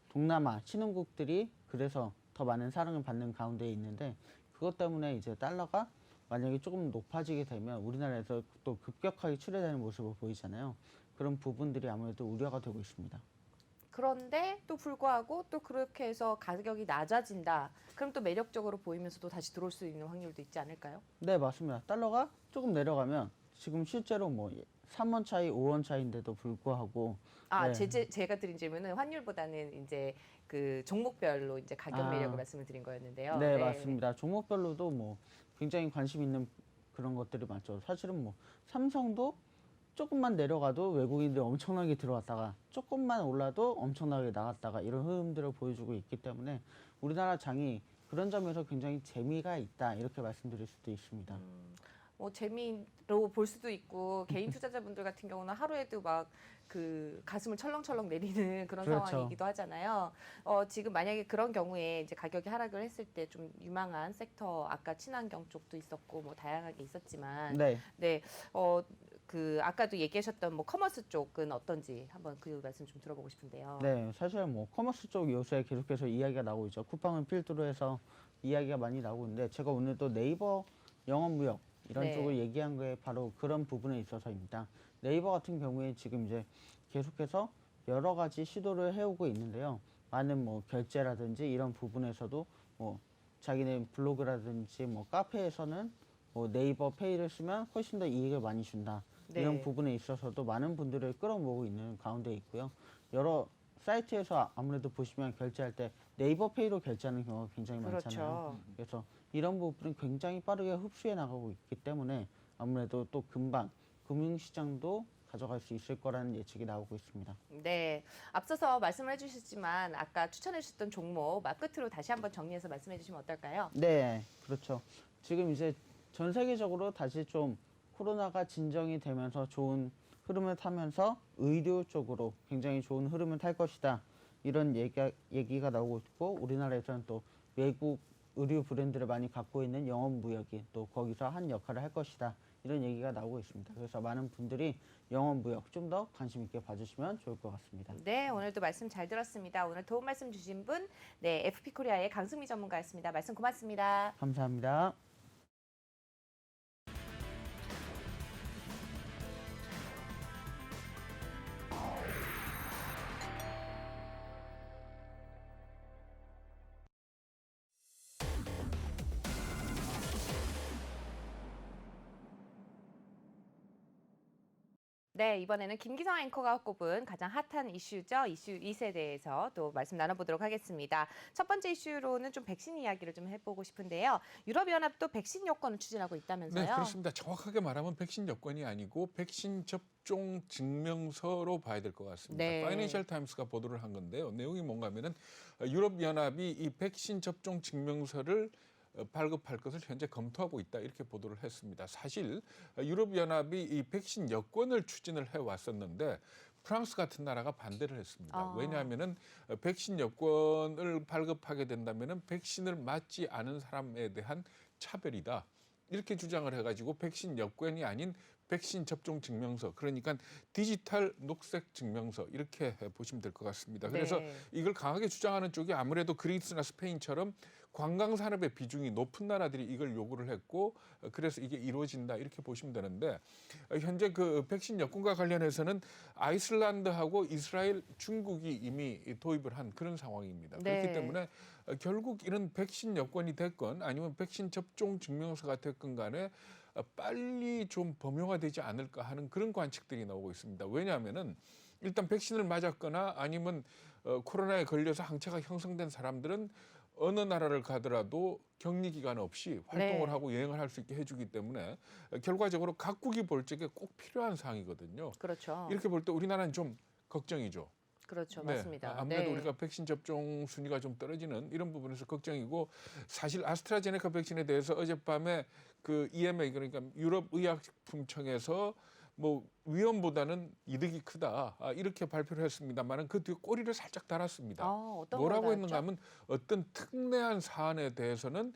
동남아 신흥국들이 그래서 더 많은 사랑을 받는 가운데 있는데 그것 때문에 이제 달러가 만약에 조금 높아지게 되면 우리나라에서 또 급격하게 출해되는 모습을 보이잖아요. 그런 부분들이 아무래도 우려가 되고 있습니다. 그런데 또 불구하고 또 그렇게 해서 가격이 낮아진다. 그럼 또 매력적으로 보이면서 또 다시 들어올 수 있는 확률도 있지 않을까요? 네, 맞습니다. 달러가 조금 내려가면 지금 실제로 뭐 3원 차이, 5원 차이인데도 불구하고 아, 네. 제가 드린 질문은 환율보다는 이제 그 종목별로 이제 가격 매력을 말씀을 드린 거였는데요. 네, 맞습니다. 종목별로도 뭐 굉장히 관심 있는 그런 것들이 많죠. 사실은 뭐 삼성도 조금만 내려가도 외국인들이 엄청나게 들어왔다가 조금만 올라도 엄청나게 나갔다가 이런 흐름들을 보여주고 있기 때문에 우리나라 장이 그런 점에서 굉장히 재미가 있다 이렇게 말씀드릴 수도 있습니다. 뭐 재미로 볼 수도 있고 개인 투자자분들 같은 경우는 하루에도 막 그 가슴을 철렁철렁 내리는 그런 그렇죠. 상황이기도 하잖아요. 지금 만약에 그런 경우에 이제 가격이 하락을 했을 때 좀 유망한 섹터 아까 친환경 쪽도 있었고 뭐 다양하게 있었지만 네. 네, 그 아까도 얘기하셨던 뭐 커머스 쪽은 어떤지 한번 그 말씀 좀 들어보고 싶은데요. 네, 사실 뭐 커머스 쪽 요소에 계속해서 이야기가 나오고 있죠. 쿠팡을 필두로 해서 이야기가 많이 나오고 있는데 제가 오늘 또 네이버 영업무역 이런 네. 쪽을 얘기한 게 바로 그런 부분에 있어서입니다. 네이버 같은 경우에 지금 이제 계속해서 여러 가지 시도를 해오고 있는데요. 많은 뭐 결제라든지 이런 부분에서도 뭐 자기네 블로그라든지 뭐 카페에서는 뭐 네이버 페이를 쓰면 훨씬 더 이익을 많이 준다. 네. 이런 부분에 있어서도 많은 분들을 끌어모으고 있는 가운데 있고요. 여러 사이트에서 아무래도 보시면 결제할 때 네이버 페이로 결제하는 경우가 굉장히 많잖아요. 그렇죠. 그래서 이런 부분은 굉장히 빠르게 흡수해 나가고 있기 때문에 아무래도 또 금방 금융시장도 가져갈 수 있을 거라는 예측이 나오고 있습니다. 네, 앞서서 말씀을 해주셨지만 아까 추천해 주셨던 종목 끝으로 다시 한번 정리해서 말씀해 주시면 어떨까요? 네, 그렇죠. 지금 이제 전 세계적으로 다시 좀 코로나가 진정이 되면서 좋은 흐름을 타면서 의료 쪽으로 굉장히 좋은 흐름을 탈 것이다. 이런 얘기가 나오고 있고 우리나라에서는 또 외국 의류 브랜드를 많이 갖고 있는 영업무역이 또 거기서 한 역할을 할 것이다. 이런 얘기가 나오고 있습니다. 그래서 많은 분들이 영업무역 좀 더 관심 있게 봐주시면 좋을 것 같습니다. 네, 오늘도 말씀 잘 들었습니다. 오늘 도움 말씀 주신 분, 네, FP코리아의 강승미 전문가였습니다. 말씀 고맙습니다. 감사합니다. 네, 이번에는 김기성 앵커가 꼽은 가장 핫한 이슈죠. 이슈 2세 대해서 또 말씀 나눠보도록 하겠습니다. 첫 번째 이슈로는 좀 백신 이야기를 좀 해보고 싶은데요. 유럽연합도 백신 여권을 추진하고 있다면서요? 네, 그렇습니다. 정확하게 말하면 백신 여권이 아니고 백신 접종 증명서로 봐야 될 것 같습니다. 네. 파이낸셜 타임스가 보도를 한 건데요. 내용이 뭔가 하면은 유럽연합이 이 백신 접종 증명서를 발급할 것을 현재 검토하고 있다 이렇게 보도를 했습니다. 사실 유럽연합이 이 백신 여권을 추진을 해왔었는데 프랑스 같은 나라가 반대를 했습니다. 왜냐하면은 백신 여권을 발급하게 된다면은 백신을 맞지 않은 사람에 대한 차별이다. 이렇게 주장을 해가지고 백신 여권이 아닌 백신 접종 증명서, 그러니까 디지털 녹색 증명서 이렇게 보시면 될 것 같습니다. 그래서 네. 이걸 강하게 주장하는 쪽이 아무래도 그리스나 스페인처럼 관광 산업의 비중이 높은 나라들이 이걸 요구를 했고 그래서 이게 이루어진다 이렇게 보시면 되는데 현재 그 백신 여권과 관련해서는 아이슬란드하고 이스라엘, 중국이 이미 도입을 한 그런 상황입니다. 네. 그렇기 때문에 결국 이런 백신 여권이 됐건 아니면 백신 접종 증명서가 됐건 간에 빨리 좀 범용화되지 않을까 하는 그런 관측들이 나오고 있습니다. 왜냐하면은 일단 백신을 맞았거나 아니면 코로나에 걸려서 항체가 형성된 사람들은 어느 나라를 가더라도 격리 기간 없이 활동을 네. 하고 여행을 할 수 있게 해주기 때문에 결과적으로 각국이 볼 적에 꼭 필요한 사항이거든요. 그렇죠. 이렇게 볼 때 우리나라는 좀 걱정이죠. 그렇죠. 네, 맞습니다. 아무래도 네. 우리가 백신 접종 순위가 좀 떨어지는 이런 부분에서 걱정이고 사실 아스트라제네카 백신에 대해서 어젯밤에 그 EMA 그러니까 유럽 의약품청에서 뭐 위험보다는 이득이 크다 이렇게 발표를 했습니다만은 그 뒤에 꼬리를 살짝 달았습니다. 어떤 뭐라고 걸 했는가 달았죠? 하면 어떤 특례한 사안에 대해서는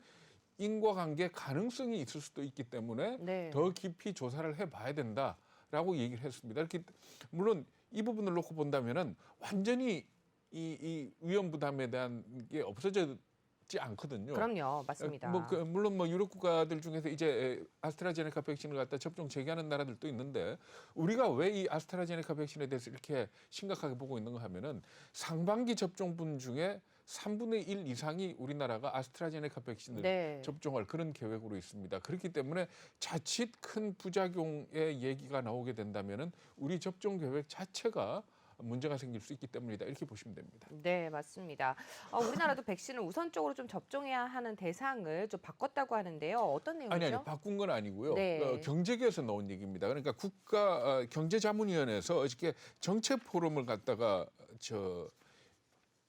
인과관계 가능성이 있을 수도 있기 때문에 네. 더 깊이 조사를 해봐야 된다라고 얘기를 했습니다. 이렇게 물론 이 부분을 놓고 본다면은 완전히 이 위험 부담에 대한 게 없어졌지 않거든요. 그럼요. 맞습니다. 물론 유럽 국가들 중에서 이제 아스트라제네카 백신을 갖다 접종 재개하는 나라들도 있는데 우리가 왜 이 아스트라제네카 백신에 대해서 이렇게 심각하게 보고 있는가 하면은 상반기 접종분 중에 3분의 1 이상이 우리나라가 아스트라제네카 백신을 네. 접종할 그런 계획으로 있습니다. 그렇기 때문에 자칫 큰 부작용의 얘기가 나오게 된다면은 우리 접종 계획 자체가 문제가 생길 수 있기 때문이다. 이렇게 보시면 됩니다. 네, 맞습니다. 우리나라도 백신을 우선적으로 좀 접종해야 하는 대상을 좀 바꿨다고 하는데요. 어떤 내용이죠? 아니 바꾼 건 아니고요. 네. 경제계에서 나온 얘기입니다. 그러니까 국가 경제자문위원회에서 어저께 정책 포럼을 갖다가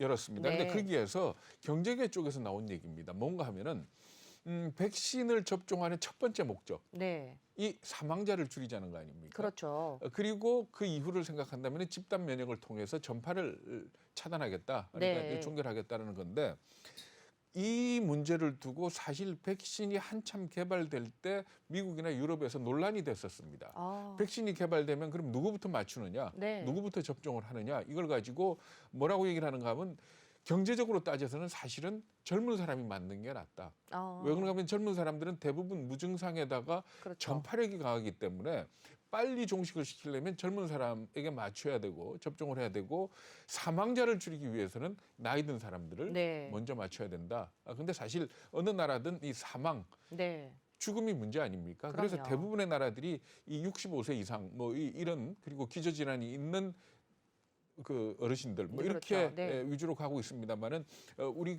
열었습니다. 네. 근데 거기에서 경제계 쪽에서 나온 얘기입니다. 뭔가 하면은 백신을 접종하는 첫 번째 목적, 네, 이 사망자를 줄이자는 거 아닙니까? 그렇죠. 그리고 그 이후를 생각한다면 집단 면역을 통해서 전파를 차단하겠다, 그러니까 네. 종결하겠다는 건데 이 문제를 두고 사실 백신이 한참 개발될 때 미국이나 유럽에서 논란이 됐었습니다. 백신이 개발되면 그럼 누구부터 맞추느냐, 네. 누구부터 접종을 하느냐 이걸 가지고 뭐라고 얘기를 하는가 하면 경제적으로 따져서는 사실은 젊은 사람이 맞는 게 낫다. 왜 그런가 하면 젊은 사람들은 대부분 무증상에다가 그렇죠. 전파력이 강하기 때문에 빨리 종식을 시키려면 젊은 사람에게 맞춰야 되고 접종을 해야 되고 사망자를 줄이기 위해서는 나이 든 사람들을 네. 먼저 맞춰야 된다. 근데 사실 어느 나라든 이 사망, 네. 죽음이 문제 아닙니까? 그래서 그럼요. 대부분의 나라들이 이 65세 이상 이런 그리고 기저질환이 있는 그 어르신들 네, 이렇게 그렇죠. 네. 위주로 가고 있습니다만은 우리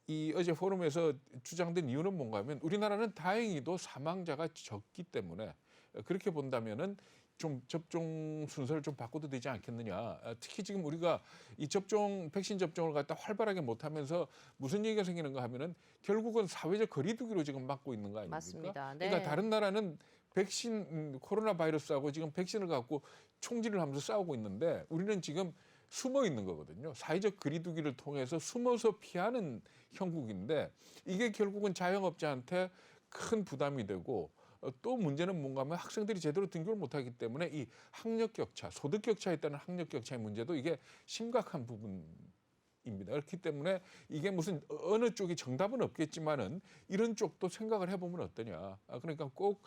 이 어제 포럼에서 주장된 이유는 뭔가 하면 우리나라는 다행히도 사망자가 적기 때문에 그렇게 본다면은 좀 접종 순서를 좀 바꿔도 되지 않겠느냐. 특히 지금 우리가 이 백신 접종을 갖다 활발하게 못하면서 무슨 얘기가 생기는가 하면은 결국은 사회적 거리두기로 지금 막고 있는 거 아닙니까? 맞습니다. 네. 그러니까 다른 나라는 백신 코로나 바이러스하고 지금 백신을 갖고 총질을 하면서 싸우고 있는데 우리는 지금 숨어 있는 거거든요. 사회적 거리두기를 통해서 숨어서 피하는 형국인데 이게 결국은 자영업자한테 큰 부담이 되고 또 문제는 뭔가 하면 학생들이 제대로 등교를 못하기 때문에 이 학력 격차, 소득 격차에 따른 학력 격차의 문제도 이게 심각한 부분입니다. 그렇기 때문에 이게 무슨 어느 쪽이 정답은 없겠지만은 이런 쪽도 생각을 해보면 어떠냐. 그러니까 꼭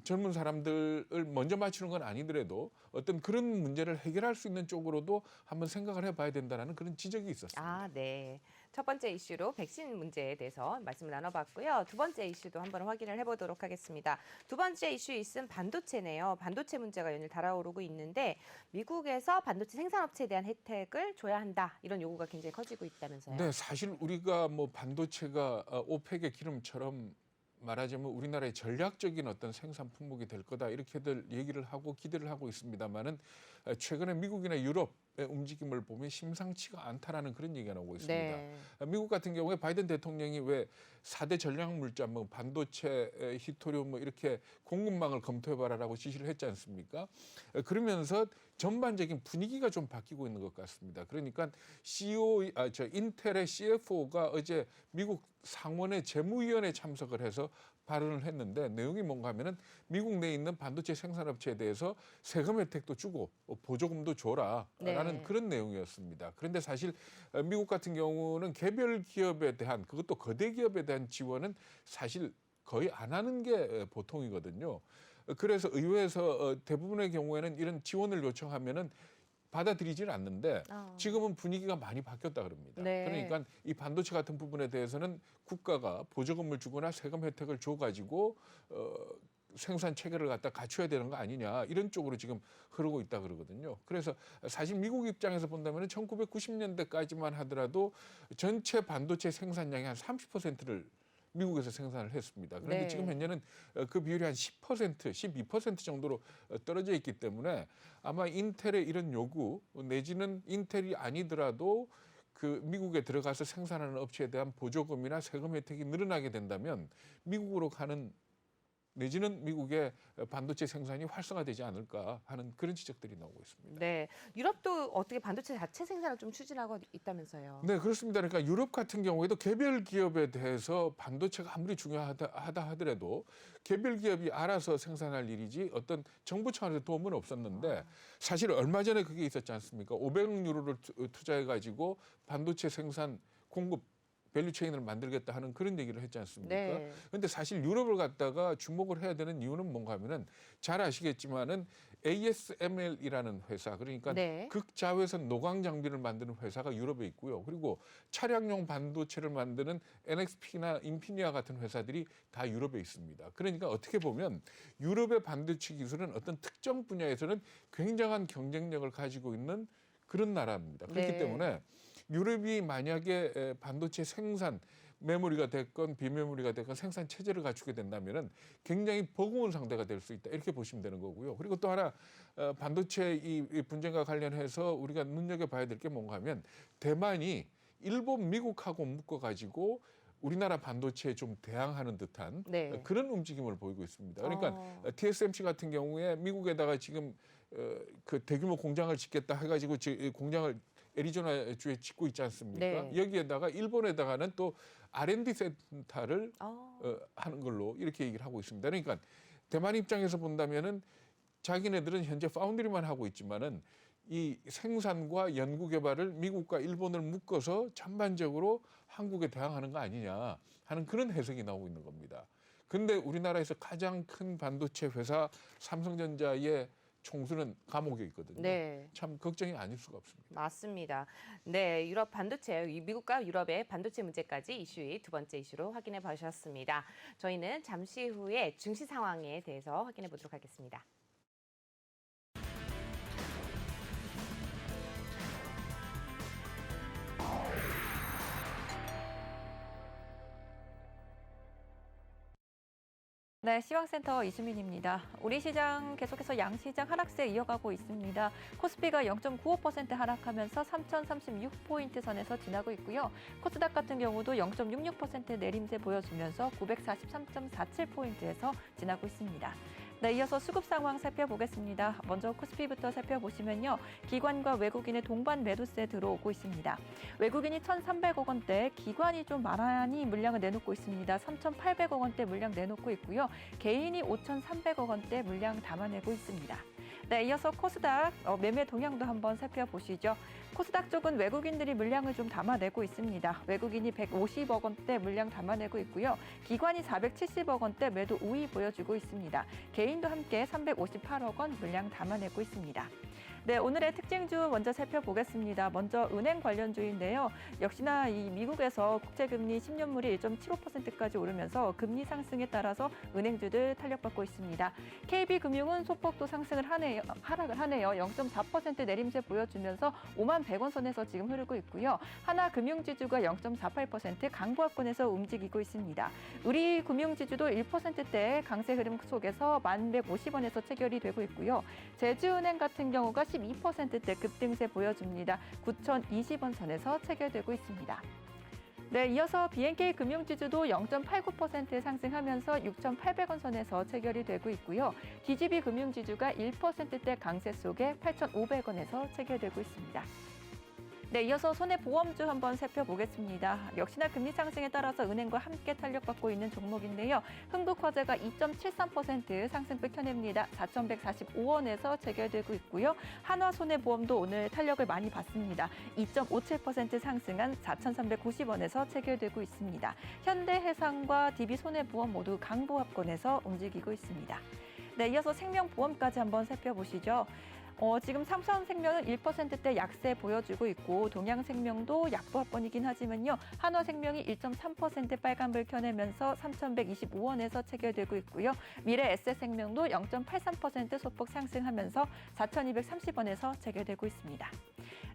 젊은 사람들을 먼저 맞추는 건 아니더라도 어떤 그런 문제를 해결할 수 있는 쪽으로도 한번 생각을 해봐야 된다는 그런 지적이 있었습니다. 네. 첫 번째 이슈로 백신 문제에 대해서 말씀을 나눠봤고요. 두 번째 이슈도 한번 확인을 해보도록 하겠습니다. 두 번째 이슈 있은 반도체네요. 반도체 문제가 연일 달아오르고 있는데 미국에서 반도체 생산업체에 대한 혜택을 줘야 한다. 이런 요구가 굉장히 커지고 있다면서요. 네, 사실 우리가 반도체가 오펙의 기름처럼 말하자면 우리나라의 전략적인 어떤 생산 품목이 될 거다 이렇게들 얘기를 하고 기대를 하고 있습니다만은 최근에 미국이나 유럽의 움직임을 보면 심상치가 않다라는 그런 얘기가 나오고 있습니다. 네. 미국 같은 경우에 바이든 대통령이 왜 4대 전략 물자 반도체, 히토리움 이렇게 공급망을 검토해봐라라고 지시를 했지 않습니까? 그러면서 전반적인 분위기가 좀 바뀌고 있는 것 같습니다. 그러니까 인텔의 CFO가 어제 미국 상원의 재무위원회에 참석을 해서 발언을 했는데 내용이 뭔가 하면은 미국 내에 있는 반도체 생산업체에 대해서 세금 혜택도 주고 보조금도 줘라라는 네. 그런 내용이었습니다. 그런데 사실 미국 같은 경우는 개별 기업에 대한 그것도 거대 기업에 대한 지원은 사실 거의 안 하는 게 보통이거든요. 그래서 의회에서 대부분의 경우에는 이런 지원을 요청하면은 받아들이질 않는데 지금은 분위기가 많이 바뀌었다 그럽니다. 네. 그러니까 이 반도체 같은 부분에 대해서는 국가가 보조금을 주거나 세금 혜택을 줘가지고 생산 체계를 갖다 갖춰야 되는 거 아니냐 이런 쪽으로 지금 흐르고 있다 그러거든요. 그래서 사실 미국 입장에서 본다면 1990년대까지만 하더라도 전체 반도체 생산량의 한 30%를 미국에서 생산을 했습니다. 그런데 네. 지금 현재는 그 비율이 한 10%, 12% 정도로 떨어져 있기 때문에 아마 인텔의 이런 요구 내지는 인텔이 아니더라도 그 미국에 들어가서 생산하는 업체에 대한 보조금이나 세금 혜택이 늘어나게 된다면 미국으로 가는 내지는 미국의 반도체 생산이 활성화되지 않을까 하는 그런 지적들이 나오고 있습니다. 네, 유럽도 어떻게 반도체 자체 생산을 좀 추진하고 있다면서요. 네, 그렇습니다. 그러니까 유럽 같은 경우에도 개별 기업에 대해서 반도체가 아무리 중요하다 하더라도 개별 기업이 알아서 생산할 일이지 어떤 정부 차원에서 도움은 없었는데 사실 얼마 전에 그게 있었지 않습니까? 500억 유로를 투자해가지고 반도체 생산 공급 밸류체인을 만들겠다 하는 그런 얘기를 했지 않습니까? 네. 그런데 사실 유럽을 갖다가 주목을 해야 되는 이유는 뭔가 하면은 잘 아시겠지만은 ASML이라는 회사, 그러니까 네. 극자외선 노광 장비를 만드는 회사가 유럽에 있고요. 그리고 차량용 반도체를 만드는 NXP나 인피니아 같은 회사들이 다 유럽에 있습니다. 그러니까 어떻게 보면 유럽의 반도체 기술은 어떤 특정 분야에서는 굉장한 경쟁력을 가지고 있는 그런 나라입니다. 그렇기 네. 때문에 유럽이 만약에 반도체 생산 메모리가 됐건 비메모리가 됐건 생산 체제를 갖추게 된다면은 굉장히 버거운 상대가 될 수 있다, 이렇게 보시면 되는 거고요. 그리고 또 하나 반도체 이 분쟁과 관련해서 우리가 눈여겨봐야 될 게 뭔가 하면 대만이 일본, 미국하고 묶어가지고 우리나라 반도체에 좀 대항하는 듯한 네. 그런 움직임을 보이고 있습니다. 그러니까 TSMC 같은 경우에 미국에다가 지금 그 대규모 공장을 짓겠다 해가지고 공장을 애리조나 주에 짓고 있지 않습니까? 네. 여기에다가 일본에다가는 또 R&D 센터를 어. 하는 걸로 이렇게 얘기를 하고 있습니다. 그러니까 대만 입장에서 본다면은 자기네들은 현재 파운드리만 하고 있지만은 이 생산과 연구 개발을 미국과 일본을 묶어서 전반적으로 한국에 대항하는 거 아니냐 하는 그런 해석이 나오고 있는 겁니다. 근데 우리나라에서 가장 큰 반도체 회사 삼성전자의 총수는 감옥에 있거든요. 네. 참 걱정이 아닐 수가 없습니다. 맞습니다. 네, 유럽 반도체, 미국과 유럽의 반도체 문제까지 이슈의 두 번째 이슈로 확인해 보셨습니다. 저희는 잠시 후에 증시 상황에 대해서 확인해 보도록 하겠습니다. 네, 시황센터 이수민입니다. 우리 시장 계속해서 양시장 하락세 이어가고 있습니다. 코스피가 0.95% 하락하면서 3,036포인트 선에서 지나고 있고요. 코스닥 같은 경우도 0.66% 내림세 보여주면서 943.47포인트에서 지나고 있습니다. 네, 이어서 수급 상황 살펴보겠습니다. 먼저 코스피부터 살펴보시면요. 기관과 외국인의 동반 매도세 들어오고 있습니다. 외국인이 1,300억 원대, 기관이 좀 많이 물량을 내놓고 있습니다. 3,800억 원대 물량 내놓고 있고요. 개인이 5,300억 원대 물량 담아내고 있습니다. 네, 이어서 코스닥 매매 동향도 한번 살펴보시죠. 코스닥 쪽은 외국인들이 물량을 좀 담아내고 있습니다. 외국인이 150억 원대 물량 담아내고 있고요. 기관이 470억 원대 매도 우위 보여주고 있습니다. 개인도 함께 358억 원 물량 담아내고 있습니다. 네, 오늘의 특징주 먼저 살펴보겠습니다. 먼저 은행 관련주인데요. 역시나 이 미국에서 국채금리 10년물이 1.75%까지 오르면서 금리 상승에 따라서 은행주들 탄력받고 있습니다. KB금융은 소폭도 상승을 하락을 하네요. 0.4% 내림세 보여주면서 5만 100원 선에서 지금 흐르고 있고요. 하나금융지주가 0.48% 강보합권에서 움직이고 있습니다. 우리 금융지주도 1%대 강세 흐름 속에서 1,150원에서 체결이 되고 있고요. 제주은행 같은 경우가 12%대 급등세 보여줍니다. 9,020원 선에서 체결되고 있습니다. 네, 이어서 BNK 금융지주도 0.89% 상승하면서 6,800원 선에서 체결이 되고 있고요. DGB 금융지주가 1%대 강세 속에 8,500원에서 체결되고 있습니다. 네, 이어서 손해보험주 한번 살펴보겠습니다. 역시나 금리 상승에 따라서 은행과 함께 탄력받고 있는 종목인데요. 흥국화재가 2.73% 상승폭 켜냅니다. 4,145원에서 체결되고 있고요. 한화손해보험도 오늘 탄력을 많이 받습니다. 2.57% 상승한 4,390원에서 체결되고 있습니다. 현대해상과 DB손해보험 모두 강보합권에서 움직이고 있습니다. 네, 이어서 생명보험까지 한번 살펴보시죠. 지금 삼성생명은 1%대 약세 보여주고 있고 동양생명도 약보합권이긴 하지만요. 한화생명이 1.3% 빨간불 켜내면서 3,125원에서 체결되고 있고요. 미래에셋생명도 0.83% 소폭 상승하면서 4,230원에서 체결되고 있습니다.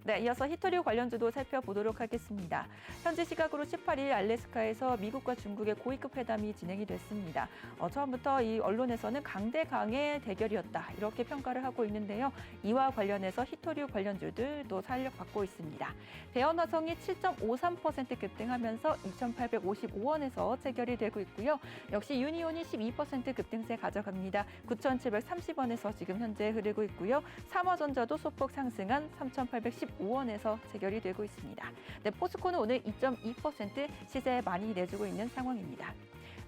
네, 이어서 히토류 관련주도 살펴보도록 하겠습니다. 현지 시각으로 18일 알래스카에서 미국과 중국의 고위급 회담이 진행이 됐습니다. 처음부터 이 언론에서는 강대강의 대결이었다 이렇게 평가를 하고 있는데요. 이와 관련해서 히토류 관련주들도 탄력받고 있습니다. 대연화성이 7.53% 급등하면서 2,855원에서 체결이 되고 있고요. 역시 유니온이 12% 급등세 가져갑니다. 9,730원에서 지금 현재 흐르고 있고요. 삼화전자도 소폭 상승한 3,815원에서 체결이 되고 있습니다. 네, 포스코는 오늘 2.2% 시세 많이 내주고 있는 상황입니다.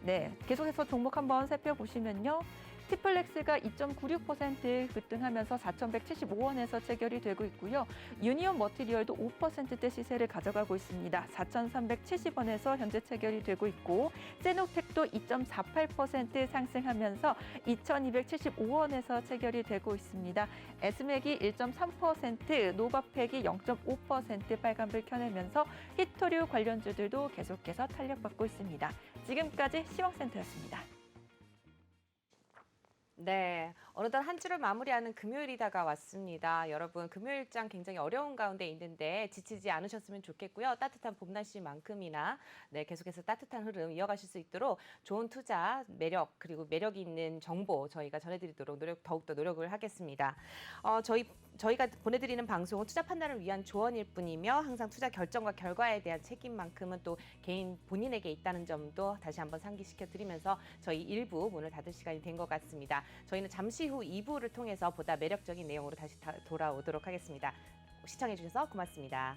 네, 계속해서 종목 한번 살펴보시면요. 티플렉스가 2.96% 급등하면서 4,175원에서 체결이 되고 있고요. 유니온 머티리얼도 5%대 시세를 가져가고 있습니다. 4,370원에서 현재 체결이 되고 있고 세노텍도 2.48% 상승하면서 2,275원에서 체결이 되고 있습니다. 에스맥이 1.3%, 노바팩이 0.5% 빨간불 켜내면서 히토류 관련주들도 계속해서 탄력받고 있습니다. 지금까지 시황센터였습니다. 네, 어느덧 한 주를 마무리하는 금요일이 다가왔습니다. 여러분, 금요일장 굉장히 어려운 가운데 있는데 지치지 않으셨으면 좋겠고요. 따뜻한 봄 날씨만큼이나 계속해서 따뜻한 흐름 이어가실 수 있도록 좋은 투자, 매력, 그리고 매력이 있는 정보 저희가 전해드리도록 더욱더 노력을 하겠습니다. 저희가 보내드리는 방송은 투자 판단을 위한 조언일 뿐이며 항상 투자 결정과 결과에 대한 책임만큼은 또 개인 본인에게 있다는 점도 다시 한번 상기시켜드리면서 저희 1부 문을 닫을 시간이 된 것 같습니다. 저희는 잠시 후 2부를 통해서 보다 매력적인 내용으로 다시 돌아오도록 하겠습니다. 시청해주셔서 고맙습니다.